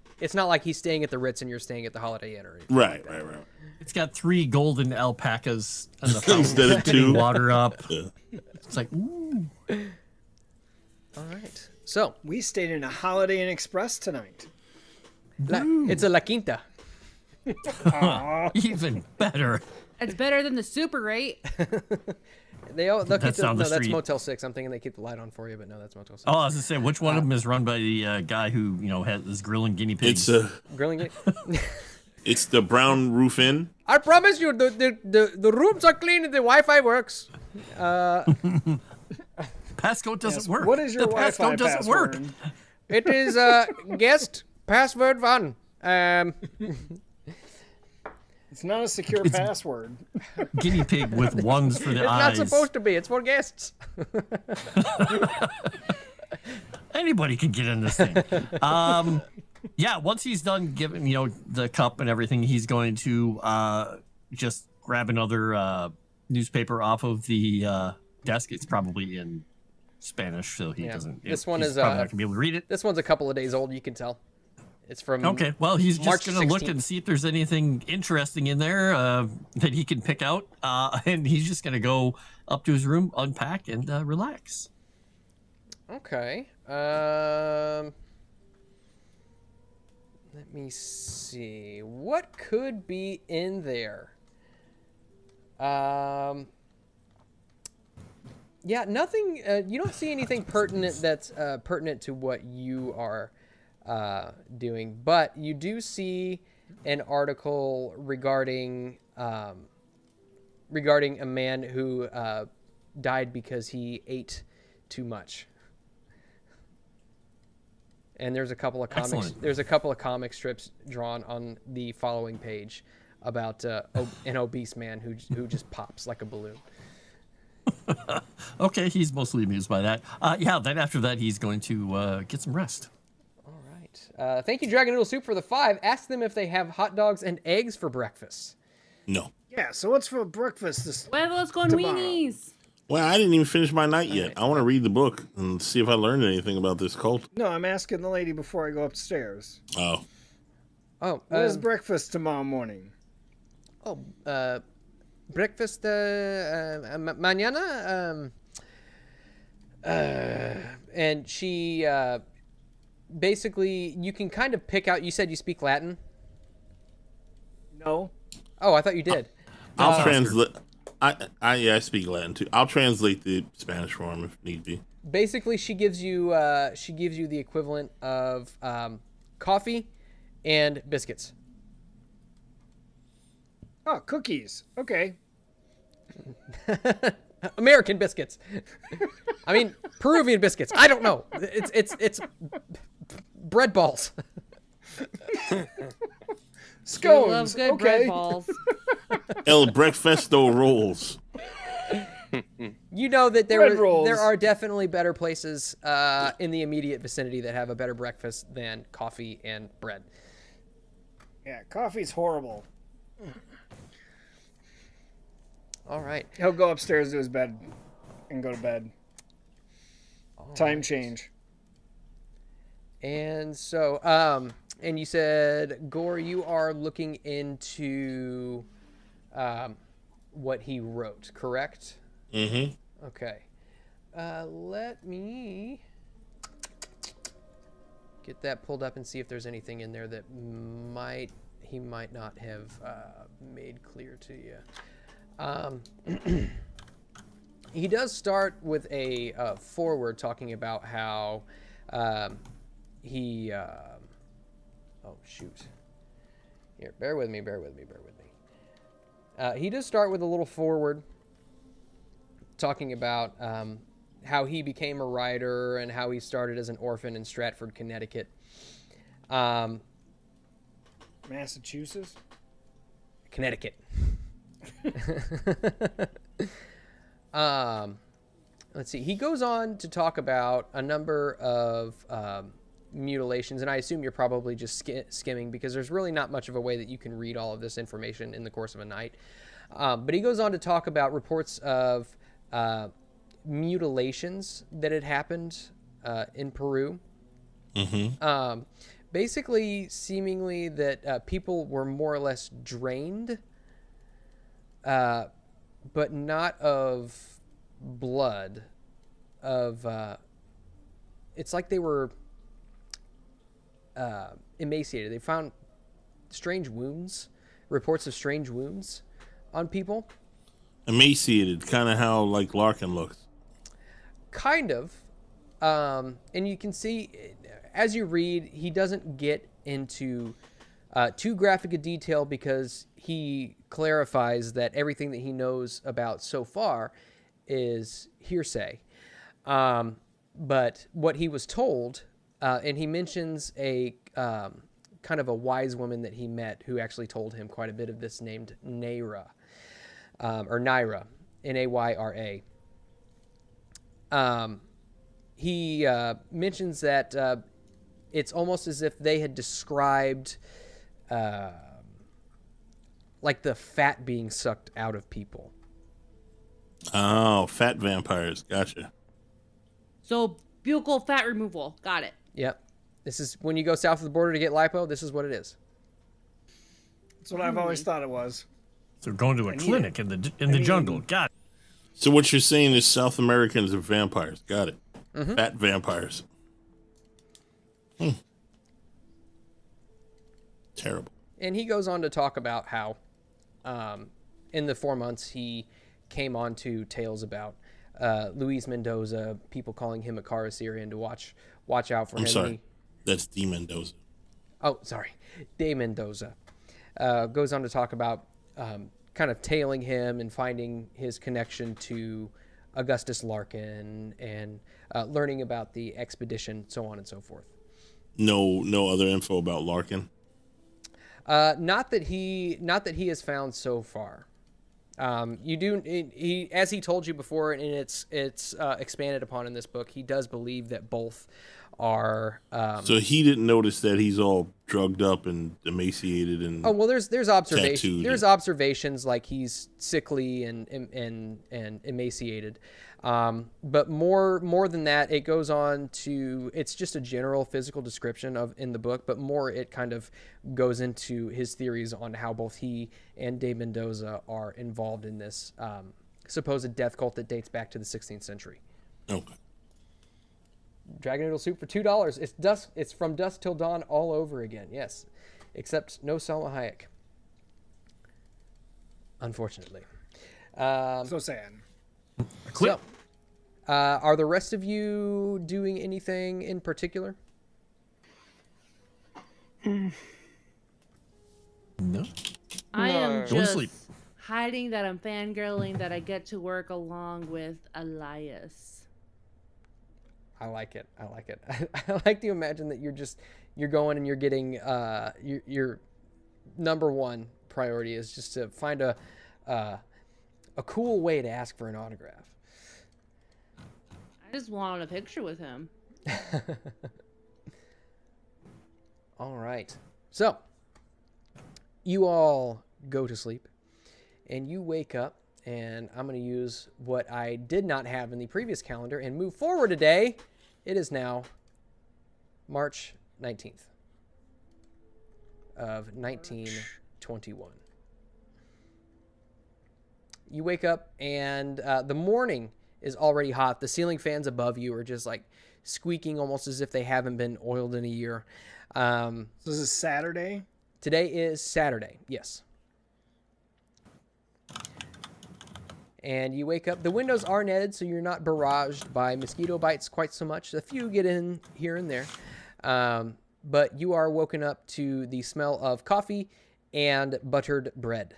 he's staying at the Ritz and you're staying at the Holiday Inn or anything. Right. It's got 3 golden alpacas on the fountain Instead of 2. Water up. Yeah. It's like, ooh. All right. So We stayed in a Holiday Inn Express tonight. it's a La Quinta. Even better. It's better than the Super 8. They'll keep That's down the that's street. Motel 6. I'm thinking they keep the light on for you, but no, that's Motel 6. Oh, I was gonna say, which one of them is run by the guy who has this grilling guinea pigs? Grilling it. It's the Brown Roof Inn. I promise you, the rooms are clean and the Wi-Fi works. Passcode doesn't work. What is your the Wi-Fi passcode doesn't work. password? It is guest password 1. It's not a secure password. Guinea pig with ones for the It's eyes. not supposed to be. It's for guests. Anybody can get in this thing. Yeah, once he's done giving the cup and everything, he's going to just grab another newspaper off of the desk. It's probably in Spanish, so he doesn't. This one he's is probably not gonna be able to read it. This one's a couple of days old. You can tell. It's from. Okay, well, he's March just going to look 16th. and see if there's anything interesting in there that he can pick out, and he's just going to go up to his room, unpack, and relax. Okay. Let me see. What could be in there? Yeah, nothing. You don't see anything pertinent that's pertinent to what you are doing, but you do see an article regarding a man who died because he ate too much. And there's a couple of comics. Excellent. There's a couple of comic strips drawn on the following page about an obese man who just pops like a balloon. Okay, he's mostly amused by that. Yeah, then after that, he's going to get some rest. All right. Thank you, Dragon Noodle Soup, for the 5. Ask them if they have hot dogs and eggs for breakfast. No. Yeah, so what's for breakfast this Huevos con tomorrow? weenies. Well, I didn't even finish my night yet. I want to read the book and see if I learned anything about this cult. No, I'm asking the lady before I go upstairs. Oh. Oh, What is breakfast tomorrow morning? breakfast mañana. And she basically, you can kind of pick out. You said you speak Latin. No. Oh, I thought you did. I'll translate. I speak Latin too. I'll translate the Spanish for him if need be. Basically, she gives you the equivalent of coffee and biscuits. Oh, cookies. Okay. American biscuits. I mean, Peruvian biscuits. I don't know. It's bread balls. Scones. Love good okay. bread balls. El Breakfasto rolls. You know that Bread rolls. there are definitely better places in the immediate vicinity that have a better breakfast than coffee and bread. Yeah, coffee's horrible. All right. He'll go upstairs to his bed and go to bed. Time change. And so, and you said, Gore, you are looking into what he wrote, correct? Mm-hmm. Okay. Let me get that pulled up and see if there's anything in there that he might not have made clear to you. He does start with a foreword talking about how he oh shoot, here, bear with me. He does start with a little foreword talking about how he became a writer and how he started as an orphan in Stratford, Connecticut. Massachusetts? Connecticut. Let's see. He goes on to talk about a number of mutilations, and I assume you're probably just skimming because there's really not much of a way that you can read all of this information in the course of a night. But he goes on to talk about reports of mutilations that had happened in Peru. Mm-hmm. Basically, seemingly that people were more or less drained, but not of blood. It's like they were emaciated. They found strange wounds, reports of strange wounds on people. Emaciated, kind of how like Larkin looks. Kind of. And you can see, as you read, he doesn't get into too graphic a detail because he clarifies that everything that he knows about so far is hearsay. But what he was told, and he mentions a kind of a wise woman that he met who actually told him quite a bit of this, named Naira, or Nyra, Nayra. He mentions that it's almost as if they had described like the fat being sucked out of people. Oh, fat vampires. Gotcha. So buccal fat removal. Got it. Yep. This is when you go south of the border to get lipo. This is what it is. That's what I've always thought it was. So going to a clinic in the jungle. Got it. So what you're saying is South Americans are vampires. Got it. Mm-hmm. Fat vampires. Terrible. And he goes on to talk about how in the 4 months he came on to tales about Luis Mendoza, people calling him a Kara Syrian to watch out for him. I'm sorry. That's D. Mendoza. Oh, sorry. De Mendoza. Goes on to talk about kind of tailing him and finding his connection to Augustus Larkin and learning about the expedition, so on and so forth. No other info about Larkin? Not that he has found so far. You do, he, as he told you before, and it's expanded upon in this book, he does believe that both are. So he didn't notice that he's all drugged up and emaciated and. Oh well, there's observations. Tattooed. There's observations like he's sickly and emaciated. But more than that, it goes on to, it's just a general physical description of in the book, but more it kind of goes into his theories on how both he and De Mendoza are involved in this supposed death cult that dates back to the 16th century. Okay. Dragon Noodle Soup for $2. It's from dusk till dawn all over again. Yes, except no Salma Hayek. Unfortunately. So sad. So, are the rest of you doing anything in particular? No. I am Go to just sleep. hiding that I'm fangirling that I get to work along with Elias. I like it. I like to imagine that you're going and you're getting your number one priority is just to find a cool way to ask for an autograph. I just want a picture with him. All right. So, you all go to sleep, and you wake up And I'm going to use what I did not have in the previous calendar and move forward a day. It is now March 19th of 1921. You wake up and the morning is already hot. The ceiling fans above you are just like squeaking almost as if they haven't been oiled in a year. So this is Saturday? Today is Saturday, yes. And you wake up. The windows are netted, so you're not barraged by mosquito bites quite so much. A few get in here and there. But you are woken up to the smell of coffee and buttered bread.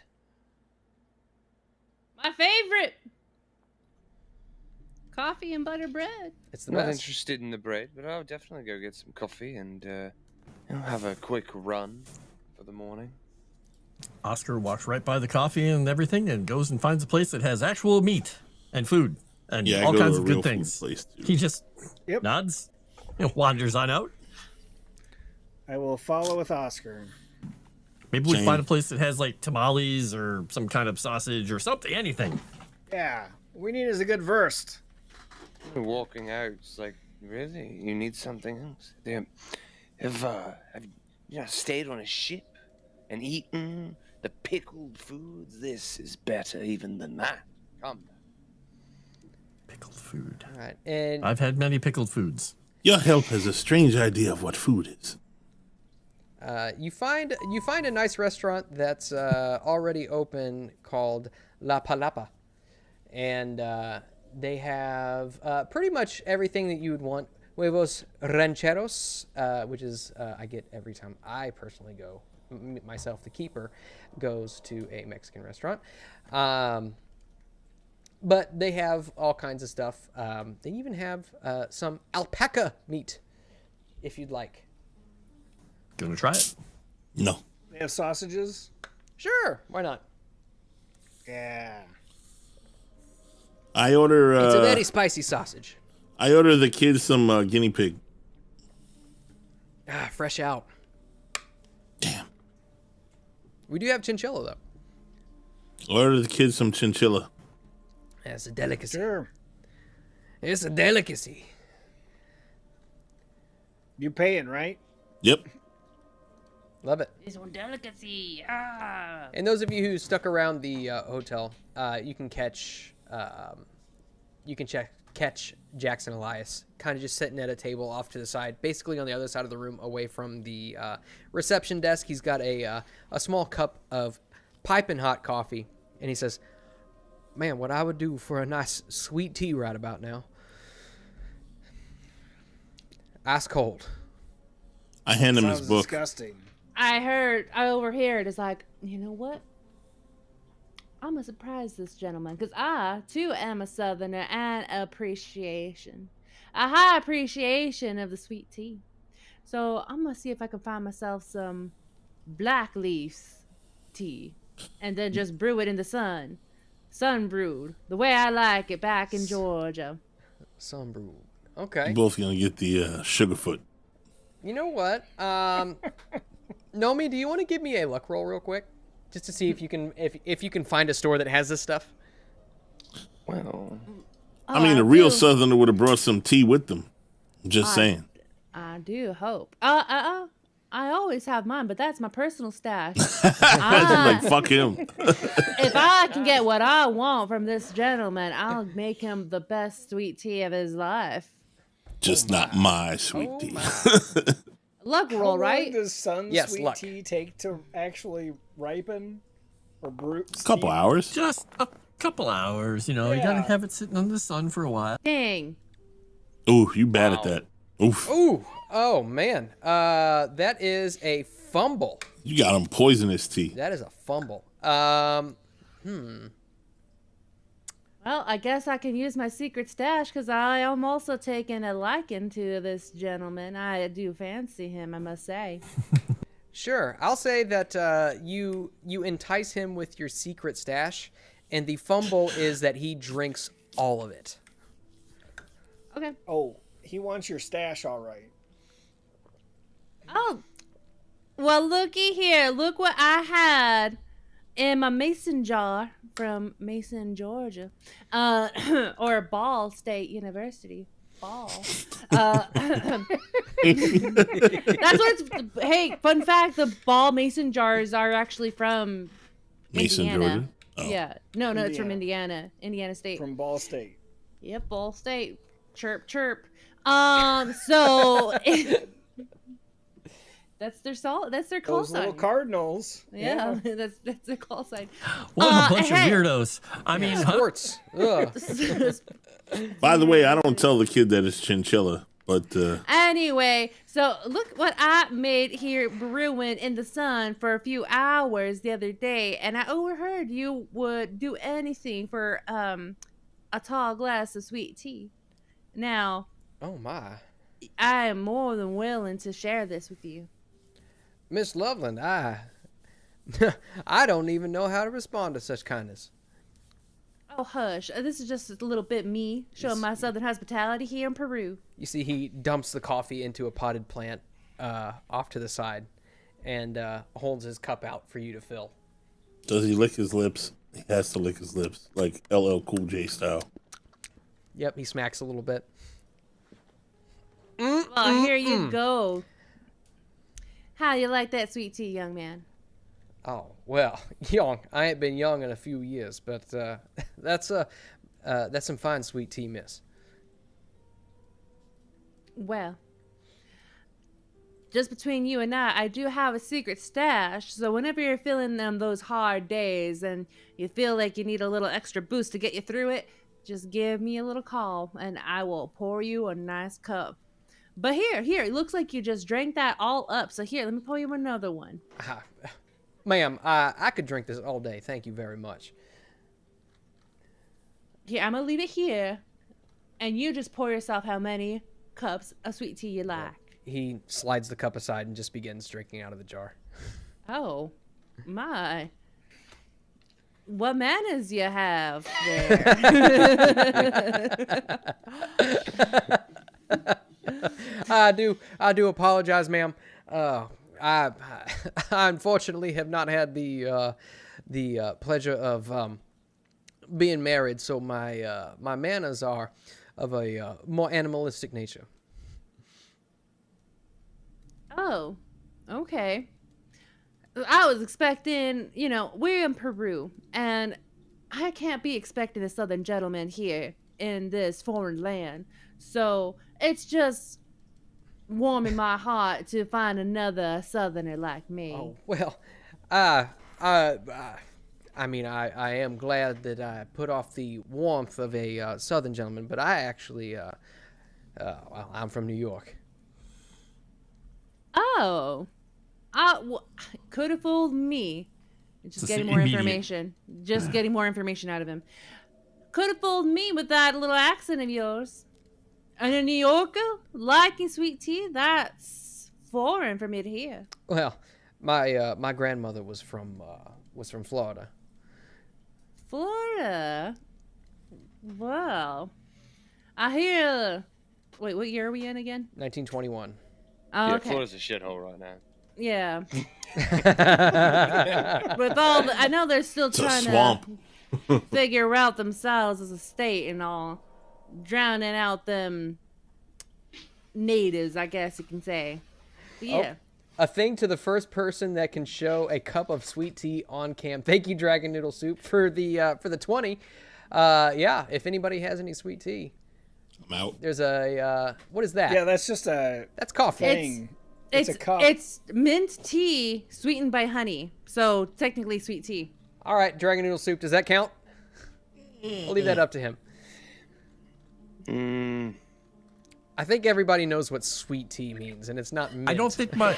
My favorite. Coffee and butter bread. It's the I'm not best. interested in the bread, but I'll definitely go get some coffee and have a quick run for the morning. Oscar walks right by the coffee and everything and goes and finds a place that has actual meat and food and Yeah, I all go to kinds a of real good food things. place, too. He just Yep. nods and wanders on out. I will follow with Oscar. Maybe we Same. find a place that has like tamales or some kind of sausage or something, anything. Yeah, we need is a good verse. Walking out, it's like, really? You need something else? Have you stayed on a ship and eaten the pickled foods? This is better even than that. Come. Pickled food. All right. And I've had many pickled foods. Your help has a strange idea of what food is. you find a nice restaurant that's already open called La Palapa. And they have pretty much everything that you would want. Huevos rancheros, which is I get every time I personally go. Myself, the keeper, goes to a Mexican restaurant. But they have all kinds of stuff. They even have some alpaca meat, if you'd like. Gonna try it. No. They have sausages? Sure, why not? Yeah. I order. It's a very spicy sausage. I order the kids some guinea pig. Ah, fresh out. Damn. We do have chinchilla, though. Order the kids some chinchilla. It's a delicacy. Sure. It's a delicacy. You paying, right? Yep. Love it. It's one delicacy. Ah. And those of you who stuck around the hotel, you can catch catch Jackson Elias kind of just sitting at a table off to the side, basically on the other side of the room, away from the reception desk. He's got a small cup of piping hot coffee, and he says, "Man, what I would do for a nice sweet tea right about now. Ice cold." I hand him his Sounds book. disgusting. I overheard. It's like, you know what? I'm gonna surprise this gentleman because I too am a Southerner and a high appreciation of the sweet tea. So I'm gonna see if I can find myself some black leaves tea, and then just brew it in the sun brewed, the way I like it back in Georgia. Sun brewed. Okay. You're both gonna get the Sugarfoot. You know what? Nomi, do you want to give me a luck roll real quick, just to see if you can if you can find a store that has this stuff? Well, I mean, a real Southerner would have brought some tea with them. I'm just saying. I do hope. I always have mine, but that's my personal stash. Like, fuck him. If I can get what I want from this gentleman, I'll make him the best sweet tea of his life. Just not my sweet tea. Luck How roll, long right? does sun Yes, sweet luck. tea take to actually ripen or brew? Couple steam? hours. Just a couple hours, you know. You gotta Yeah. have it sitting in the sun for a while. Dang. Ooh, you bad at Wow. that. Oof. Ooh, oh man, that is a fumble. You got him poisonous tea. That is a fumble. Well, I guess I can use my secret stash because I am also taking a liking to this gentleman. I do fancy him, I must say. Sure, I'll say that you entice him with your secret stash, and the fumble is that he drinks all of it. Okay. Oh, he wants your stash, all right. Oh, well, looky here. Look what I had in my mason jar from Mason, Georgia, or Ball State University. Ball. That's what it's. Hey, fun fact: the Ball Mason jars are actually from Mason, Indiana. Georgia. Oh. Yeah, no, it's from Indiana, Indiana State. From Ball State. Yep, Ball State. Chirp, chirp. So that's their call Those sign. little cardinals. Yeah, that's their call sign. What a bunch hey. of weirdos. I mean, Sports. Ugh. By the way, I don't tell the kid that it's chinchilla, but Anyway, so look what I made here brewing in the sun for a few hours the other day, and I overheard you would do anything for a tall glass of sweet tea. Now, Oh my, I am more than willing to share this with you. Miss Loveland, I don't even know how to respond to such kindness. Oh, hush. This is just a little bit me showing my southern hospitality here in Peru. You see, he dumps the coffee into a potted plant off to the side and holds his cup out for you to fill. does he lick his lips? He has to lick his lips, like LL Cool J style. Yep, he smacks a little bit. Well, here you go. How you like that sweet tea, young man? Oh, well, young. I ain't been young in a few years, but that's some fine sweet tea, miss. Well, just between you and I do have a secret stash. So whenever you're feeling those hard days and you feel like you need a little extra boost to get you through it, just give me a little call and I will pour you a nice cup. But here, it looks like you just drank that all up. So here, let me pour you another one. Ma'am, I could drink this all day. Thank you very much. Here, I'm gonna leave it here, and you just pour yourself how many cups of sweet tea you like. He slides the cup aside and just begins drinking out of the jar. Oh, my. What manners you have there. I do apologize, ma'am. I unfortunately have not had the pleasure of being married, so my manners are of a more animalistic nature. Oh, okay. I was expecting, we're in Peru, and I can't be expecting a southern gentleman here in this foreign land. So it's just warming my heart to find another southerner like me. Oh, well, I am glad that I put off the warmth of a southern gentleman, but I actually, well, I'm from New York. Oh. Could have fooled me. Just getting more information. Just getting more information out of him. Could have fooled me with that little accent of yours. And a New Yorker liking sweet tea, that's foreign for me to hear. Well, my grandmother was from Florida. Florida? Well, I hear... Wait, what year are we in again? 1921. Oh, Yeah, okay. Florida's a shithole right now. Yeah. With all I know they're still trying to figure out themselves as a state and all. Drowning out them natives, I guess you can say. But yeah. A thing to the first person that can show a cup of sweet tea on cam. Thank you, Dragon Noodle Soup, for the 20. Yeah, if anybody has any sweet tea. I'm out. There's a what is that? Yeah, that's just That's coffee. thing. It's a cup. It's mint tea sweetened by honey. So technically sweet tea. All right, Dragon Noodle Soup, does that count? I'll leave that up to him. I think everybody knows what sweet tea means, and it's not mint. I don't think Well,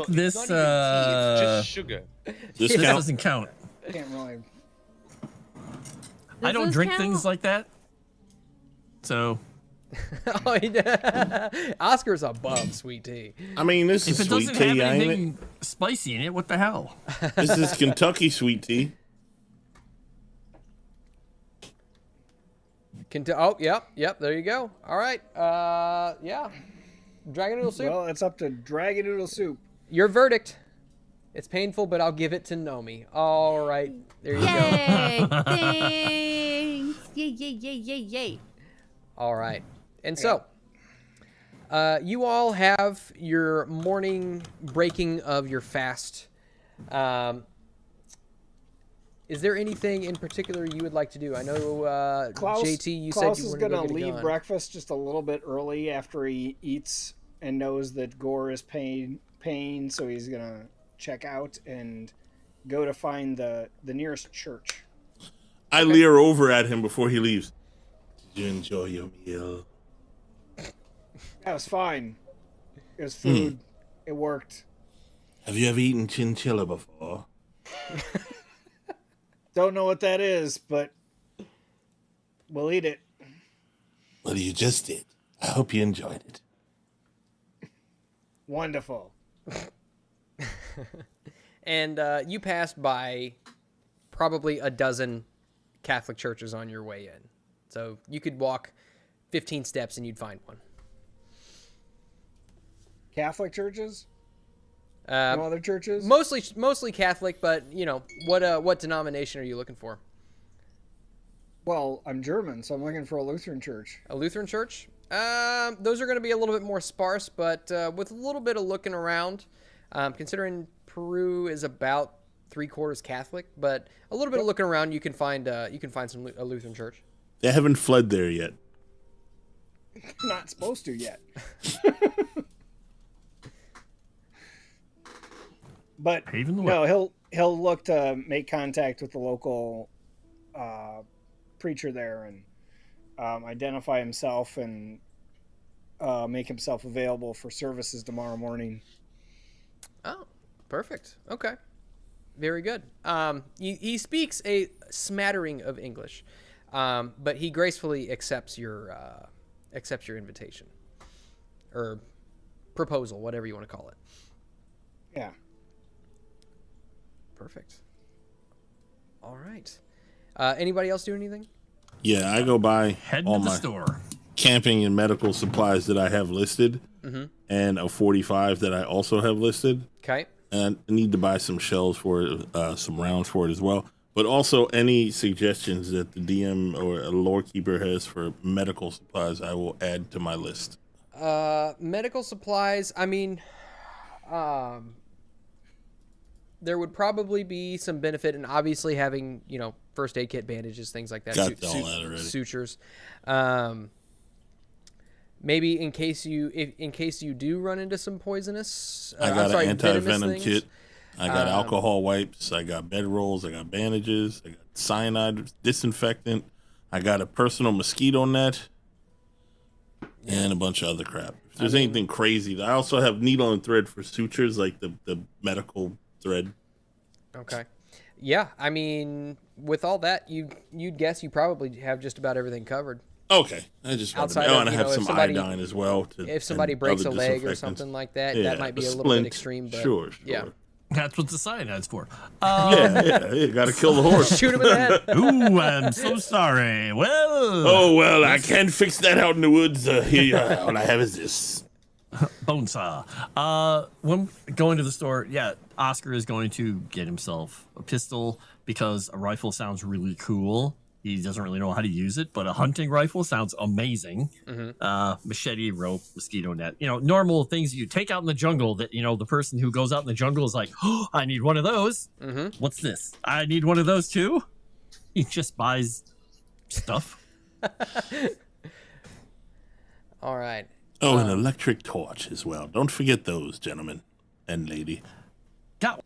this it's not even tea, it's just sugar. This this count? doesn't count. Can't really. I don't this drink count? things like that. So Oh, Oscar's above sweet tea. I mean, this if is it sweet doesn't have tea, ain't it? anything spicy in it, what the hell? This is Kentucky sweet tea. Oh, yep, there you go. All right, yeah. Dragon Noodle Soup, Well, it's up to Dragon Noodle Soup. your verdict. It's painful, but I'll give it to Nomi. All right, there you go. Yay! Thanks! Yay, yay, yay, yay, yay. All right. And so, you all have your morning breaking of your fast. Is there anything in particular you would like to do? I know, JT, you Klaus said you is were going going to to leave breakfast just a little bit early after he eats and knows that Gore is pain, so he's going to check out and go to find the nearest church. I leer over at him before he leaves. Did you enjoy your meal? That was fine. It was food. It worked. Have you ever eaten chinchilla before? Don't know what that is, but we'll eat it. Well, you just did. I hope you enjoyed it. Wonderful. And you passed by probably a dozen Catholic churches on your way in. So you could walk 15 steps and you'd find one. Catholic churches? No other churches? Mostly Catholic, but you know, what denomination are you looking for? Well, I'm German, so I'm looking for a Lutheran church. A Lutheran church? Those are going to be a little bit more sparse, but with a little bit of looking around, considering Peru is about 3/4 Catholic, but a little bit of looking around, you can find a Lutheran church. They haven't fled there yet. Not supposed to yet. But no, he'll look to make contact with the local preacher there and identify himself and make himself available for services tomorrow morning. Oh, perfect. Okay, very good. He speaks a smattering of English, but he gracefully accepts your invitation or proposal, whatever you want to call it. Yeah. Perfect. All right. Anybody else do anything? Yeah, I go by Head all to the my store. camping and medical supplies that I have listed, and a 45 that I also have listed. Okay. And I need to buy some shells for it, some rounds for it as well. But also any suggestions that the DM or a lore keeper has for medical supplies, I will add to my list. Medical supplies. I mean, there would probably be some benefit in obviously having, you know, first aid kit, bandages, things like that. Got all that already. Sutures. Maybe in case you do run into some poisonous. I got an anti-venom things. kit. I got alcohol wipes. I got bedrolls. I got bandages. I got cyanide disinfectant. I got a personal mosquito net. And a bunch of other crap. If there's anything crazy, I also have needle and thread for sutures, like the medical thread. Okay. Yeah, I mean, with all that, you'd guess you probably have just about everything covered. Okay, I just wanted to Outside know, of, and I you have know, if some somebody- iodine as well. If somebody breaks a leg or something like that, that might be a little bit extreme. But Sure. yeah. That's what the cyanide's for. Yeah, got to kill the horse. Shoot him in the head. Ooh, I'm so sorry. Well. Oh, well, I can't fix that out in the woods. Here, all I have is this. Bone saw. When going to the store, yeah, Oscar is going to get himself a pistol because a rifle sounds really cool. He doesn't really know how to use it, but a hunting rifle sounds amazing. Machete, rope, mosquito net, you know, normal things you take out in the jungle that, you know, the person who goes out in the jungle is like, oh, I need one of those. What's this? I need one of those too. He just buys stuff. All right. Oh, an electric torch as well. Don't forget those, gentlemen and lady. Got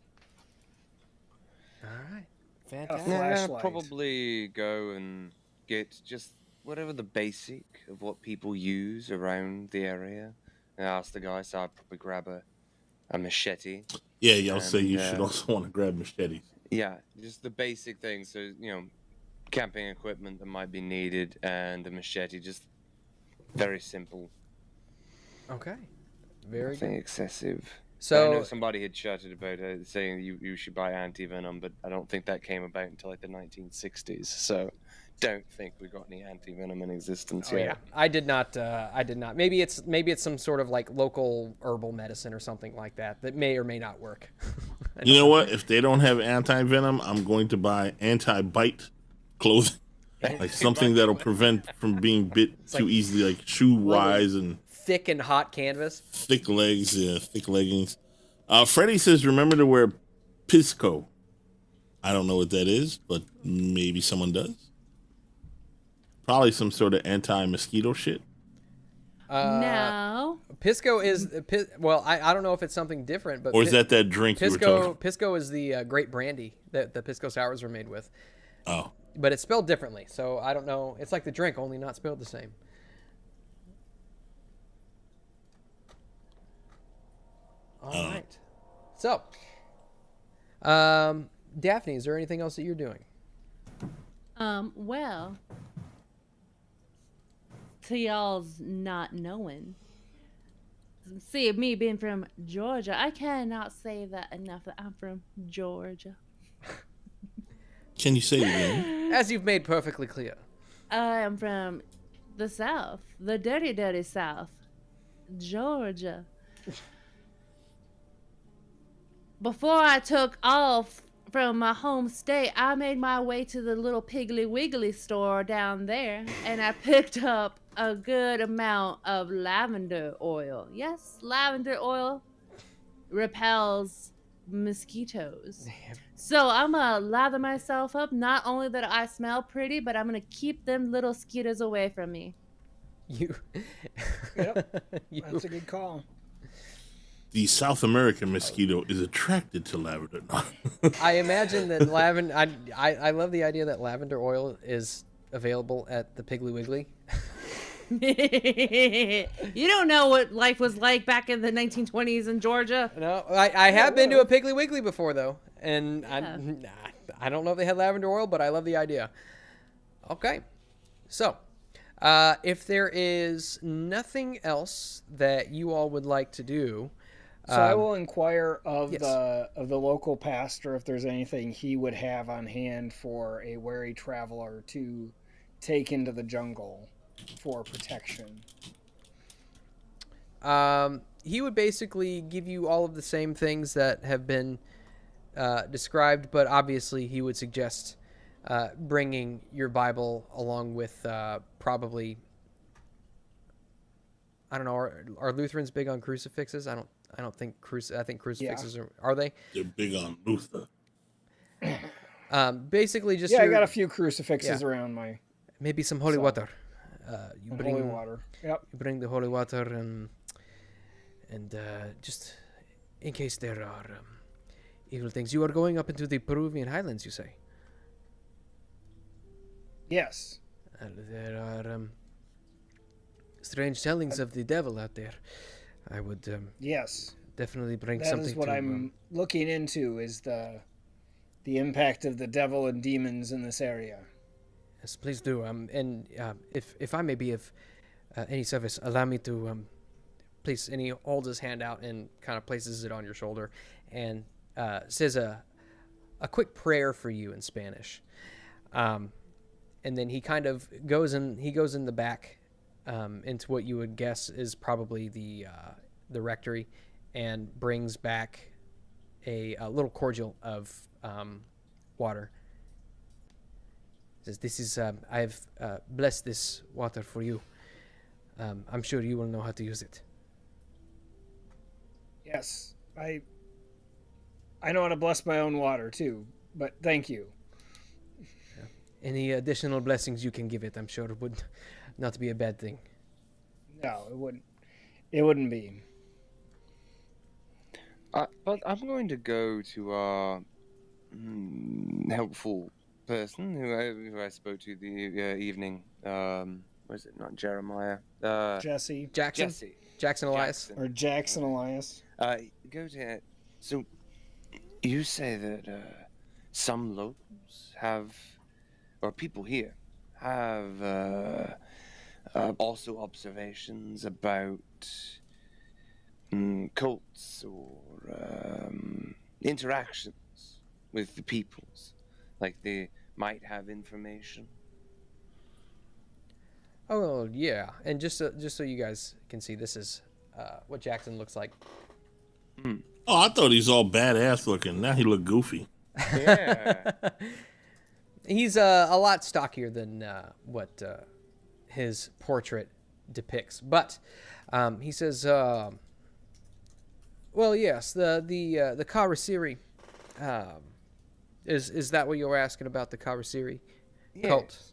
All right. A Fantastic. flashlight. Probably go and get just whatever the basic of what people use around the area. And ask the guy, so I'd probably grab a machete. Yeah, I'll say you And, should also want to grab machetes. Yeah, just the basic things. So, you know, camping equipment that might be needed and a machete, just very simple. Okay. Very Nothing good. excessive. So- I know somebody had chatted about saying you should buy anti-venom, but I don't think that came about until like the 1960s. So don't think we got any anti-venom in existence Oh, yet. yeah. I did not. Maybe it's some sort of like local herbal medicine or something like that may or may not work. You know what? If they don't have anti-venom, I'm going to buy anti-bite clothing. Like something that'll prevent from being bit too easily, like shoe-wise and thick and hot canvas. thick legs, yeah, thick leggings. Freddie says, remember to wear Pisco. I don't know what that is, but maybe someone does. Probably some sort of anti-mosquito shit. No. Pisco is well, I don't know if it's something different, but Or is that drink you were talking? Pisco is the great brandy that the Pisco sours were made with. Oh. But it's spelled differently, so I don't know. It's like the drink, only not spelled the same. All right. So, Daphne, is there anything else that you're doing? Well, to y'all's not knowing. See, me being from Georgia, I cannot say that enough that I'm from Georgia. Can you say it again? As you've made perfectly clear. I am from the South, the dirty, dirty South, Georgia. Before I took off from my home state, I made my way to the little Piggly Wiggly store down there, and I picked up a good amount of lavender oil. Yes, lavender oil repels mosquitoes. So I'm gonna lather myself up. Not only that I smell pretty, but I'm gonna keep them little mosquitoes away from me. You. Yep. That's a good call. The South American mosquito is attracted to lavender. I imagine that lavender. I love the idea that lavender oil is available at the Piggly Wiggly. You don't know what life was like back in the 1920s in Georgia. No, I have been to a Piggly Wiggly before though, and I don't know if they had lavender oil, but I love the idea. Okay, so if there is nothing else that you all would like to do. So I will inquire of yes. the local pastor if there's anything he would have on hand for a wary traveler to take into the jungle for protection. He would basically give you all of the same things that have been described, but obviously he would suggest bringing your Bible along with probably, I don't know, are Lutherans big on crucifixes? I don't think I think crucifixes are they? They're big on Luther. Basically just I got a few crucifixes around my. Maybe some holy water. You bring holy water. Yep. You bring the holy water and just in case there are evil things. You are going up into the Peruvian highlands, you say? Yes. There are strange tellings of the devil out there. I would yes. definitely bring That something is what to I'm looking into is the impact of the devil and demons in this area. Yes, please do. And if I may be of any service, allow me to please. And he holds his hand out and kind of places it on your shoulder, and says a quick prayer for you in Spanish. And then he kind of goes in the back into what you would guess is probably the rectory, and brings back a little cordial of water. Says, "This is I have blessed this water for you. I'm sure you will know how to use it." Yes, I know how to bless my own water too, but thank you. Yeah. Any additional blessings you can give it, I'm sure would not be a bad thing. No, it wouldn't. It wouldn't be. But I'm going to go to our helpful person who I spoke to the evening. Was it not Jeremiah? Jesse. Jackson Elias. Or Jackson Elias. Go to. So, you say that some locals have, or people here have also observations about cults or interactions with the peoples, like they might have information. Oh yeah, and just so you guys can see, this is what Jackson looks like. Oh, I thought he's all badass looking. Now he look goofy. Yeah. He's a lot stockier than what his portrait depicts. But he says, well, yes, the Karasiri. Is that what you were asking about, the Karasiri cult?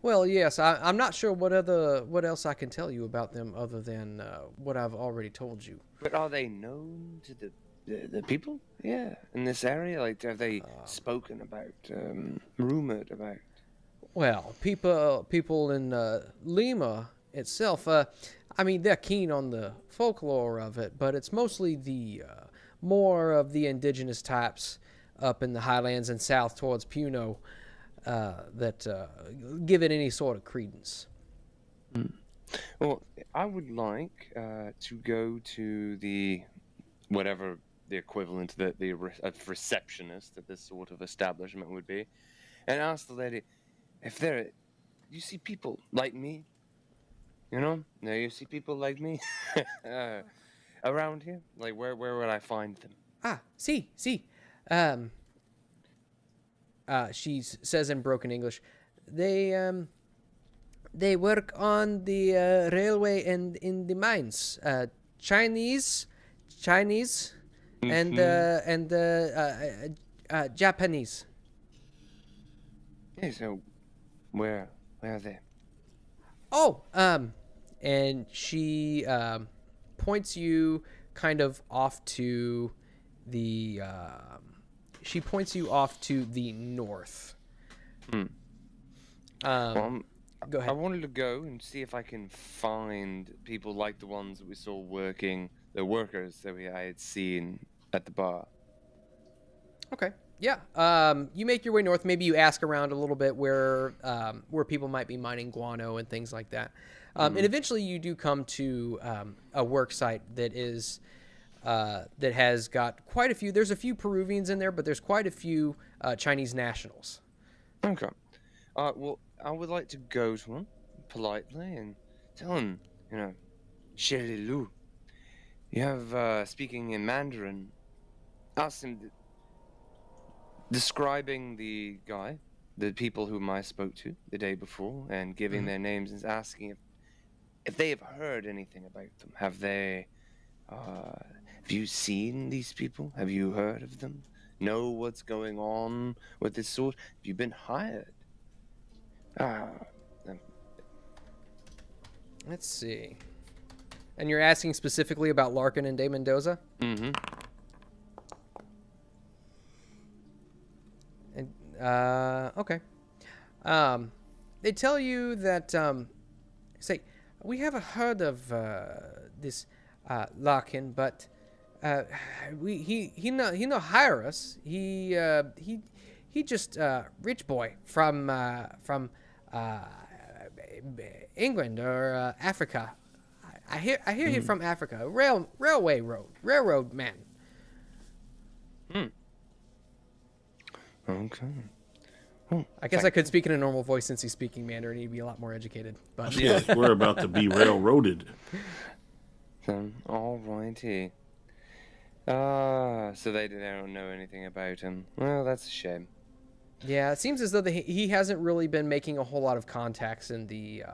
Well, yes. I'm not sure what else I can tell you about them other than what I've already told you. But are they known to the people? Yeah, in this area, like have they spoken about, rumored about? Well, people in Lima itself. I mean, they're keen on the folklore of it, but it's mostly the more of the indigenous types up in the highlands and south towards Puno that give it any sort of credence. Well, I would like to go to the whatever the equivalent of the receptionist at this sort of establishment would be, and ask the lady if you see people like me. You know, now you see people like me around here. Like, where would I find them? See. She says in broken English, they work on the railway and in the mines. Chinese, and Japanese. Yeah, so where are they? Oh, and she points you kind of off to the. She points you off to the north. Well, go ahead. I wanted to go and see if I can find people like the ones that we saw working, the workers that I had seen at the bar. Okay. Yeah. You make your way north. Maybe you ask around a little bit where people might be mining guano and things like that. And eventually you do come to a work site that is that has got quite a few. There's a few Peruvians in there, but there's quite a few Chinese nationals. Okay. Well, I would like to go to them politely and tell them, Shirley Lu, you have speaking in Mandarin. Ask him describing the guy, the people whom I spoke to the day before, and giving their names and asking if they have heard anything about them. Have you seen these people? Have you heard of them? Know what's going on with this sort? Have you been hired? Let's see. And you're asking specifically about Larkin and De Mendoza? Mm-hmm. And, okay. They tell you that, say, we haven't heard of this Larkin, but he no hire us. He just rich boy from England or Africa. I hear he's from Africa. Railroad man. Okay. I guess I could speak in a normal voice since he's speaking Mandarin. He'd be a lot more educated. But Yes, we're about to be railroaded. All righty. So they don't know anything about him. Well, that's a shame. yeah, it seems as though he hasn't really been making a whole lot of contacts in the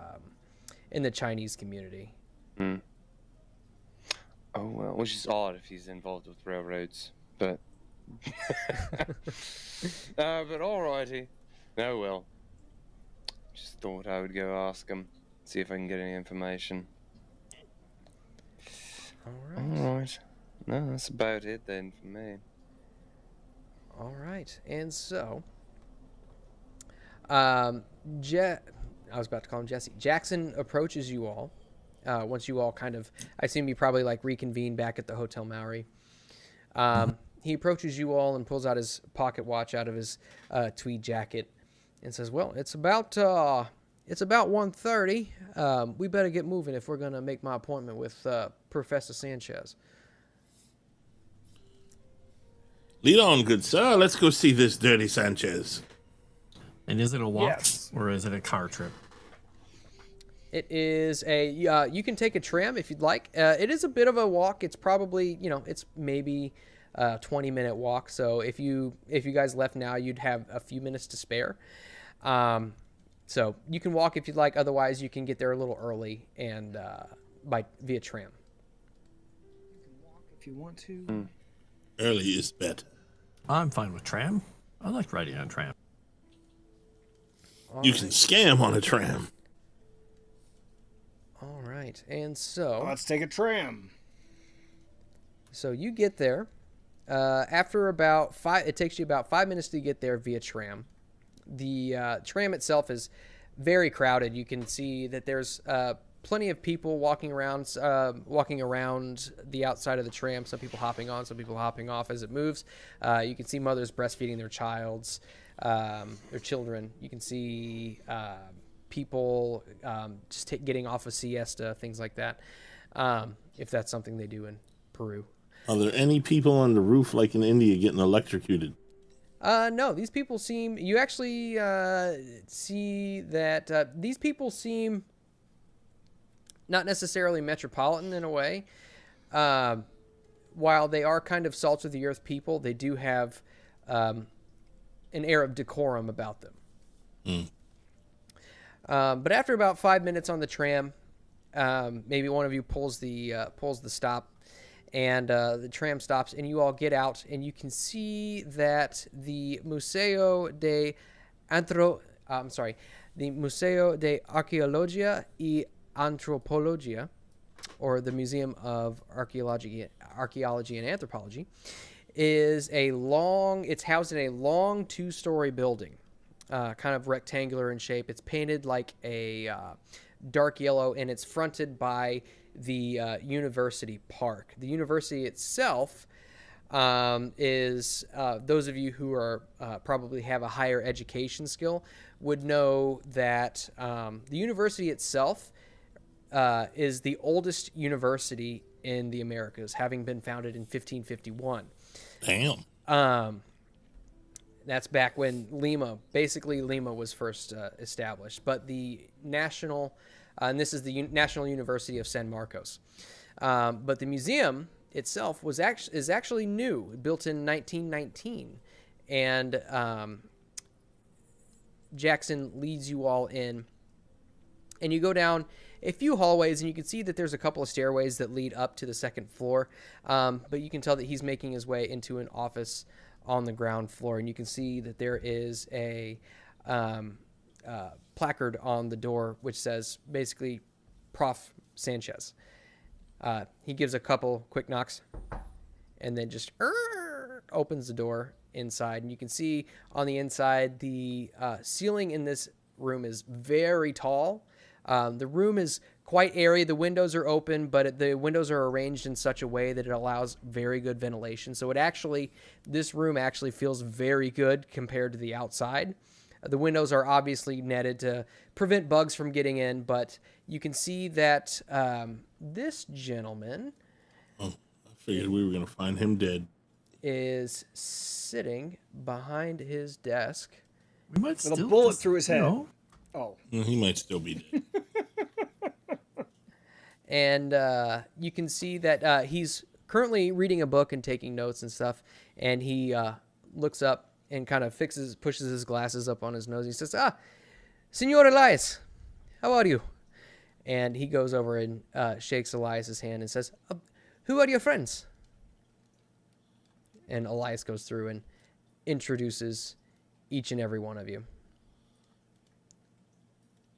Chinese community. Oh well, which is odd if he's involved with railroads, but. But alrighty. Oh well. Just thought I would go ask him, see if I can get any information. Alright. No, that's about it then for me. All right, and so, I was about to call him Jesse. Jackson approaches you all. Once you all kind of, I assume you probably like reconvene back at the Hotel Maori. He approaches you all and pulls out his pocket watch out of his tweed jacket and says, "Well, it's about 1:30. We better get moving if we're gonna make my appointment with Professor Sanchez." Lead on, good sir. Let's go see this dirty Sanchez. And is it a walk Yes. or is it a car trip? It is a you can take a tram if you'd like. It is a bit of a walk. It's probably it's maybe a 20-minute walk. So if you guys left now, you'd have a few minutes to spare. So you can walk if you'd like. Otherwise, you can get there a little early and via tram. You can walk if you want to. Early is better. I'm fine with tram. I like riding on tram. You can scam on a tram. All right, and so Let's take a tram. So you get there. After about it takes you about 5 minutes to get there via tram. The tram itself is very crowded. You can see that there's plenty of people walking around the outside of the tram. Some people hopping on, some people hopping off as it moves. You can see mothers breastfeeding their children. You can see people just getting off a siesta, things like that, if that's something they do in Peru. Are there any people on the roof like in India getting electrocuted? No, these people seem... You actually see that these people seem not necessarily metropolitan in a way. While they are kind of salt of the earth people, they do have an air of decorum about them. But after about 5 minutes on the tram, maybe one of you pulls the stop, and the tram stops, and you all get out, and you can see that the Museo de Arqueologia y Antropologia, or the Museum of Archaeology and Anthropology, it's housed in a long 2-story building, kind of rectangular in shape. It's painted like a dark yellow, and it's fronted by the university park. The university itself is, those of you who are probably have a higher education skill would know that the university itself is the oldest university in the Americas, having been founded in 1551. Damn. That's back when Lima was first established. But the national, and this is the National University of San Marcos. But the museum itself is actually new, built in 1919, and Jackson leads you all in, and you go down a few hallways, and you can see that there's a couple of stairways that lead up to the second floor, but you can tell that he's making his way into an office on the ground floor, and you can see that there is a placard on the door which says basically Prof. Sanchez. He gives a couple quick knocks and then just opens the door inside, and you can see on the inside the ceiling in this room is very tall. The room is quite airy. The windows are open, but the windows are arranged in such a way that it allows very good ventilation. So this room actually feels very good compared to the outside. The windows are obviously netted to prevent bugs from getting in, but you can see that this gentleman... Oh, I figured we were going to find him dead. ...is sitting behind his desk. We might With still a bullet through his head. No. Oh. He might still be dead. And you can see that he's currently reading a book and taking notes and stuff, and he looks up and kind of pushes his glasses up on his nose. He says, Senor Elias, how are you? And he goes over and shakes Elias's hand and says, who are your friends? And Elias goes through and introduces each and every one of you.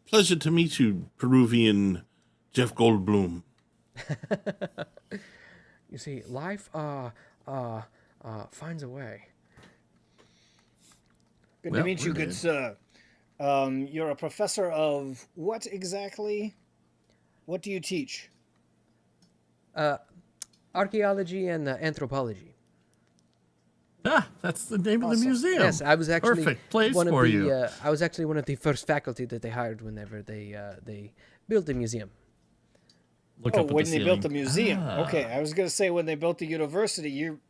Pleasure to meet you, Peruvian Jeff Goldblum. You see, life finds a way. Good to meet you, good sir. You're a professor of what exactly? What do you teach? Archaeology and anthropology. That's the name of the museum. Yes, I was actually perfect place one of for the. you. I was actually one of the first faculty that they hired whenever they built the museum. Look up at when the they ceiling. built the museum. Okay, I was going to say when they built the university. You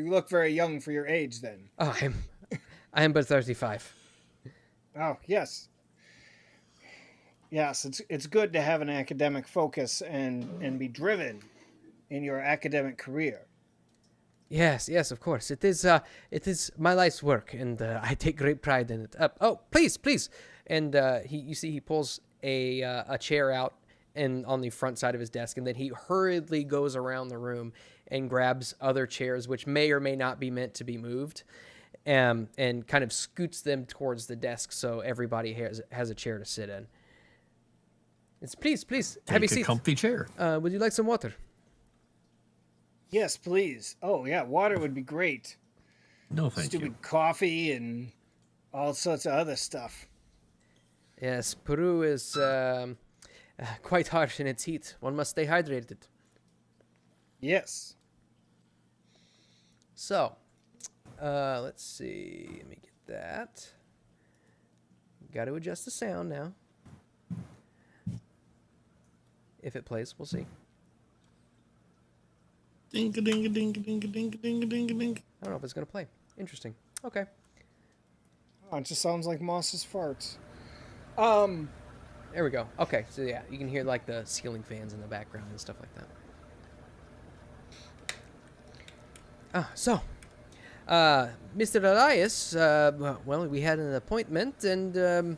look very young for your age then. Oh, I am but 35. Oh yes. Yes, it's good to have an academic focus and be driven in your academic career. Yes, yes, of course. It is my life's work, and I take great pride in it. Oh, please, please. And he pulls a chair out and on the front side of his desk, and then he hurriedly goes around the room and grabs other chairs, which may or may not be meant to be moved, and kind of scoots them towards the desk so everybody has a chair to sit in. It's please, have a Take a seat. comfy chair. Would you like some water? Yes, please. Oh yeah, water would be great. No, thank Stupid you. coffee and all sorts of other stuff. Yes, Peru is quite harsh in its heat. One must stay hydrated. Yes. So, let's see. Let me get that. Got to adjust the sound now. If it plays, we'll see. Ding a ding a ding a ding a ding a ding a ding a ding. I don't know if it's going to play. Interesting. Okay. Oh, it just sounds like Moss's farts. There we go. Okay, so yeah, you can hear like the ceiling fans in the background and stuff like that. So, Mr. Elias, well, we had an appointment, and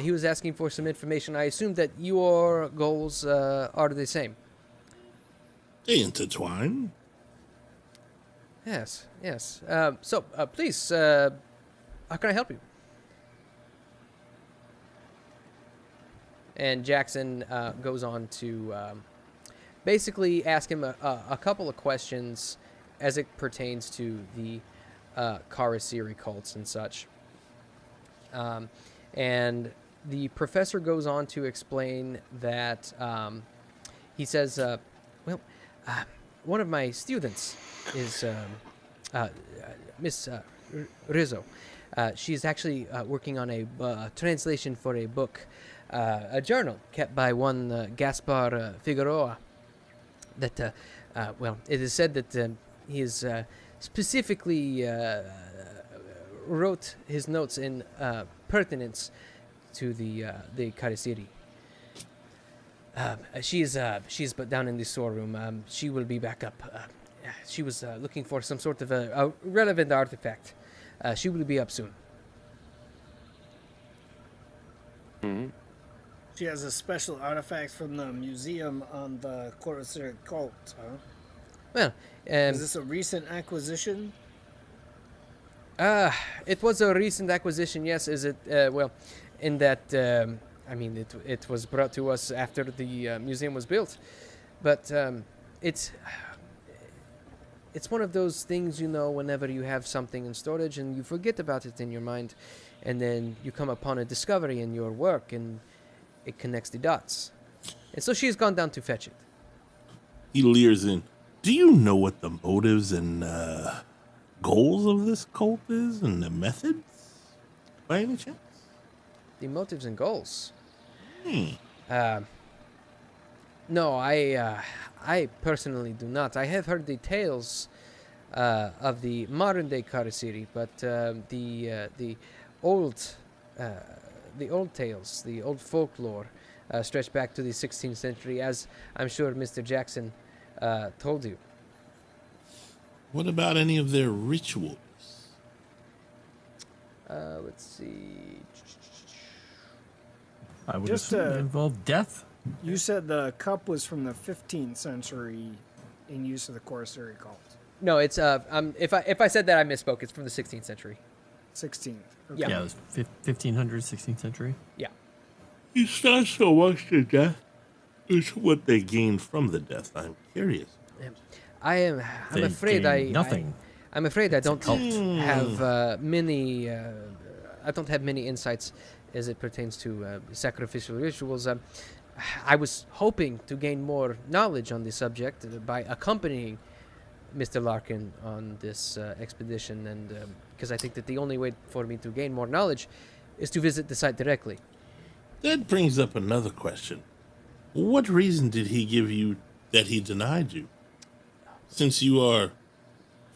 he was asking for some information. I assume that your goals are the same. They intertwine. Yes, yes. So, please, how can I help you? And Jackson goes on to basically ask him a couple of questions as it pertains to the Karasiri cults and such. And the professor goes on to explain that he says, well, one of my students is Miss Rizzo. She's actually working on a translation for a book, a journal kept by one Gaspar Figueroa. That, well, it is said that he is specifically wrote his notes in pertinence to the Karasiri. She's but down in the storeroom. She will be back up. She was looking for some sort of a relevant artifact. She will be up soon. Mm-hmm. She has a special artifact from the museum on the Corsair cult, huh? Well, Is this a recent acquisition? it was a recent acquisition, yes. Is it? Well, in that, I mean, it was brought to us after the museum was built, but it's one of those things, you know, whenever you have something in storage and you forget about it in your mind, and then you come upon a discovery in your work and it connects the dots. And so she's gone down to fetch it. He leers in. Do you know what the motives and goals of this cult is and the methods? By any chance? The motives and goals. No, I personally do not. I have heard the tales of the modern day Karasiri, but the old tales, the old folklore, stretch back to the 16th century, as I'm sure Mr. Jackson told you. What about any of their rituals? Let's see. I would Just, assume it involved death. You said the cup was from the 15th century in use of the Corsair cult. No, it's if I said that I misspoke. It's from the 16th century. 16th. Okay. Yeah. Yeah, it was 1500s, 16th century. Yeah. It's not so much the death. It's what they gain from the death. I'm curious. I'm They afraid gain nothing. I'm afraid I don't cult. have many. I don't have many insights as it pertains to sacrificial rituals. I was hoping to gain more knowledge on the subject by accompanying Mr. Larkin on this expedition, and because I think that the only way for me to gain more knowledge is to visit the site directly. That brings up another question. What reason did he give you that he denied you? Since you are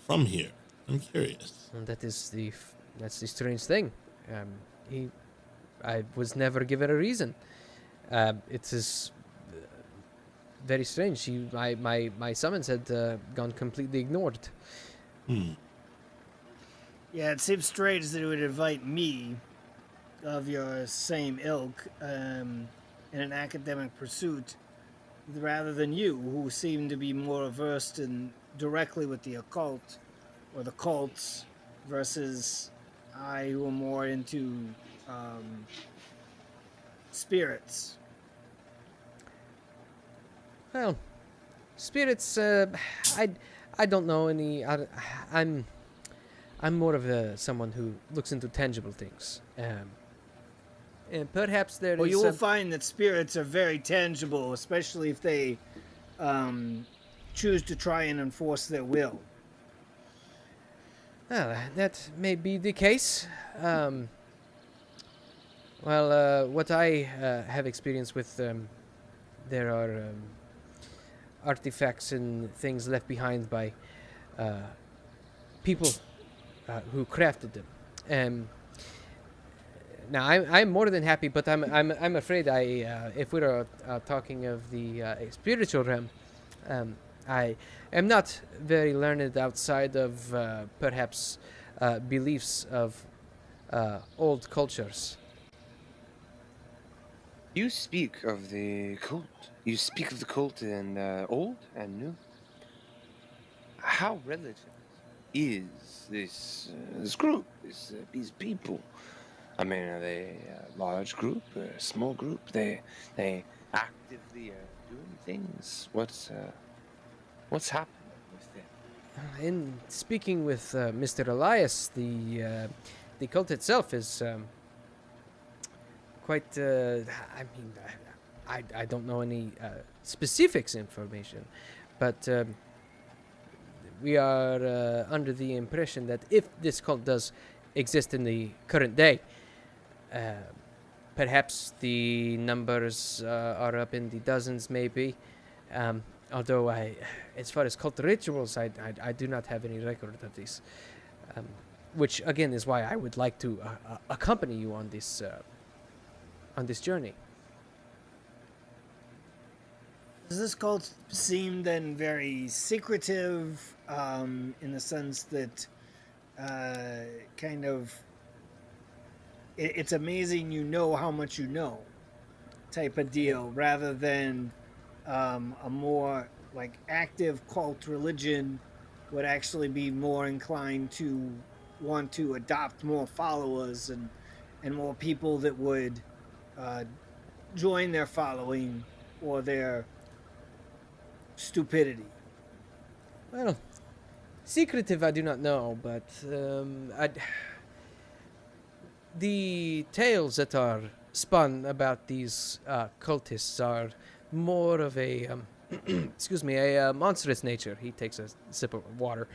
from here, I'm curious. And that's the strange thing. I was never given a reason. It is very strange. My summons had gone completely ignored. Yeah, it seems strange that it would invite me, of your same ilk, in an academic pursuit, rather than you, who seem to be more versed in directly with the occult or the cults, versus I, who am more into spirits. Well, spirits. I don't know any. I'm more of someone who looks into tangible things. And perhaps there Well, is. you will find that spirits are very tangible, especially if they choose to try and enforce their will. Well, that may be the case. What I have experienced with there are artifacts and things left behind by people who crafted them. Now, I'm more than happy, but I'm afraid if we're talking of the spiritual realm, I am not very learned outside of perhaps beliefs of old cultures. You speak of the cult. You speak of the cult in old and new. How relative is this group, these people? I mean, are they a large group, a small group? They actively doing things. What's happening with them? In speaking with Mr. Elias, the cult itself is quite. I don't know any specifics information, but we are under the impression that if this cult does exist in the current day, perhaps the numbers are up in the dozens, maybe. Although as far as cult rituals, I do not have any record of these. Which again is why I would like to accompany you on this journey. Does this cult seem then very secretive, in the sense that kind of it's amazing you know how much you know type of deal, rather than a more like active cult religion would actually be more inclined to want to adopt more followers and more people that would join their following or their stupidity? Well, secretive I do not know, but the tales that are spun about these cultists are more of a excuse me, a monstrous nature. He takes a sip of water.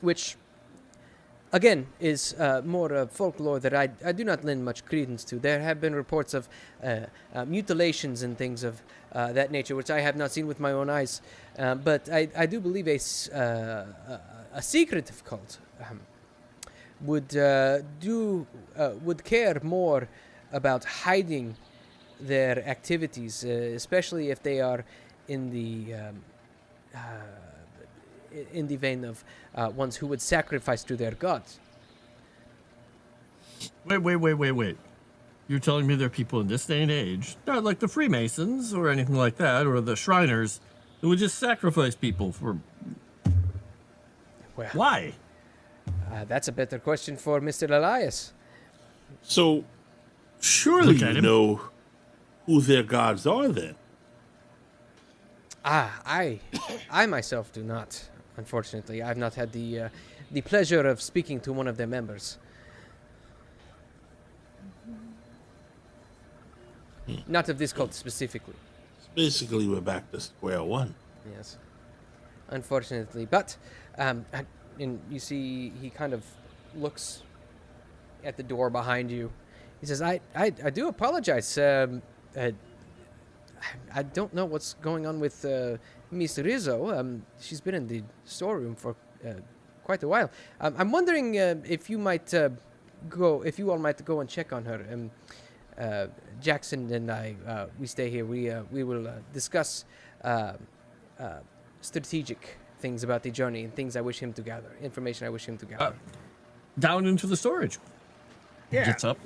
Which again is more folklore that I do not lend much credence to. There have been reports of mutilations and things of that nature, which I have not seen with my own eyes. But I do believe a secretive cult would care more about hiding their activities, especially if they are in the vein of ones who would sacrifice to their gods. Wait. You're telling me there are people in this day and age, not like the Freemasons or anything like that, or the Shriners, who would just sacrifice people for... Well, why? That's a better question for Mr. Elias. So, surely Look at you him. know who their gods are then. I myself do not. Unfortunately, I've not had the pleasure of speaking to one of their members. Not of this cult specifically. Basically, we're back to square one. Yes. Unfortunately, but and you see, he kind of looks at the door behind you. He says, "I do apologize. I don't know what's going on with Miss Rizzo. She's been in the storeroom for quite a while. I'm wondering if you all might go and check on her. Jackson and I, we stay here. We will discuss strategic things about the journey and things I wish him to gather, information I wish him to gather. Down into the storage. Yeah, Gets up.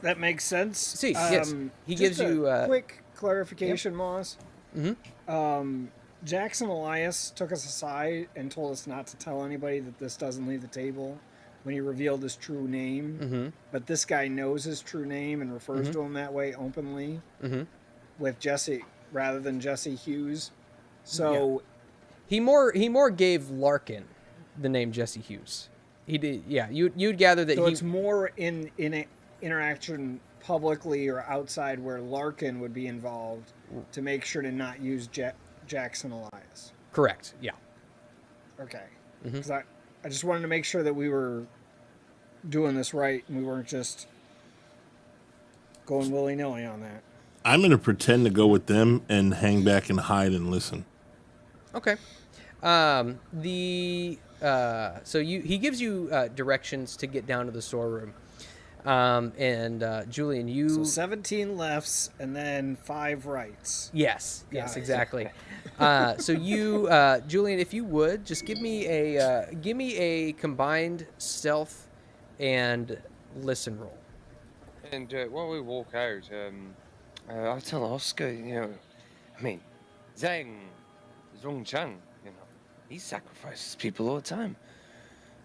That makes sense. See, yes. He just gives you quick clarification, Moss. Mm-hmm. Jackson Elias took us aside and told us not to tell anybody that this doesn't leave the table when he revealed his true name. Mm-hmm. But this guy knows his true name and refers to him that way openly with Jesse rather than Jesse Hughes. So he more gave Larkin the name Jesse Hughes. He did, yeah. You'd gather that it's more in a interaction publicly or outside where Larkin would be involved to make sure to not use Jackson Elias. Correct. Yeah. Okay. Because I just wanted to make sure that we were doing this right and we weren't just going willy-nilly on that. I'm going to pretend to go with them and hang back and hide and listen. Okay. So he gives you directions to get down to the storeroom. And Julian, you... So 17 lefts and then 5 rights. Yes, exactly. So you, Julian, if you would, just give me a combined stealth and listen roll. And while we walk out, I'll tell Oscar, I mean, Zhang Zhongchang, he sacrifices people all the time.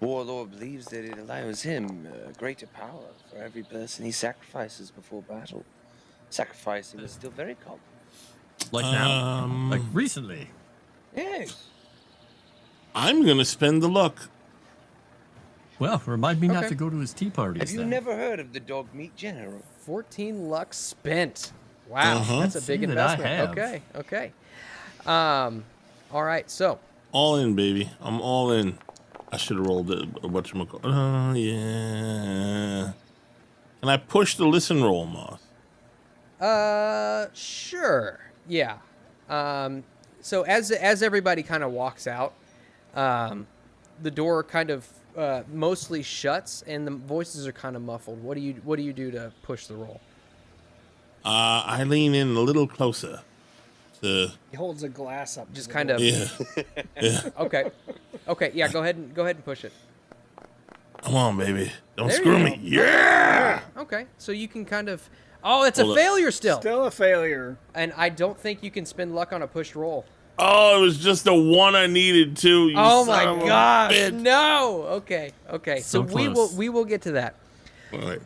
Warlord believes that it allows him greater power for every person he sacrifices before battle. Sacrificing is still very common. Like now? Like recently? Yes. I'm going to spend the luck. Well, remind me not to go to his tea parties. Have you then. never heard of the dog meat general? 14 luck spent. Wow, that's a big See that I investment. have. Okay. All right, so. All in, baby. I'm all in. I should have rolled it. Whatchamacallit. Oh, yeah. Can I push the listen roll, Moss? Sure. Yeah. So as everybody kind of walks out, the door kind of mostly shuts and the voices are kind of muffled. What do you do to push the roll? I lean in a little closer. He holds a glass up. Just kind of. Yeah. Okay. Yeah. Go ahead and push it. Come on, baby. Don't There you screw go. me. Yeah. Okay. So you can kind of. Oh, it's a failure still. Still a failure. And I don't think you can spend luck on a pushed roll. Oh, it was just the one I needed too. You Oh my son of a gosh! bitch. No. Okay. So close. we will get to that. All right.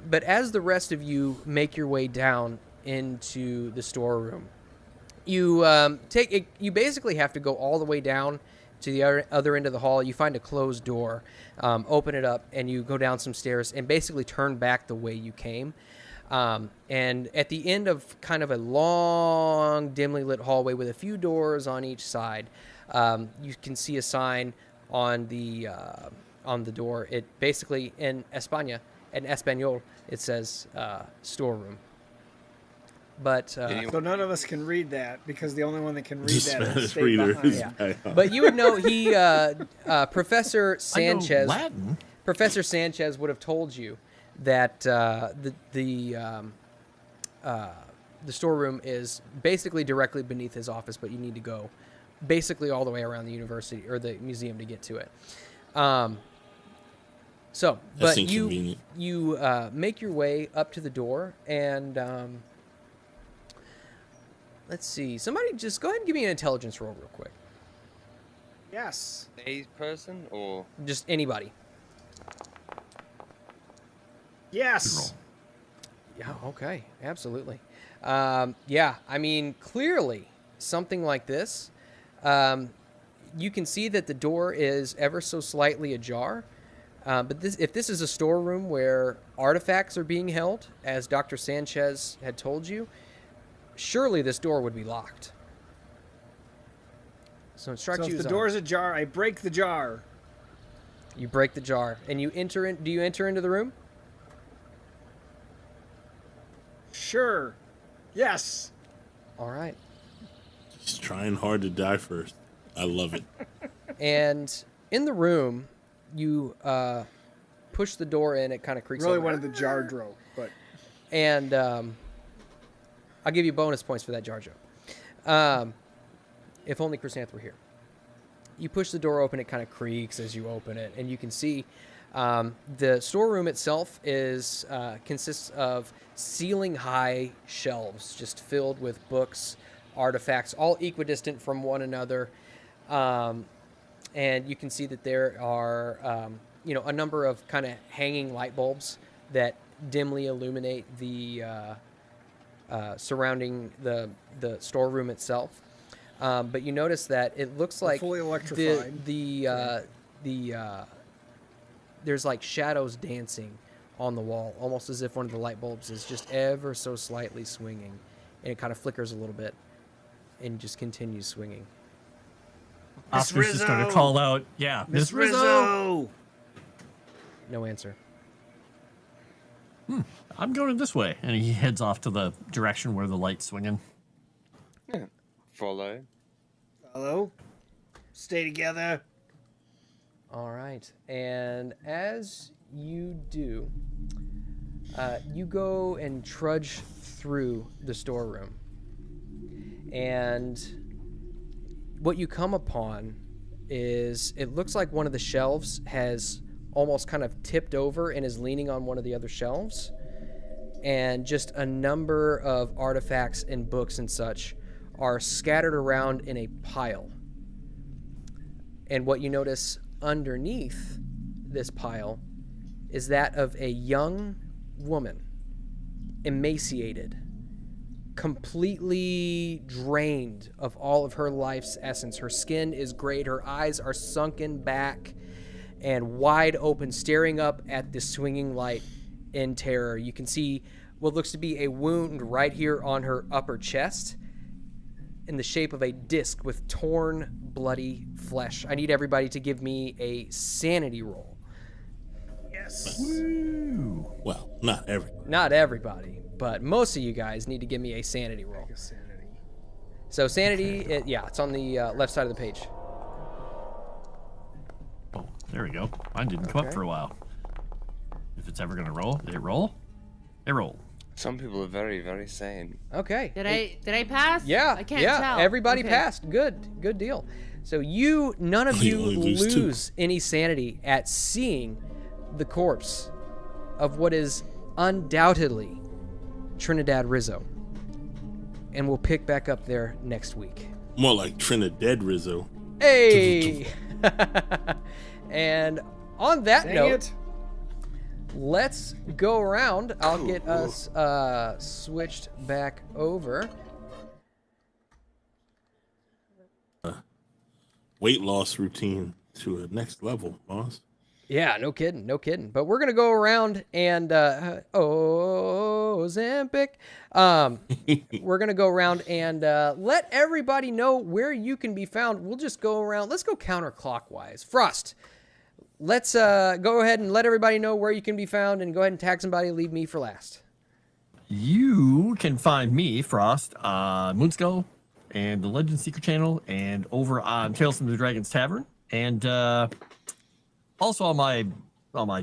But as the rest of you make your way down into the storeroom, you you basically have to go all the way down to the other end of the hall. You find a closed door, open it up, and you go down some stairs and basically turn back the way you came. And at the end of kind of a long, dimly lit hallway with a few doors on each side, you can see a sign on the door. It basically in Espanol, it says storeroom. But So none of us can read that because the only one that can read The that is Spanish stay reader behind. is Yeah. But you would know he Professor Sanchez. I know Latin. Professor Sanchez would have told you that the storeroom is basically directly beneath his office, but you need to go basically all the way around the university or the museum to get to it. So, That's but inconvenient. you make your way up to the door, and let's see. Somebody just go ahead and give me an intelligence roll real quick. Yes. A person or Just anybody. Yes. Yeah, okay, absolutely. Yeah, I mean, clearly something like this. You can see that the door is ever so slightly ajar. But if this is a storeroom where artifacts are being held, as Dr. Sanchez had told you, surely this door would be locked. So instruct So you. if the door's ajar, I break the jar. You break the jar and you enter in. Do you enter into the room? Sure. Yes. All right. Just trying hard to die first. I love it. And in the room, you push the door in. It kind of creaks. Really open. wanted the jar broke, but And I'll give you bonus points for that, Jar Jar. If only Chrysanth were here. You push the door open, it kind of creaks as you open it, and you can see the storeroom itself consists of ceiling-high shelves just filled with books, artifacts, all equidistant from one another. And you can see that there are, a number of kind of hanging light bulbs that dimly illuminate the surrounding the storeroom itself. But you notice that it looks like fully electrified. There's like shadows dancing on the wall, almost as if one of the light bulbs is just ever so slightly swinging, and it kind of flickers a little bit and just continues swinging. Oscar's just going to call out, Miss Rizzo! No answer. I'm going this way. And he heads off to the direction where the light's swinging. Yeah. Follow. Stay together. All right. And as you do, you go and trudge through the storeroom. And what you come upon is, it looks like one of the shelves has almost kind of tipped over and is leaning on one of the other shelves. And just a number of artifacts and books and such are scattered around in a pile. And what you notice underneath this pile is that of a young woman, emaciated, completely drained of all of her life's essence. Her skin is grayed, her eyes are sunken back and wide open, staring up at the swinging light in terror. You can see what looks to be a wound right here on her upper chest, in the shape of a disc with torn, bloody flesh. I need everybody to give me a sanity roll. Yes. Woo. Well, not every. Not everybody, but most of you guys need to give me a sanity roll. So sanity, it's on the left side of the page. Oh, there we go. Mine didn't come up for a while. If it's ever going to roll, did it roll? It rolled. Some people are very, very sane. Okay. Did I pass? Yeah. I can't tell. Everybody Okay. passed. Good deal. So none of you only lose two. lose any sanity at seeing the corpse of what is undoubtedly Trinidad Rizzo. And we'll pick back up there next week. More like Trinidad Rizzo. Hey! And on that Dang note, it. let's go around. I'll get us switched back over. Weight loss routine to a next level, boss. Yeah, no kidding. But we're gonna go around and Ozempic. We're gonna go around and let everybody know where you can be found. We'll just go around. Let's go counterclockwise. Frost, let's go ahead and let everybody know where you can be found, and go ahead and tag somebody. Leave me for last. You can find me, Frost, on Moonskull and the Legend Seeker channel, and over on Tales from the Dragon's Tavern, and also on my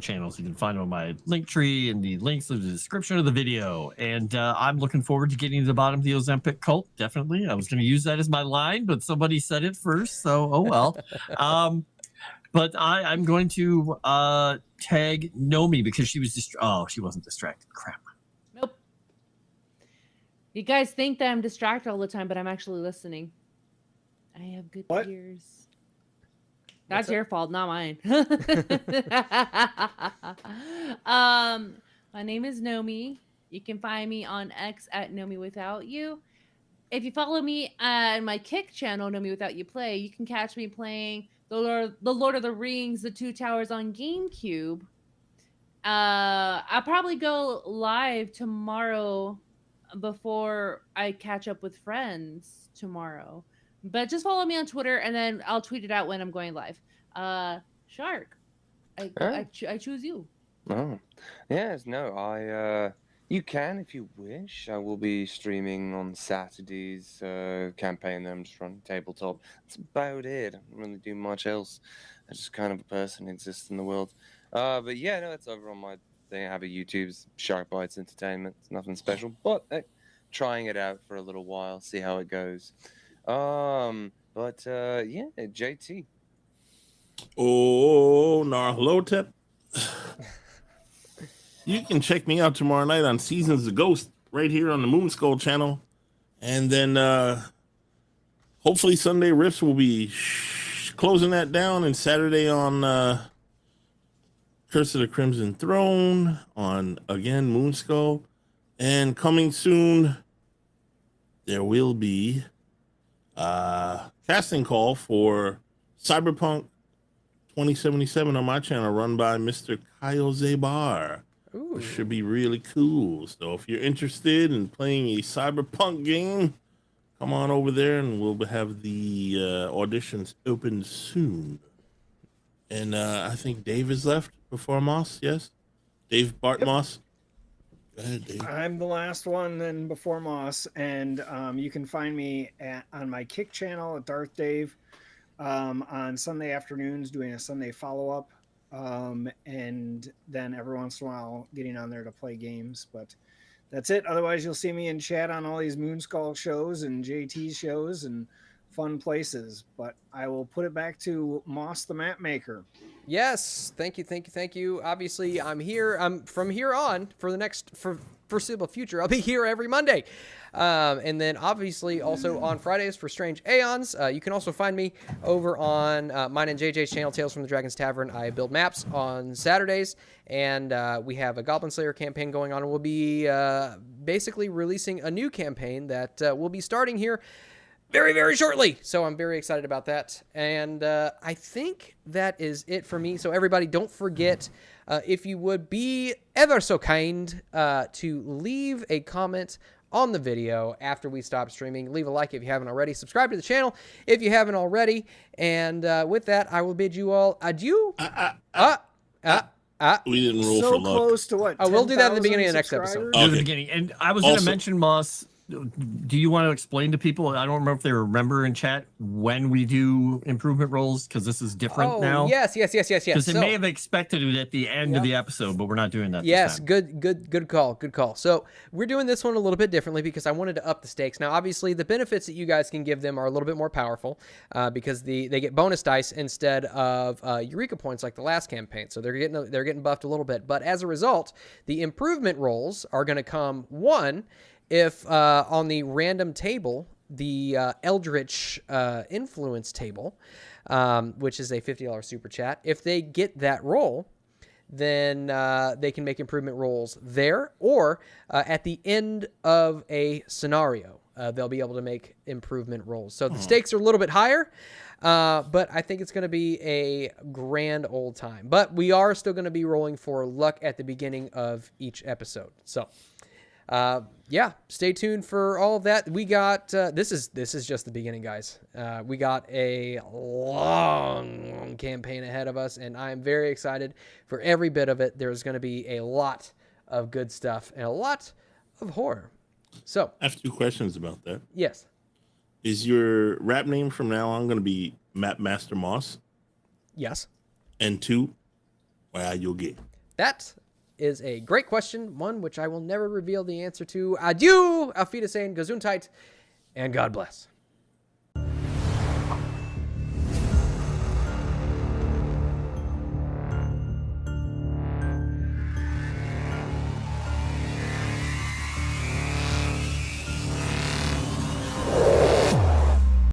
channels. You can find them on my link tree and the links in the description of the video. And I'm looking forward to getting to the bottom of the Ozempic cult. Definitely. I was going to use that as my line, but somebody said it first, so oh well. But I'm going to tag Nomi because she was she wasn't distracted. Crap. Nope. You guys think that I'm distracted all the time, but I'm actually listening. I have good What? ears. That's your fault, not mine. My name is Nomi. You can find me on X at Nomi Without You. If you follow me on my Kick channel, Nomi Without You Play, you can catch me playing the Lord of the Rings, The Two Towers on GameCube. I'll probably go live tomorrow before I catch up with friends tomorrow. But just follow me on Twitter, and then I'll tweet it out when I'm going live. Shark, I choose you. Oh, yes, no, you can if you wish. I will be streaming on Saturdays, campaign that I'm just running tabletop. That's about it. I don't really do much else. I'm just kind of a person who exists in the world. But yeah, no, it's over on my thing I have a YouTube's Shark Bites Entertainment. It's nothing special, but trying it out for a little while, see how it goes. But yeah, JT. Oh, Nyarlathotep. You can check me out tomorrow night on Seasons of Ghost right here on the Moonskull channel. And then hopefully Sunday Riffs will be closing that down, and Saturday on Curse of the Crimson Throne on, again, Moonskull. And coming soon, there will be a casting call for Cyberpunk 2077 on my channel, run by Mr. Kyle Zabar. Which should be really cool. So if you're interested in playing a Cyberpunk game, come on over there and we'll have the auditions open soon. And I think Dave is left before Moss, yes? Dave Bart Moss. Go ahead, Dave. I'm the last one then before Moss, and you can find me on my Kick channel at Darth Dave on Sunday afternoons doing a Sunday follow-up. And then every once in a while getting on there to play games, but that's it. Otherwise you'll see me in chat on all these Moonskull shows and JT shows and fun places, but I will put it back to Moss the Map Maker. Yes, thank you. Obviously, I'm here. From here on for the next foreseeable future. I'll be here every Monday, and then obviously also on Fridays for Strange Aeons. You can also find me over on mine and JJ's channel, Tales from the Dragon's Tavern. I build maps on Saturdays, and we have a Goblin Slayer campaign going on. We'll be basically releasing a new campaign that will be starting here very, very shortly. So I'm very excited about that. And I think that is it for me. So everybody, don't forget, if you would be ever so kind to leave a comment on the video after we stop streaming. Leave a like if you haven't already. Subscribe to the channel if you haven't already. And with that, I will bid you all adieu. We didn't roll so for luck. close to what? We'll do that in the 10,000 beginning of the next episode. subscribers? At the Okay. beginning. And I was going to Also- mention, Moss, do you want to explain to people? I don't remember if they remember in chat when we do improvement rolls, because this is different now. Yes. Because they So- may have expected it at the end of the episode, but we're not doing that. Yes, this time. good call. So we're doing this one a little bit differently because I wanted to up the stakes. Now, obviously, the benefits that you guys can give them are a little bit more powerful because they get bonus dice instead of Eureka points like the last campaign. So they're getting buffed a little bit. But as a result, the improvement rolls are going to come if on the random table, the Eldritch influence table, which is a $50 super chat, if they get that roll, then they can make improvement rolls there, or at the end of a scenario, they'll be able to make improvement rolls. So the stakes are a little bit higher, but I think it's going to be a grand old time. But we are still going to be rolling for luck at the beginning of each episode. So stay tuned for all of that. We got this is just the beginning, guys. We got a long campaign ahead of us, and I'm very excited for every bit of it. There's going to be a lot of good stuff and a lot of horror. So I have two questions about that. yes, Is your rap name from now on going to be Map Master Moss? yes, And two, why you'll get? that is a great question, one which I will never reveal the answer to. Adieu, auf Wiedersehen, Gesundheit, and God bless.